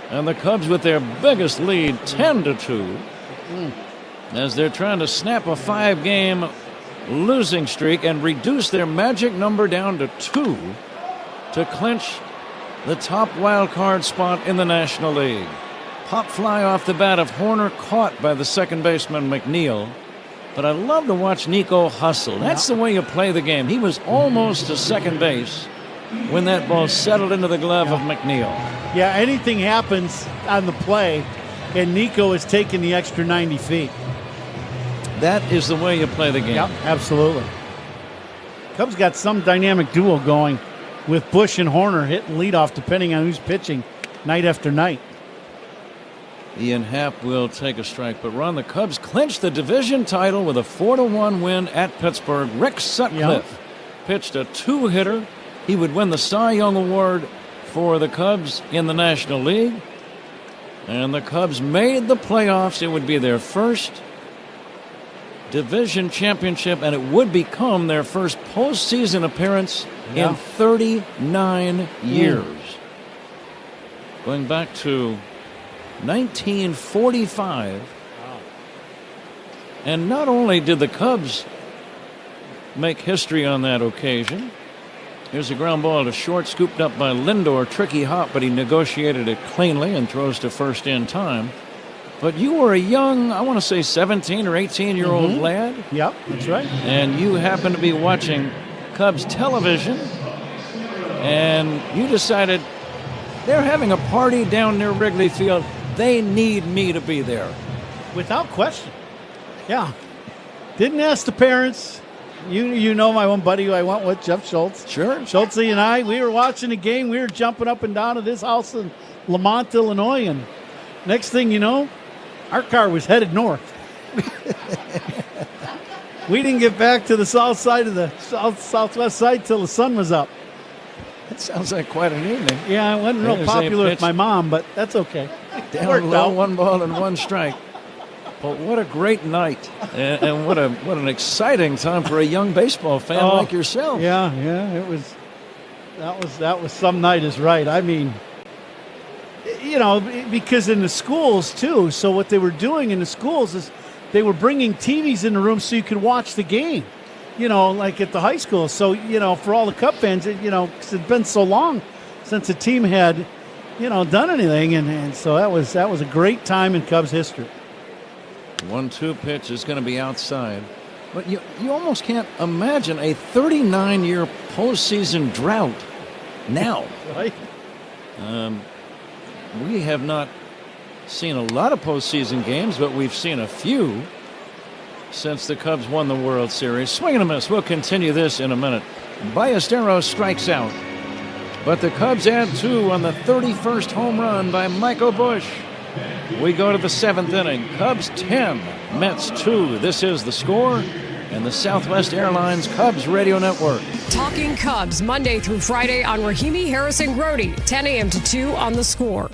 Speaker 5: And the Cubs with their biggest lead, 10-2, as they're trying to snap a 5-game losing streak and reduce their magic number down to 2 to clinch the top wild card spot in the National League. Pop fly off the bat of Horner, caught by the second baseman McNeil. But I love to watch Nico hustle. That's the way you play the game. He was almost to second base when that ball settled into the glove of McNeil.
Speaker 13: Yeah, anything happens on the play, and Nico is taking the extra 90 feet.
Speaker 5: That is the way you play the game.
Speaker 13: Yep, absolutely. Cubs got some dynamic duo going with Bush and Horner hitting leadoff depending on who's pitching night after night.
Speaker 5: Ian Happ will take a strike. But, Ron, the Cubs clinched the division title with a 4-1 win at Pittsburgh. Rick Sutcliffe pitched a 2-hitter. He would win the Cy Young Award for the Cubs in the National League. And the Cubs made the playoffs. It would be their first division championship, and it would become their first postseason appearance in 39 years. Going back to 1945. And not only did the Cubs make history on that occasion. Here's a ground ball to short, scooped up by Lindor. Tricky hop, but he negotiated it cleanly and throws to first in time. But you were a young, I want to say 17 or 18-year-old lad.
Speaker 13: Yep, that's right.
Speaker 5: And you happened to be watching Cubs television, and you decided they're having a party down near Wrigley Field. They need me to be there.
Speaker 13: Without question. Yeah. Didn't ask the parents. You know my one buddy who I went with, Jeff Schultz.
Speaker 5: Sure.
Speaker 13: Schultz and I, we were watching the game. We were jumping up and down at his house in Lamont, Illinois. And next thing you know, our car was headed north. We didn't get back to the south side of the southwest side till the sun was up.
Speaker 5: That sounds like quite an evening.
Speaker 13: Yeah, I wasn't real popular with my mom, but that's okay.
Speaker 5: Down low, 1 ball and 1 strike. But what a great night, and what an exciting time for a young baseball fan like yourself.
Speaker 13: Yeah, it was. That was some night is right. I mean, you know, because in the schools too. So what they were doing in the schools is they were bringing TVs in the room so you could watch the game. You know, like at the high school. So you know, for all the Cub fans, you know, 'cause it's been so long since a team had, you know, done anything, and so that was a great time in Cubs history.
Speaker 5: 1-2 pitch is going to be outside. But you almost can't imagine a 39-year postseason drought now.
Speaker 13: Right.
Speaker 5: We have not seen a lot of postseason games, but we've seen a few since the Cubs won the World Series. Swing and a miss. We'll continue this in a minute. Ballesteros strikes out. But the Cubs add 2 on the 31st home run by Michael Bush. We go to the 7th inning. Cubs 10, Mets 2. This is The Score and the Southwest Airlines Cubs Radio Network.
Speaker 1: Talking Cubs Monday through Friday on Rahimi Harrison Grody, 10 a.m. to 2 on The Score.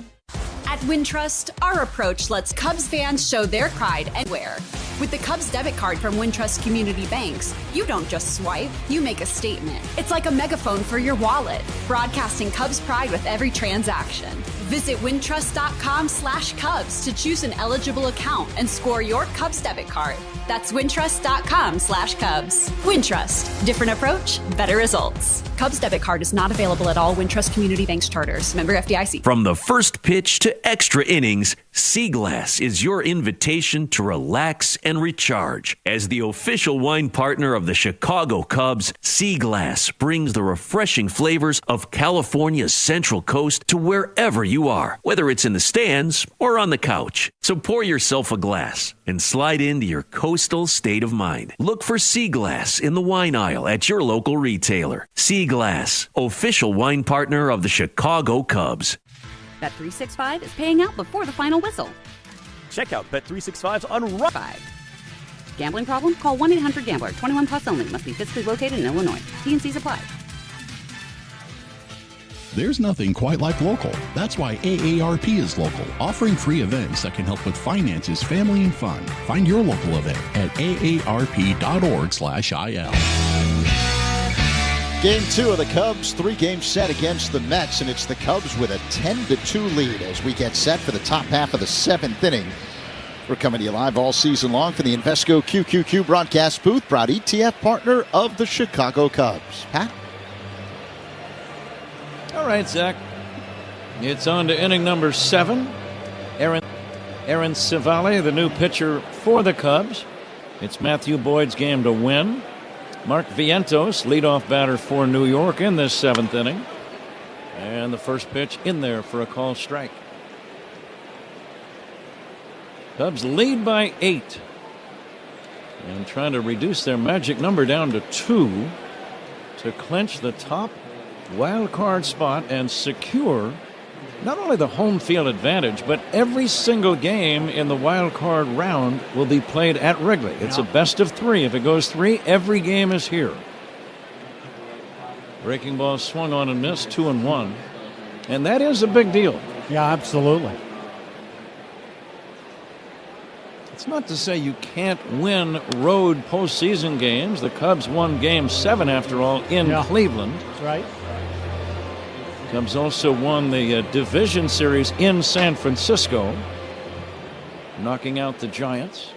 Speaker 4: At Wintrust, our approach lets Cubs fans show their pride anywhere. With the Cubs debit card from Wintrust Community Banks, you don't just swipe, you make a statement. It's like a megaphone for your wallet, broadcasting Cubs pride with every transaction. Visit wintrust.com/Cubs to choose an eligible account and score your Cubs debit card. That's wintrust.com/Cubs. Wintrust. Different approach, better results. Cubs debit card is not available at all Wintrust Community Banks charters. Member FDIC.
Speaker 26: From the first pitch to extra innings, Sea Glass is your invitation to relax and recharge. As the official wine partner of the Chicago Cubs, Sea Glass brings the refreshing flavors of California's Central Coast to wherever you are, whether it's in the stands or on the couch. So pour yourself a glass and slide into your coastal state of mind. Look for Sea Glass in the wine aisle at your local retailer. Sea Glass, official wine partner of the Chicago Cubs.
Speaker 23: Bet365 is paying out before the final whistle.
Speaker 7: Check out Bet365's on
Speaker 23: 5. Gambling problem? Call 1-800-GAMBLER. 21 plus only. Must be physically located in Illinois. T&Cs apply.
Speaker 3: There's nothing quite like local. That's why AARP is local, offering free events that can help with finances, family, and fun. Find your local event at aarp.org/il.
Speaker 22: Game 2 of the Cubs, 3-game set against the Mets, and it's the Cubs with a 10-2 lead as we get set for the top half of the 7th inning. We're coming to you live all season long from the Invesco QQQ broadcast booth, proud ETF partner of the Chicago Cubs. Pat?
Speaker 5: All right, Zach. It's on to inning number 7. Aaron Civale, the new pitcher for the Cubs. It's Matthew Boyd's game to win. Mark Vientos, leadoff batter for New York in this 7th inning. And the first pitch in there for a called strike. Cubs lead by 8. And trying to reduce their magic number down to 2 to clinch the top wild card spot and secure not only the home field advantage, but every single game in the wild card round will be played at Wrigley. It's a best of 3. If it goes 3, every game is here. Breaking ball swung on and missed, 2-1. And that is a big deal.
Speaker 13: Yeah, absolutely.
Speaker 5: It's not to say you can't win road postseason games. The Cubs won Game 7, after all, in Cleveland.
Speaker 13: That's right.
Speaker 5: Cubs also won the division series in San Francisco, knocking out the Giants.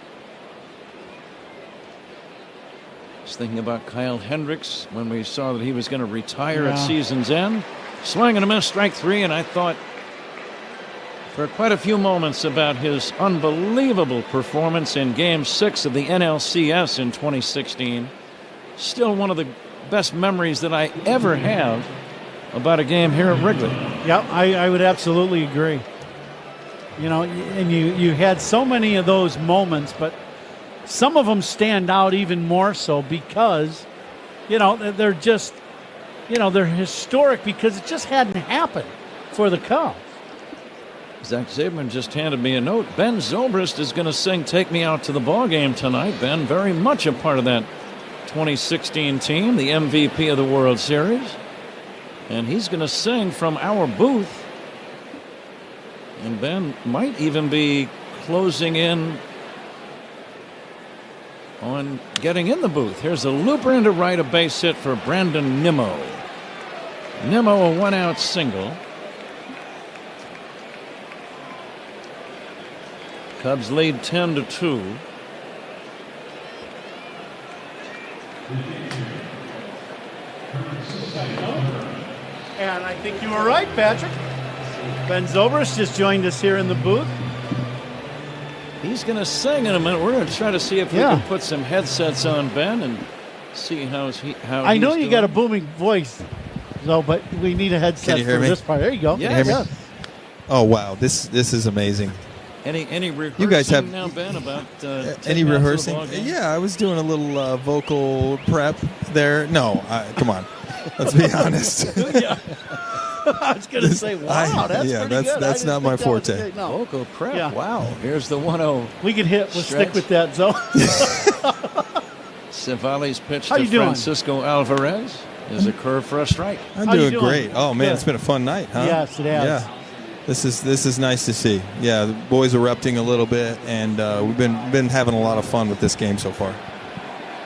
Speaker 5: I was thinking about Kyle Hendricks when we saw that he was going to retire at season's end. Swing and a miss, strike 3, and I thought for quite a few moments about his unbelievable performance in Game 6 of the NLCS in 2016. Still one of the best memories that I ever have about a game here at Wrigley.
Speaker 13: Yeah, I would absolutely agree. You know, and you had so many of those moments, but some of them stand out even more so because, you know, they're just, you know, they're historic because it just hadn't happened for the Cubs.
Speaker 5: Zach Zabin just handed me a note. Ben Zobrist is going to sing "Take Me Out to the Ball Game" tonight. Ben, very much a part of that 2016 team, the MVP of the World Series. And he's going to sing from our booth. And Ben might even be closing in on getting in the booth. Here's a looper into right, a base hit for Brandon Nimmo. Nimmo, a 1-out single. Cubs lead 10-2.
Speaker 13: And I think you were right, Patrick. Ben Zobrist just joined us here in the booth.
Speaker 5: He's going to sing in a minute. We're going to try to see if we can put some headsets on Ben and see how
Speaker 13: I know you got a booming voice, though, but we need a headset for this part. There you go.
Speaker 5: Yeah.
Speaker 16: Oh wow, this is amazing.
Speaker 5: Any rehearsing
Speaker 16: you guys have
Speaker 5: now, Ben, about
Speaker 16: any rehearsing? Yeah, I was doing a little vocal prep there. No, come on. Let's be honest.
Speaker 13: I was going to say, wow, that's pretty good.
Speaker 16: That's not my forte.
Speaker 5: Vocal prep. Yeah. Wow. Here's the 1-0.
Speaker 13: We could hit. We'll stick with that zone.
Speaker 5: Civale's pitch to Francisco Alvarez is a curve for a strike.
Speaker 16: I'm doing great. Oh man, it's been a fun night, huh?
Speaker 13: Yes, it has.
Speaker 16: Yeah. This is nice to see. Yeah, the boys erupting a little bit, and we've been having a lot of fun with this game so far.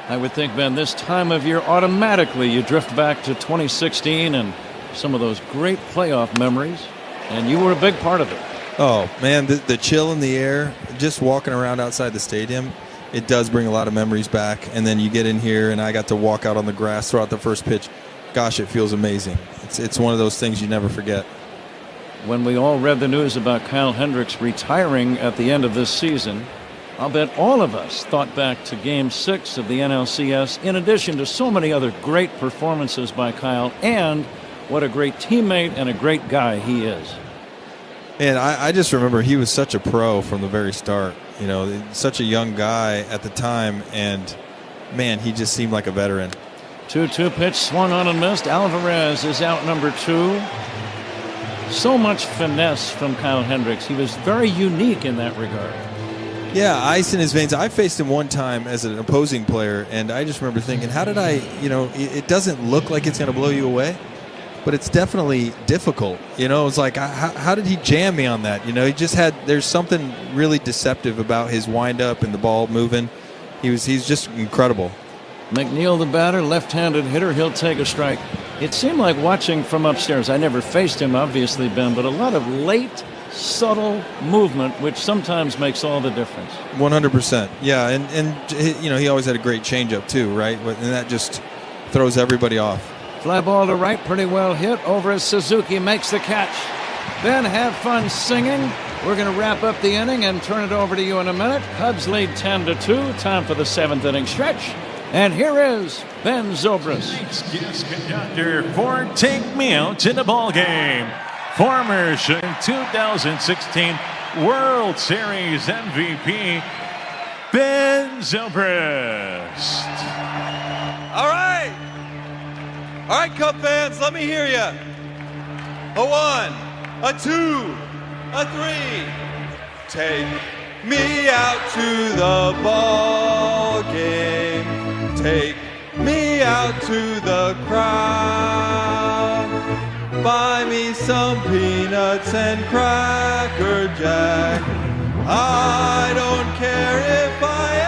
Speaker 5: I would think, Ben, this time of year automatically you drift back to 2016 and some of those great playoff memories, and you were a big part of it.
Speaker 16: Oh man, the chill in the air, just walking around outside the stadium, it does bring a lot of memories back. And then you get in here, and I got to walk out on the grass throughout the first pitch. Gosh, it feels amazing. It's one of those things you never forget.
Speaker 5: When we all read the news about Kyle Hendricks retiring at the end of this season, I'll bet all of us thought back to Game 6 of the NLCS, in addition to so many other great performances by Kyle, and what a great teammate and a great guy he is.
Speaker 16: And I just remember he was such a pro from the very start. You know, such a young guy at the time, and man, he just seemed like a veteran.
Speaker 5: 2-2 pitch swung on and missed. Alvarez is out number 2. So much finesse from Kyle Hendricks. He was very unique in that regard.
Speaker 16: Yeah, ice in his veins. I faced him one time as an opposing player, and I just remember thinking, how did I, it doesn't look like it's going to blow you away. but it's definitely difficult. You know, it's like, how did he jam me on that? You know, there's something really deceptive about his windup and the ball moving. He's just incredible.
Speaker 5: McNeil, the batter, left-handed hitter, he'll take a strike. It seemed like watching from upstairs. I never faced him, obviously, Ben, but a lot of late, subtle movement, which sometimes makes all the difference.
Speaker 16: 100%. Yeah, and you know, he always had a great changeup too, right? And that just throws everybody off.
Speaker 5: Fly ball to right, pretty well hit. Over as Suzuki makes the catch. Ben, have fun singing. We're going to wrap up the inning and turn it over to you in a minute. Cubs lead 10-2. Time for the 7th inning stretch. And here is Ben Zobrist.
Speaker 6: Conductor for Take Me Out to the Ball Game. Former 2016 World Series MVP, Ben Zobrist.
Speaker 16: All right. All right, Cub fans, let me hear you. A 1, a 2, a 3. Take me out to the ball game. Take me out to the crowd. Buy me some peanuts and Cracker Jack. I don't care if I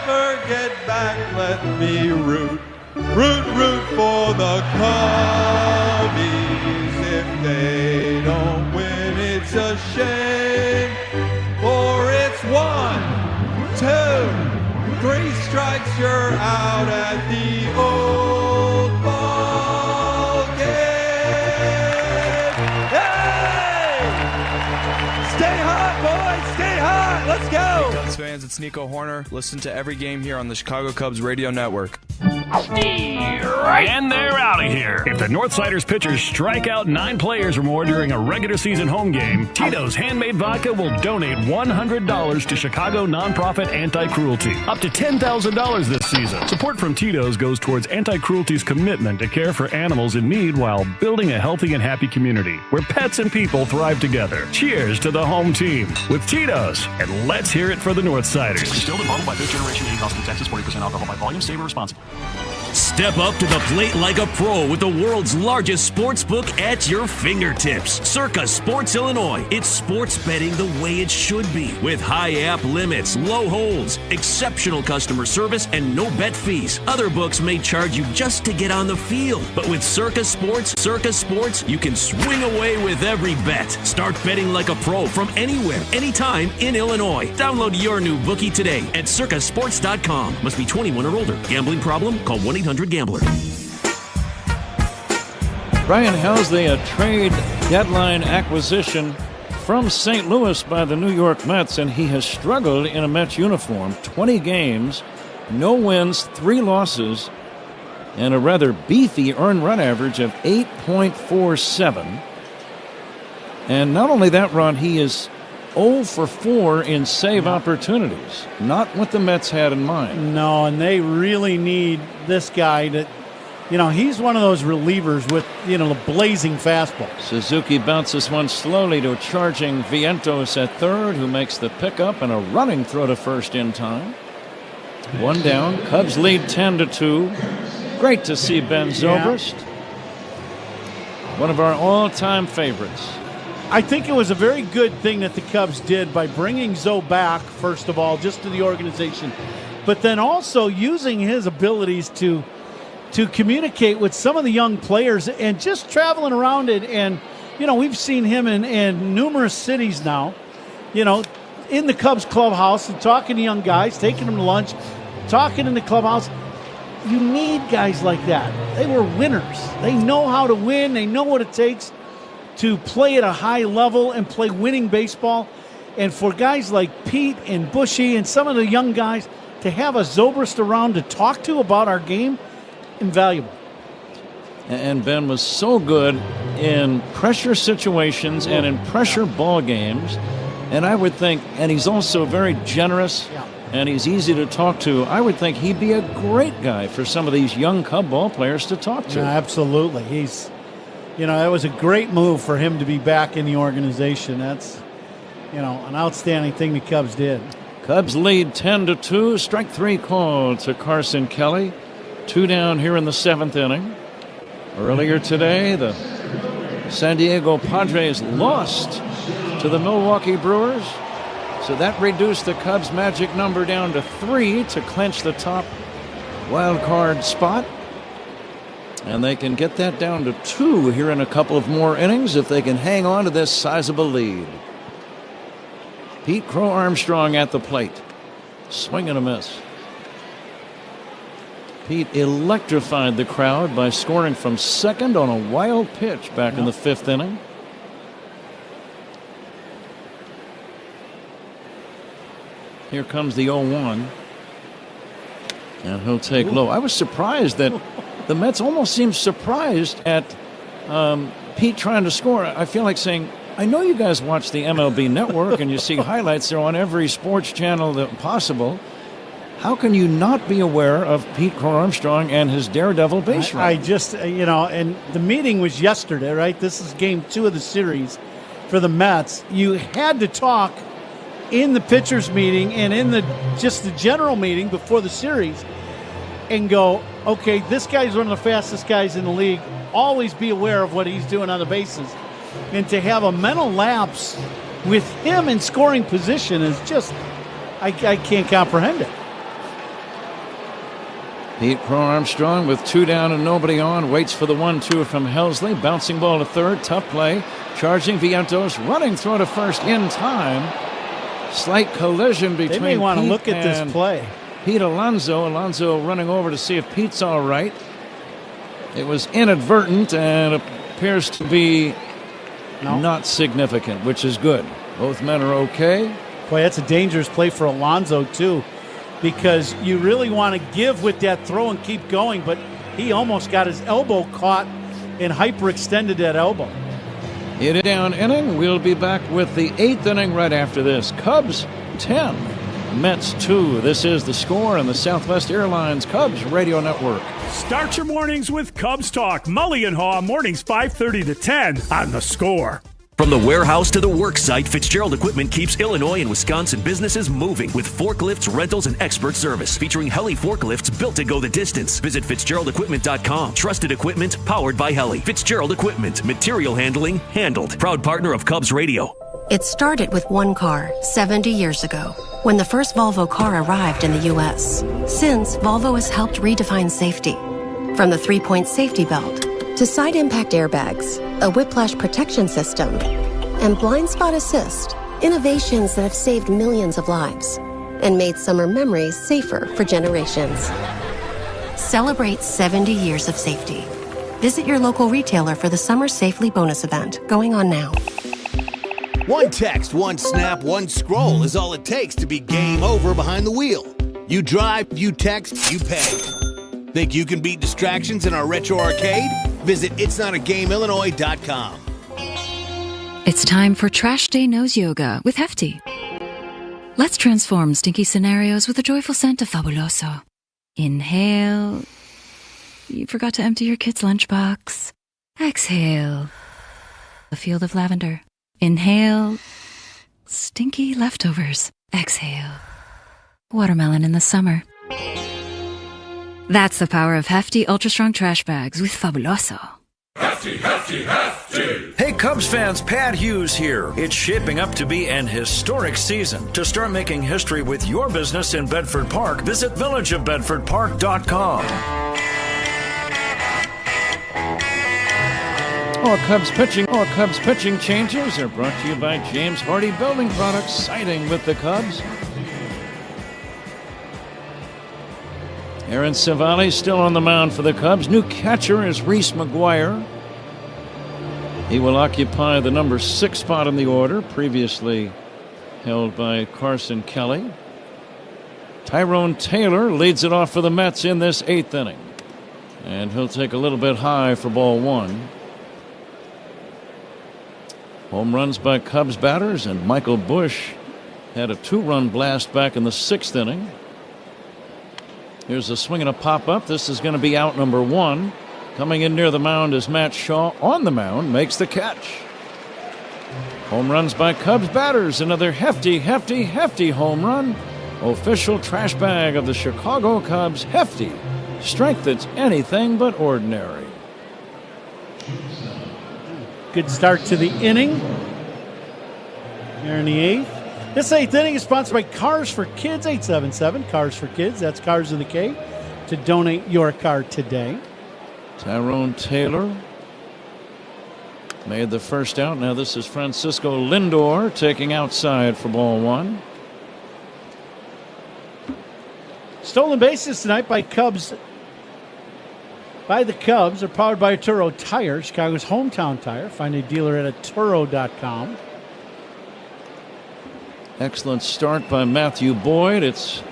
Speaker 16: ever get back. Let me root for the Cubbies. If they don't win, it's a shame. For it's 1, 2, 3 strikes, you're out at the old ball game. Hey! Stay hot, boys! Stay hot! Let's go!
Speaker 10: Hey, Cubs fans, it's Nico Horner. Listen to every game here on the Chicago Cubs Radio Network.
Speaker 17: Right. And they're out of here. If the Northsiders pitchers strike out 9 players or more during a regular season home game, Tito's Handmade Vodka will donate $100 to Chicago nonprofit Anti-Cruelty. Up to $10,000 this season. Support from Tito's goes towards Anti-Cruelty's commitment to care for animals in need while building a healthy and happy community where pets and people thrive together. Cheers to the home team with Tito's, and let's hear it for the Northsiders. Distilled and bottled by Fifth Generation Inc. Austin, Texas. 40% alcohol by volume. Savor responsibly.
Speaker 25: Step up to the plate like a pro with the world's largest sports book at your fingertips. Circa Sports Illinois. It's sports betting the way it should be. With high app limits, low holds, exceptional customer service, and no bet fees. Other books may charge you just to get on the field. But with Circa Sports, you can swing away with every bet. Start betting like a pro from anywhere, anytime in Illinois. Download your new bookie today at circasports.com. Must be 21 or older. Gambling problem? Call 1-800-GAMBLER.
Speaker 5: Brian Housley, a trade deadline acquisition from St. Louis by the New York Mets, and he has struggled in a Mets uniform. 20 games, no wins, 3 losses, and a rather beefy earned run average of 8.47. And not only that, Ron, he is 0 for 4 in save opportunities. Not what the Mets had in mind.
Speaker 13: No, and they really need this guy to, he's one of those relievers with, a blazing fastball.
Speaker 5: Suzuki bounces one slowly to charging Vientos at third, who makes the pickup and a running throw to first in time. 1 down. Cubs lead 10-2. Great to see Ben Zobrist. One of our all-time favorites.
Speaker 13: I think it was a very good thing that the Cubs did by bringing Zoe back, first of all, just to the organization, but then also using his abilities to communicate with some of the young players and just traveling around it. And, we've seen him in numerous cities now, in the Cubs clubhouse and talking to young guys, taking them to lunch, talking in the clubhouse. You need guys like that. They were winners. They know how to win. They know what it takes to play at a high level and play winning baseball. And for guys like Pete and Bushy and some of the young guys to have a Zobrist around to talk to about our game, invaluable.
Speaker 5: And Ben was so good in pressure situations and in pressure ball games. And I would think, and he's also very generous and he's easy to talk to. I would think he'd be a great guy for some of these young Cub ball players to talk to.
Speaker 13: Yeah, absolutely. He's, that was a great move for him to be back in the organization. That's, an outstanding thing the Cubs did.
Speaker 5: Cubs lead 10-2. Strike 3 called to Carson Kelly. 2 down here in the 7th inning. Earlier today, the San Diego Padres lost to the Milwaukee Brewers. So that reduced the Cubs' magic number down to 3 to clinch the top wild card spot. And they can get that down to 2 here in a couple of more innings if they can hang on to this sizable lead. Pete Crow Armstrong at the plate. Swing and a miss. Pete electrified the crowd by scoring from second on a wild pitch back in the 5th inning. Here comes the 0-1. And he'll take low. I was surprised that the Mets almost seemed surprised at Pete trying to score. I feel like saying, I know you guys watch the MLB Network and you see highlights. They're on every sports channel that possible. How can you not be aware of Pete Crow Armstrong and his daredevil base running?
Speaker 13: I just, and the meeting was yesterday, right? This is game 2 of the series for the Mets. You had to talk in the pitchers meeting and in the general meeting before the series and go, okay, this guy's one of the fastest guys in the league. Always be aware of what he's doing on the bases. And to have a mental lapse with him in scoring position is just, I can't comprehend it.
Speaker 5: Pete Crow Armstrong with 2 down and nobody on. Waits for the 1-2 from Helsley. Bouncing ball to third. Tough play. Charging Vientos. Running throw to first in time. Slight collision between
Speaker 13: They may want to
Speaker 5: Pete
Speaker 13: look at this play.
Speaker 5: Pete Alonso. Alonso running over to see if Pete's all right. It was inadvertent and appears to be not significant, which is good. Both men are okay.
Speaker 13: Boy, that's a dangerous play for Alonso, too, because you really want to give with that throw and keep going, but he almost got his elbow caught and hyperextended that elbow.
Speaker 5: In a down inning, we'll be back with the 8th inning right after this. Cubs 10, Mets 2. This is The Score on the Southwest Airlines Cubs Radio Network.
Speaker 2: Start your mornings with Cubs Talk. Mully and Haw, mornings 5:30 to 10 on The Score.
Speaker 25: From the warehouse to the work site, Fitzgerald Equipment keeps Illinois and Wisconsin businesses moving with forklifts, rentals, and expert service. Featuring Heli forklifts built to go the distance. Visit FitzgeraldEquipment.com. Trusted equipment powered by Heli. Fitzgerald Equipment. Material handling handled. Proud partner of Cubs Radio.
Speaker 11: It started with one car 70 years ago when the first Volvo car arrived in the U.S. Since, Volvo has helped redefine safety. From the 3-point safety belt to side impact airbags, a whiplash protection system, and blind spot assist, innovations that have saved millions of lives and made summer memories safer for generations. Celebrate 70 years of safety. Visit your local retailer for the Summer Safely bonus event going on now.
Speaker 8: One text, one snap, one scroll is all it takes to be game over behind the wheel. You drive, you text, you pay. Think you can beat distractions in our retro arcade? Visit itsnotagameillinois.com.
Speaker 19: It's time for Trash Day Nose Yoga with Hefty. Let's transform stinky scenarios with a joyful scent of Fabuloso. Inhale. You forgot to empty your kid's lunchbox. Exhale. A field of lavender. Inhale. Stinky leftovers. Exhale. Watermelon in the summer. That's the power of Hefty Ultra Strong Trash Bags with Fabuloso.
Speaker 20: Hefty, hefty, hefty!
Speaker 5: Hey Cubs fans, Pat Hughes here. It's shaping up to be an historic season. To start making history with your business in Bedford Park, visit villageofbedfordpark.com. All Cubs pitching changes are brought to you by James Hardy Building Products, siding with the Cubs. Aaron Civale still on the mound for the Cubs. New catcher is Reese McGuire. He will occupy the number 6 spot in the order, previously held by Carson Kelly. Tyrone Taylor leads it off for the Mets in this 8th inning. And he'll take a little bit high for ball 1. Home runs by Cubs batters, and Michael Busch had a 2-run blast back in the 6th inning. Here's a swing and a pop-up. This is going to be out number 1. Coming in near the mound is Matt Shaw. On the mound, makes the catch. Home runs by Cubs batters. Another hefty home run. Official trash bag of the Chicago Cubs. Hefty. Strength that's anything but ordinary.
Speaker 13: Good start to the inning. Here in the 8th. This 8th inning is sponsored by Cars for Kids, 877 Cars for Kids. That's Cars with a K, to donate your car today.
Speaker 5: Tyrone Taylor made the first out. Now this is Francisco Lindor taking outside for ball 1.
Speaker 13: Stolen bases tonight by the Cubs are powered by Turo Tire, Chicago's hometown tire. Find a dealer at Turo.com.
Speaker 5: Excellent start by Matthew Boyd. It's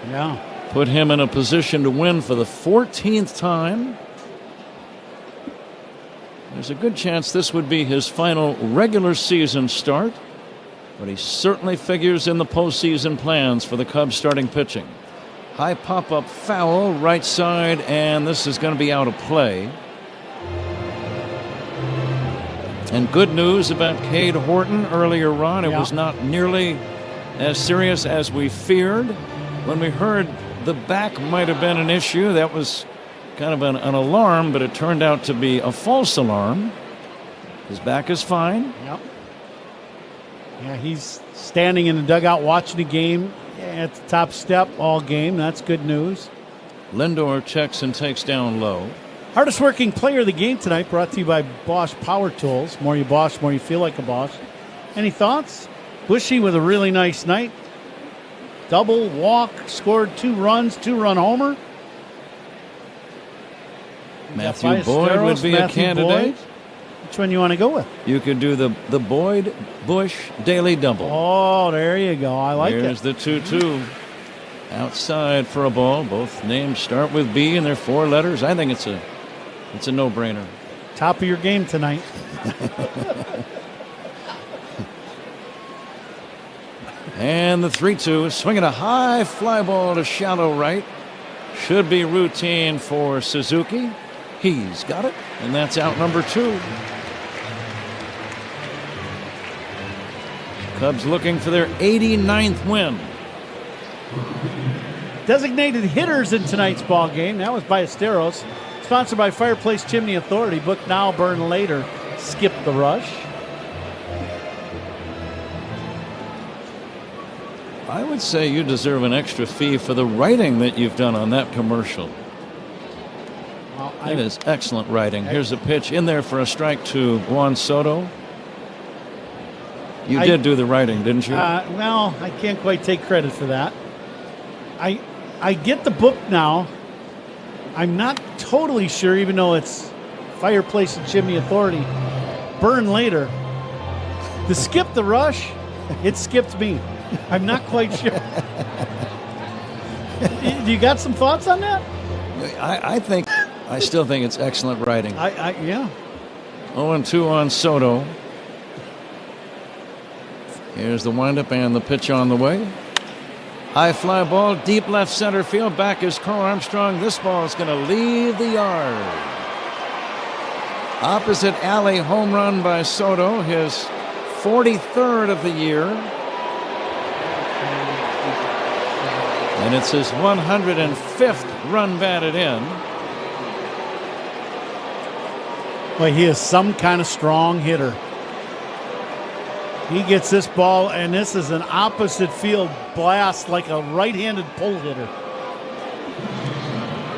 Speaker 5: put him in a position to win for the 14th time. There's a good chance this would be his final regular season start, but he certainly figures in the postseason plans for the Cubs starting pitching. High pop-up foul, right side, and this is going to be out of play. And good news about Cade Horton earlier, Ron. It was not nearly as serious as we feared. When we heard the back might have been an issue, that was kind of an alarm, but it turned out to be a false alarm. His back is fine.
Speaker 13: Yep. Yeah, he's standing in the dugout watching the game at the top step all game. That's good news.
Speaker 5: Lindor checks and takes down low.
Speaker 13: Hardest working player of the game tonight, brought to you by Bosch Power Tools. More you Bosch, more you feel like a Bosch. Any thoughts? Bushy with a really nice night. Double, walk, scored 2 runs, 2-run homer.
Speaker 5: Matthew Boyd would be a candidate.
Speaker 13: Which one you want to go with?
Speaker 5: You could do the Boyd Bush daily double.
Speaker 13: Oh, there you go. I like it.
Speaker 5: Here's the 2-2. Outside for a ball. Both names start with B and they're 4 letters. I think it's a no-brainer.
Speaker 13: Top of your game tonight.
Speaker 5: And the 3-2, swinging a high fly ball to shallow right. Should be routine for Suzuki. He's got it, and that's out number 2. Cubs looking for their 89th win.
Speaker 13: Designated hitters in tonight's ball game. That was by Esteros. Sponsored by Fireplace Chimney Authority. Book now, burn later. Skip the rush.
Speaker 5: I would say you deserve an extra fee for the writing that you've done on that commercial.
Speaker 13: Well,
Speaker 5: that is excellent writing. Here's a pitch in there for a strike to Juan Soto. You did do the writing, didn't you?
Speaker 13: Well, I can't quite take credit for that. I get the book now. I'm not totally sure, even though it's Fireplace and Chimney Authority. Burn later. To skip the rush, it skipped me. I'm not quite sure. You got some thoughts on that?
Speaker 5: I still think it's excellent writing.
Speaker 13: Yeah.
Speaker 5: 0-2 on Soto. Here's the windup and the pitch on the way. High fly ball, deep left center field. Back is Carl Armstrong. This ball is going to leave the yard. Opposite alley home run by Soto, his 43rd of the year. And it's his 105th run batted in.
Speaker 13: Well, he is some kind of strong hitter. He gets this ball, and this is an opposite field blast like a right-handed pull hitter.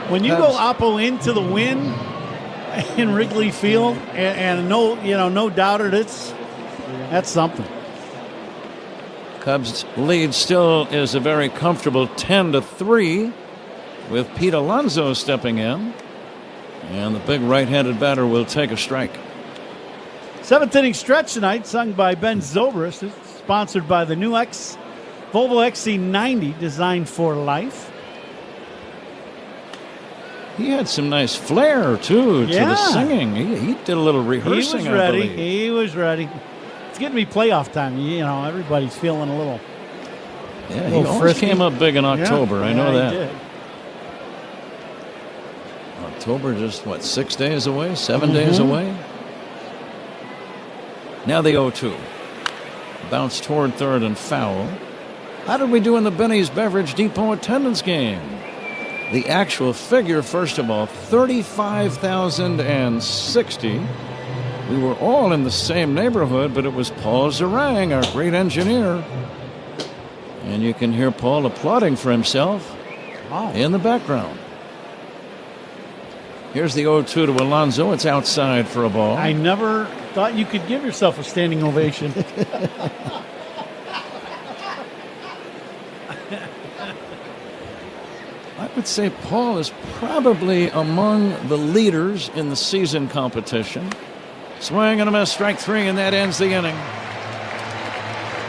Speaker 13: When you go oppo into the wind in Wrigley Field, and no doubter, that's something.
Speaker 5: Cubs lead still is a very comfortable 10-3 with Pete Alonso stepping in. And the big right-handed batter will take a strike.
Speaker 13: 7th inning stretch tonight, sung by Ben Zobrist. It's sponsored by the new Volvo XC90, designed for life.
Speaker 5: He had some nice flair, too, to the singing. He did a little rehearsing,
Speaker 13: He was ready.
Speaker 5: I believe.
Speaker 13: He was ready. It's getting to be playoff time. Everybody's feeling a little
Speaker 5: Yeah, he always
Speaker 13: frisky.
Speaker 5: came up big in October. I know that.
Speaker 13: He did.
Speaker 5: October just, 6 days away? 7 days away? Now the 0-2. Bounce toward third and foul. How did we do in the Benny's Beverage Depot attendance game? The actual figure, first of all, 35,060. We were all in the same neighborhood, but it was Paul Zarang, our great engineer. And you can hear Paul applauding for himself in the background. Here's the 0-2 to Alonso. It's outside for a ball.
Speaker 13: I never thought you could give yourself a standing ovation.
Speaker 5: I would say Paul is probably among the leaders in the season competition. Swing and a miss, strike three, and that ends the inning.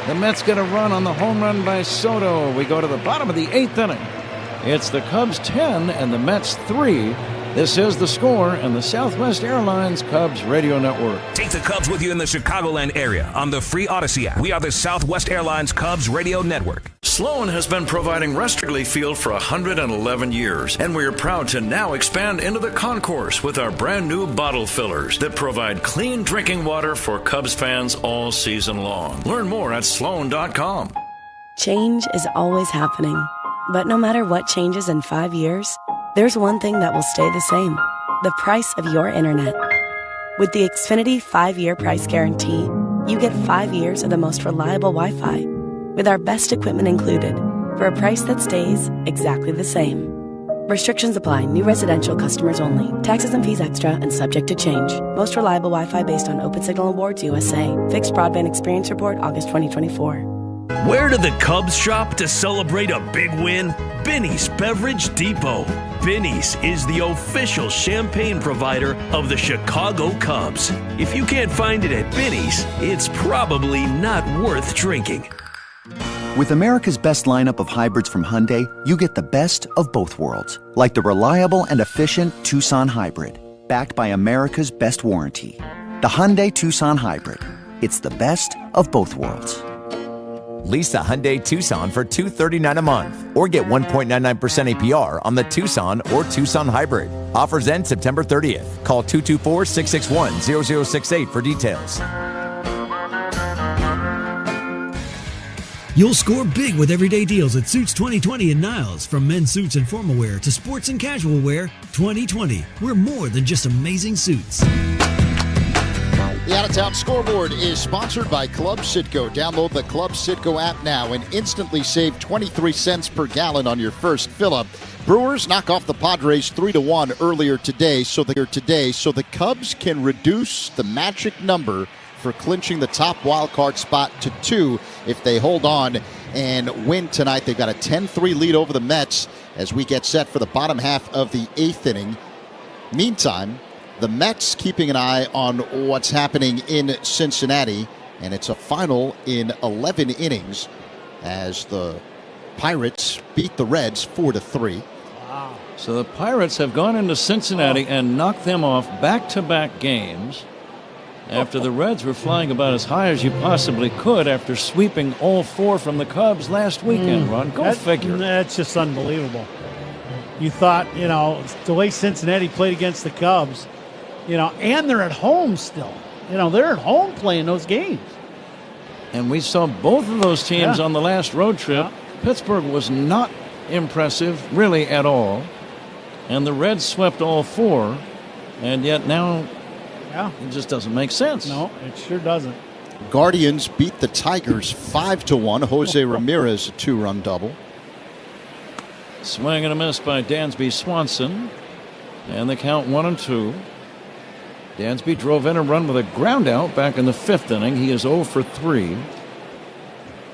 Speaker 5: The Mets get a run on the home run by Soto. We go to the bottom of the 8th inning. It's the Cubs 10 and the Mets 3. This is The Score and the Southwest Airlines Cubs Radio Network.
Speaker 9: Take the Cubs with you in the Chicagoland area on the free Odyssey app. We are the Southwest Airlines Cubs Radio Network.
Speaker 12: Sloan has been providing Rest Wrigley Field for 111 years, and we are proud to now expand into the concourse with our brand new bottle fillers that provide clean drinking water for Cubs fans all season long. Learn more at sloan.com.
Speaker 14: Change is always happening, but no matter what changes in 5 years, there's one thing that will stay the same: the price of your internet. With the Xfinity 5-year price guarantee, you get 5 years of the most reliable Wi-Fi with our best equipment included for a price that stays exactly the same. Restrictions apply. New residential customers only. Taxes and fees extra and subject to change. Most reliable Wi-Fi based on Open Signal Awards USA. Fixed Broadband Experience Report, August 2024.
Speaker 25: Where do the Cubs shop to celebrate a big win? Binny's Beverage Depot. Binny's is the official champagne provider of the Chicago Cubs. If you can't find it at Binny's, it's probably not worth drinking.
Speaker 18: With America's best lineup of hybrids from Hyundai, you get the best of both worlds. Like the reliable and efficient Tucson Hybrid, backed by America's best warranty. The Hyundai Tucson Hybrid. It's the best of both worlds.
Speaker 21: Lease a Hyundai Tucson for $239 a month or get 1.99% APR on the Tucson or Tucson Hybrid. Offers end September 30th. Call 224-661-0068 for details.
Speaker 24: You'll score big with everyday deals at Suits 2020 in Niles. From men's suits and formal wear to sports and casual wear, 2020. We're more than just amazing suits.
Speaker 22: The Out-of-Town Scoreboard is sponsored by Club Citgo. Download the Club Citgo app now and instantly save 23 cents per gallon on your first fill-up. Brewers knock off the Padres 3-1 earlier today, so the Cubs can reduce the magic number for clinching the top wild card spot to 2 if they hold on and win tonight. They've got a 10-3 lead over the Mets as we get set for the bottom half of the 8th inning. Meantime, the Mets keeping an eye on what's happening in Cincinnati, and it's a final in 11 innings as the Pirates beat the Reds 4-3.
Speaker 5: Wow. So the Pirates have gone into Cincinnati and knocked them off back-to-back games after the Reds were flying about as high as you possibly could after sweeping all 4 from the Cubs last weekend, Ron. Go figure.
Speaker 13: That's just unbelievable. You thought, the way Cincinnati played against the Cubs, and they're at home still. They're at home playing those games.
Speaker 5: And we saw both of those teams on the last road trip. Pittsburgh was not impressive, really, at all. And the Reds swept all 4. And yet now, it just doesn't make sense.
Speaker 13: No, it sure doesn't.
Speaker 22: Guardians beat the Tigers 5-1. Jose Ramirez, a 2-run double.
Speaker 5: Swing and a miss by Dansby Swanson. And the count 1-2. Dansby drove in a run with a ground out back in the 5th inning. He is 0 for 3.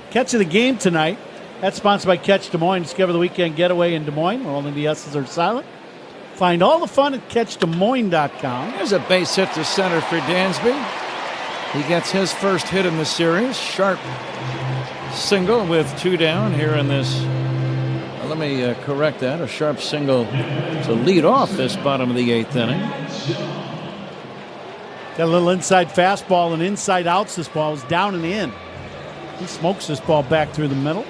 Speaker 13: Catch of the game tonight. That's sponsored by Catch Des Moines. Discover the weekend getaway in Des Moines where only the S's are silent. Find all the fun at CatchDesMoines.com.
Speaker 5: There's a base hit to center for Dansby. He gets his first hit in the series. Sharp single with 2 down here in this. Let me correct that. A sharp single to lead off this bottom of the 8th inning.
Speaker 13: Got a little inside fastball and inside outs. This ball is down and in. He smokes this ball back through the middle.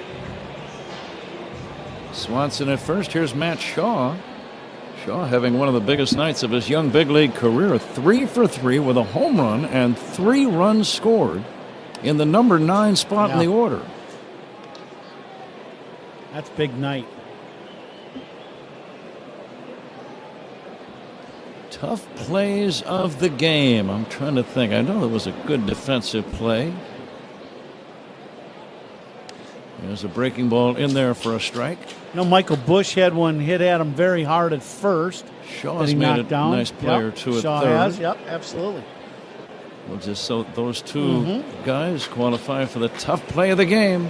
Speaker 5: Swanson at first. Here's Matt Shaw. Shaw having one of the biggest nights of his young big league career. 3 for 3 with a home run and 3 runs scored in the number 9 spot in the order.
Speaker 13: That's big night.
Speaker 5: Tough plays of the game. I'm trying to think. I know there was a good defensive play. There's a breaking ball in there for a strike.
Speaker 13: Michael Bush had one hit at him very hard at first.
Speaker 5: Shaw's made a nice play or two at
Speaker 13: Shaw
Speaker 5: third.
Speaker 13: has, yep, absolutely.
Speaker 5: Well, just so those two guys qualify for the tough play of the game.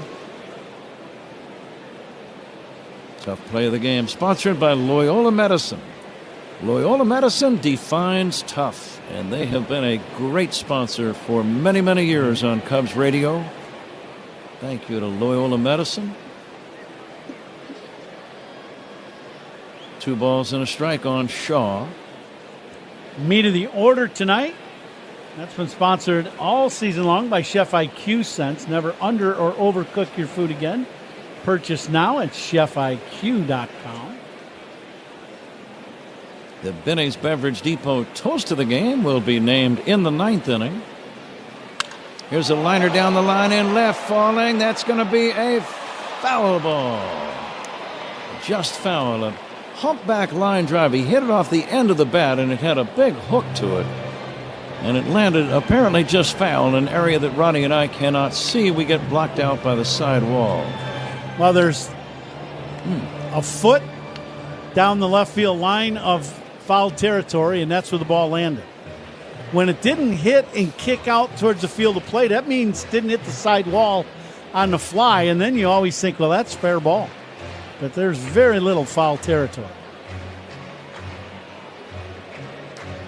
Speaker 5: Tough play of the game, sponsored by Loyola Medicine. Loyola Medicine defines tough, and they have been a great sponsor for many, many years on Cubs Radio. Thank you to Loyola Medicine. 2 balls and a strike on Shaw.
Speaker 13: Meat of the order tonight. That's been sponsored all season long by Chef IQ Scents. Never under or overcook your food again. Purchase now at chefiq.com.
Speaker 5: The Benny's Beverage Depot toast of the game will be named in the 9th inning. Here's a liner down the line in left, falling. That's going to be a foul ball. Just foul. A humpback line drive. He hit it off the end of the bat, and it had a big hook to it. And it landed apparently just foul in an area that Ronnie and I cannot see. We get blocked out by the side wall.
Speaker 13: Well, there's a foot down the left field line of foul territory, and that's where the ball landed. When it didn't hit and kick out towards the field of play, that means it didn't hit the side wall on the fly, and then you always think, well, that's fair ball. But there's very little foul territory.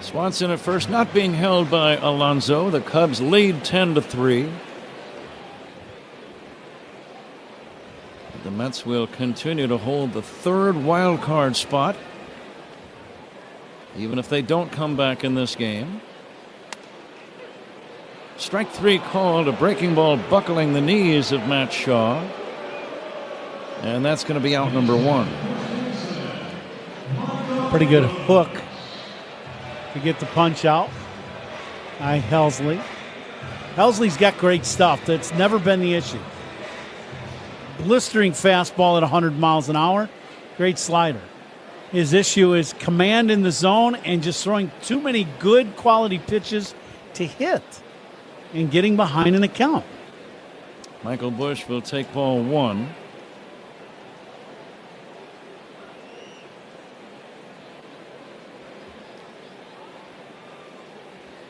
Speaker 5: Swanson at first, not being held by Alonso. The Cubs lead 10-3. The Mets will continue to hold the 3rd wild card spot, even if they don't come back in this game. Strike 3 called, a breaking ball buckling the knees of Matt Shaw. And that's going to be out number 1.
Speaker 13: Pretty good hook to get the punch out by Helsley. Helsley's got great stuff. That's never been the issue. Blistering fastball at 100 miles an hour. Great slider. His issue is command in the zone and just throwing too many good quality pitches to hit and getting behind in the count.
Speaker 5: Michael Bush will take ball 1.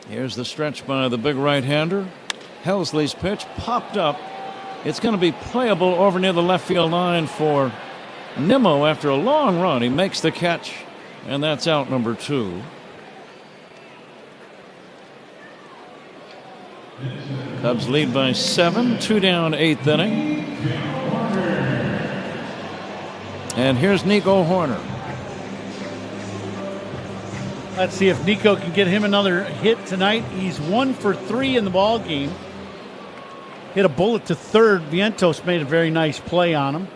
Speaker 5: Here's the stretch by the big right-hander. Helsley's pitch popped up. It's going to be playable over near the left field line for Nimmo after a long run. He makes the catch, and that's out number 2. Cubs lead by 7, 2 down, 8th inning. And here's Nico Horner.
Speaker 13: Let's see if Nico can get him another hit tonight. He's 1 for 3 in the ball game. Hit a bullet to third. Vientos made a very nice play on him.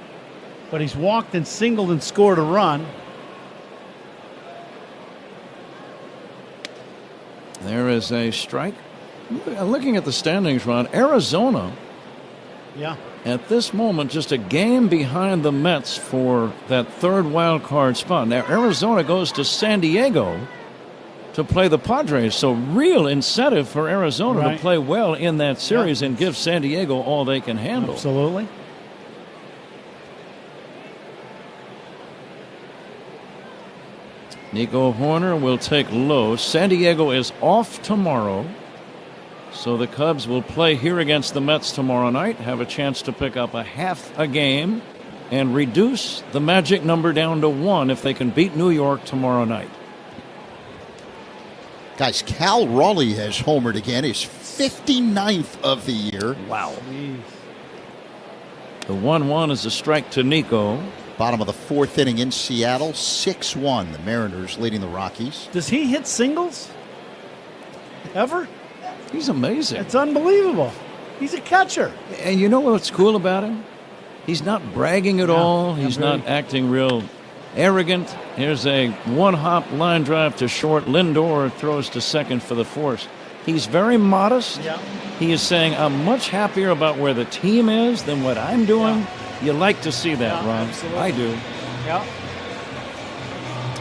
Speaker 13: But he's walked and singled and scored a run.
Speaker 5: There is a strike. Looking at the standings, Ron, Arizona, at this moment, just a game behind the Mets for that 3rd wild card spot. Now, Arizona goes to San Diego to play the Padres, so real incentive for Arizona to play well in that series and give San Diego all they can handle.
Speaker 13: Absolutely.
Speaker 5: Nico Horner will take low. San Diego is off tomorrow, so the Cubs will play here against the Mets tomorrow night, have a chance to pick up a half a game and reduce the magic number down to 1 if they can beat New York tomorrow night.
Speaker 22: Guys, Cal Raleigh has homered again, his 59th of the year.
Speaker 5: Wow. The 1-1 is a strike to Nico.
Speaker 22: Bottom of the 4th inning in Seattle, 6-1. The Mariners leading the Rockies.
Speaker 13: Does he hit singles? Ever?
Speaker 5: He's amazing.
Speaker 13: It's unbelievable. He's a catcher.
Speaker 5: And you know what's cool about him? He's not bragging at all. He's not acting real arrogant. Here's a 1-hop line drive to short. Lindor throws to second for the force. He's very modest. He is saying, I'm much happier about where the team is than what I'm doing. You like to see that, Ron.
Speaker 13: Absolutely.
Speaker 5: I do.
Speaker 13: Yeah.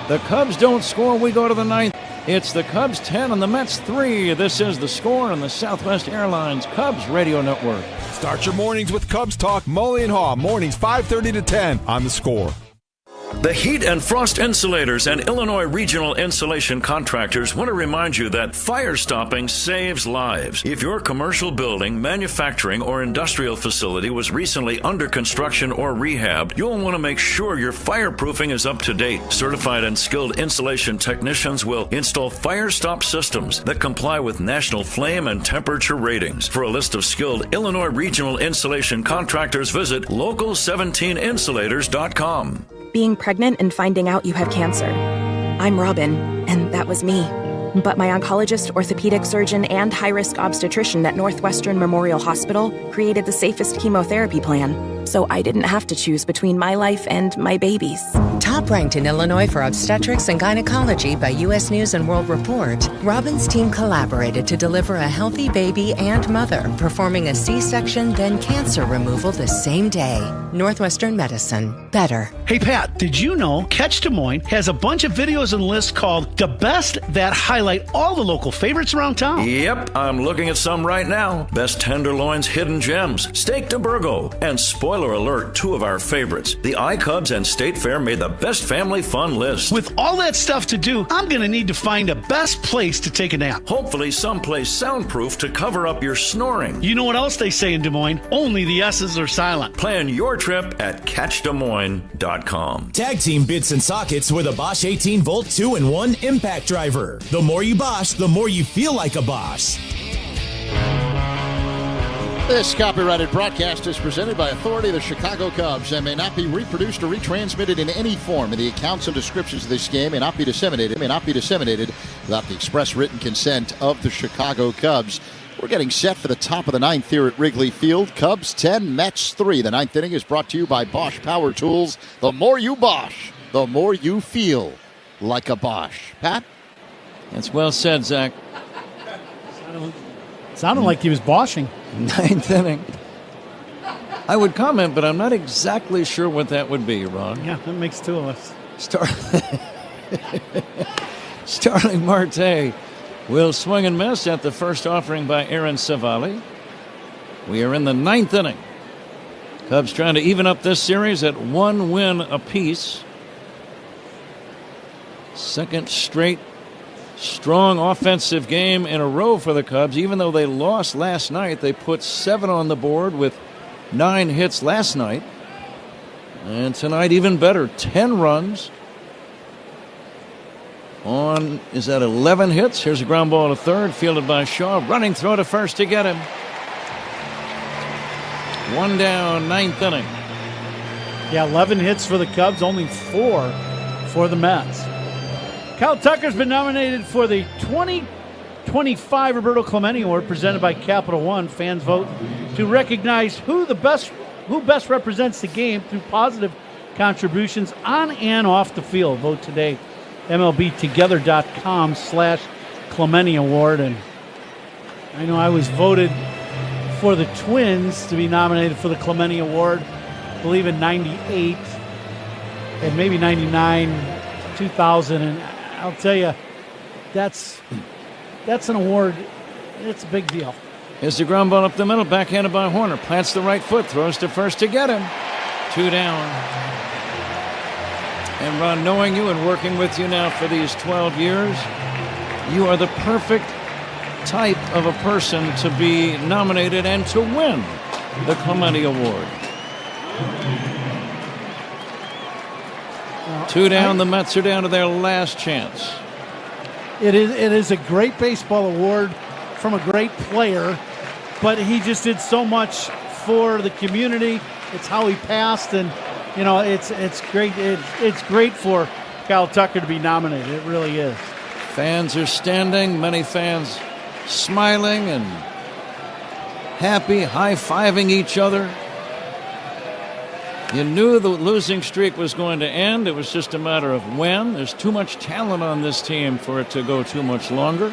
Speaker 5: The Cubs don't score. We go to the 9th. It's the Cubs 10 and the Mets 3. This is The Score on the Southwest Airlines Cubs Radio Network.
Speaker 1: Start your mornings with Cubs Talk. Mully and Haw, mornings 5:30 to 10 on The Score.
Speaker 12: The Heat and Frost Insulators and Illinois Regional Insulation Contractors want to remind you that fire stopping saves lives. If your commercial building, manufacturing, or industrial facility was recently under construction or rehabbed, you'll want to make sure your fireproofing is up to date. Certified and skilled insulation technicians will install fire stop systems that comply with national flame and temperature ratings. For a list of skilled Illinois Regional Insulation Contractors, visit local17insulators.com.
Speaker 4: Being pregnant and finding out you have cancer. I'm Robin, and that was me. But my oncologist, orthopedic surgeon, and high-risk obstetrician at Northwestern Memorial Hospital created the safest chemotherapy plan, so I didn't have to choose between my life and my baby's.
Speaker 7: Top ranked in Illinois for obstetrics and gynecology by U.S. News and World Report, Robin's team collaborated to deliver a healthy baby and mother, performing a C-section, then cancer removal the same day. Northwestern Medicine. Better.
Speaker 13: Hey, Pat, did you know Catch Des Moines has a bunch of videos and lists called The Best that highlight all the local favorites around town?
Speaker 12: Yep, I'm looking at some right now. Best tenderloins, hidden gems, steak de Burgo, and spoiler alert, 2 of our favorites. The iCubs and State Fair made the best family fun list.
Speaker 13: With all that stuff to do, I'm going to need to find a best place to take a nap.
Speaker 12: Hopefully someplace soundproof to cover up your snoring.
Speaker 13: You know what else they say in Des Moines? Only the S's are silent.
Speaker 12: Plan your trip at catchdesmoines.com.
Speaker 15: Tag team bits and sockets with a Bosch 18-volt 2-in-1 impact driver. The more you Bosch, the more you feel like a boss.
Speaker 22: This copyrighted broadcast is presented by authority of the Chicago Cubs and may not be reproduced or retransmitted in any form. And the accounts and descriptions of this game may not be disseminated without the express written consent of the Chicago Cubs. We're getting set for the top of the 9th here at Wrigley Field. Cubs 10, Mets 3. The 9th inning is brought to you by Bosch Power Tools. The more you Bosch, the more you feel like a Bosch. Pat?
Speaker 5: That's well said, Zach.
Speaker 13: Sounded like he was boshing.
Speaker 5: 9th inning. I would comment, but I'm not exactly sure what that would be, Ron.
Speaker 13: Yeah, that makes 2 of us.
Speaker 5: Starling Marte will swing and miss at the first offering by Aaron Savali. We are in the 9th inning. Cubs trying to even up this series at 1 win apiece. Second straight strong offensive game in a row for the Cubs. Even though they lost last night, they put 7 on the board with 9 hits last night. And tonight even better, 10 runs on, is that 11 hits? Here's a ground ball to third, fielded by Shaw. Running throw to first to get him. 1 down, 9th inning.
Speaker 13: Yeah, 11 hits for the Cubs, only 4 for the Mets. Kyle Tucker's been nominated for the 2025 Roberto Clemente Award presented by Capital One. Fans vote to recognize who best represents the game through positive contributions on and off the field. Vote today. MLBtogether.com/Clemente Award. And I know I was voted for the Twins to be nominated for the Clemente Award, I believe in 98 and maybe 99, 2000. And I'll tell you, that's an award. It's a big deal.
Speaker 5: Here's the ground ball up the middle, backhanded by Horner. Plants the right foot, throws to first to get him. 2 down. And Ron, knowing you and working with you now for these 12 years, you are the perfect type of a person to be nominated and to win the Clemente Award. 2 down, the Mets are down to their last chance.
Speaker 13: It is a great baseball award from a great player, but he just did so much for the community. It's how he passed, and you know, it's great. It's great for Kyle Tucker to be nominated. It really is.
Speaker 5: Fans are standing, many fans smiling and happy, high-fiving each other. You knew the losing streak was going to end. It was just a matter of when. There's too much talent on this team for it to go too much longer.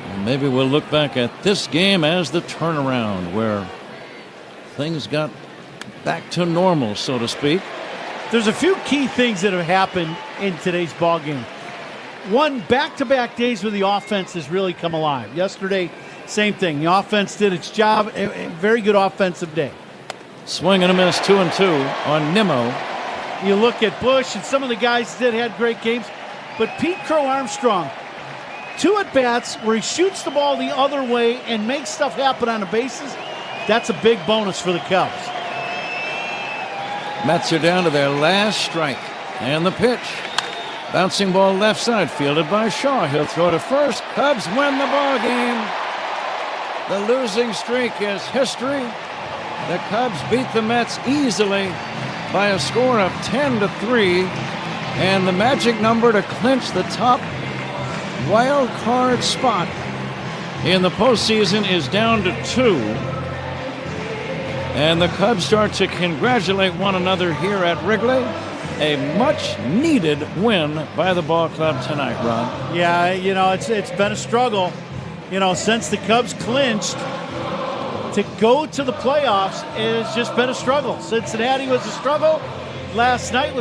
Speaker 5: And maybe we'll look back at this game as the turnaround where things got back to normal, so to speak.
Speaker 13: There's a few key things that have happened in today's ball game. won back-to-back days where the offense has really come alive. Yesterday, same thing. The offense did its job. A very good offensive day.
Speaker 5: Swing and a miss, 2-2 on Nimmo.
Speaker 13: You look at Bush, and some of the guys had great games. But Pete Crow Armstrong, 2 at-bats where he shoots the ball the other way and makes stuff happen on the bases. That's a big bonus for the Cubs.
Speaker 5: Mets are down to their last strike. And the pitch. Bouncing ball left side, fielded by Shaw. He'll throw to first. Cubs win the ball game. The losing streak is history. The Cubs beat the Mets easily by a score of 10-3. And the magic number to clinch the top wild card spot in the postseason is down to 2. And the Cubs start to congratulate one another here at Wrigley. A much-needed win by the ball club tonight, Ron.
Speaker 13: Yeah, it's been a struggle, since the Cubs clinched. To go to the playoffs has just been a struggle. Cincinnati was a struggle. Last night was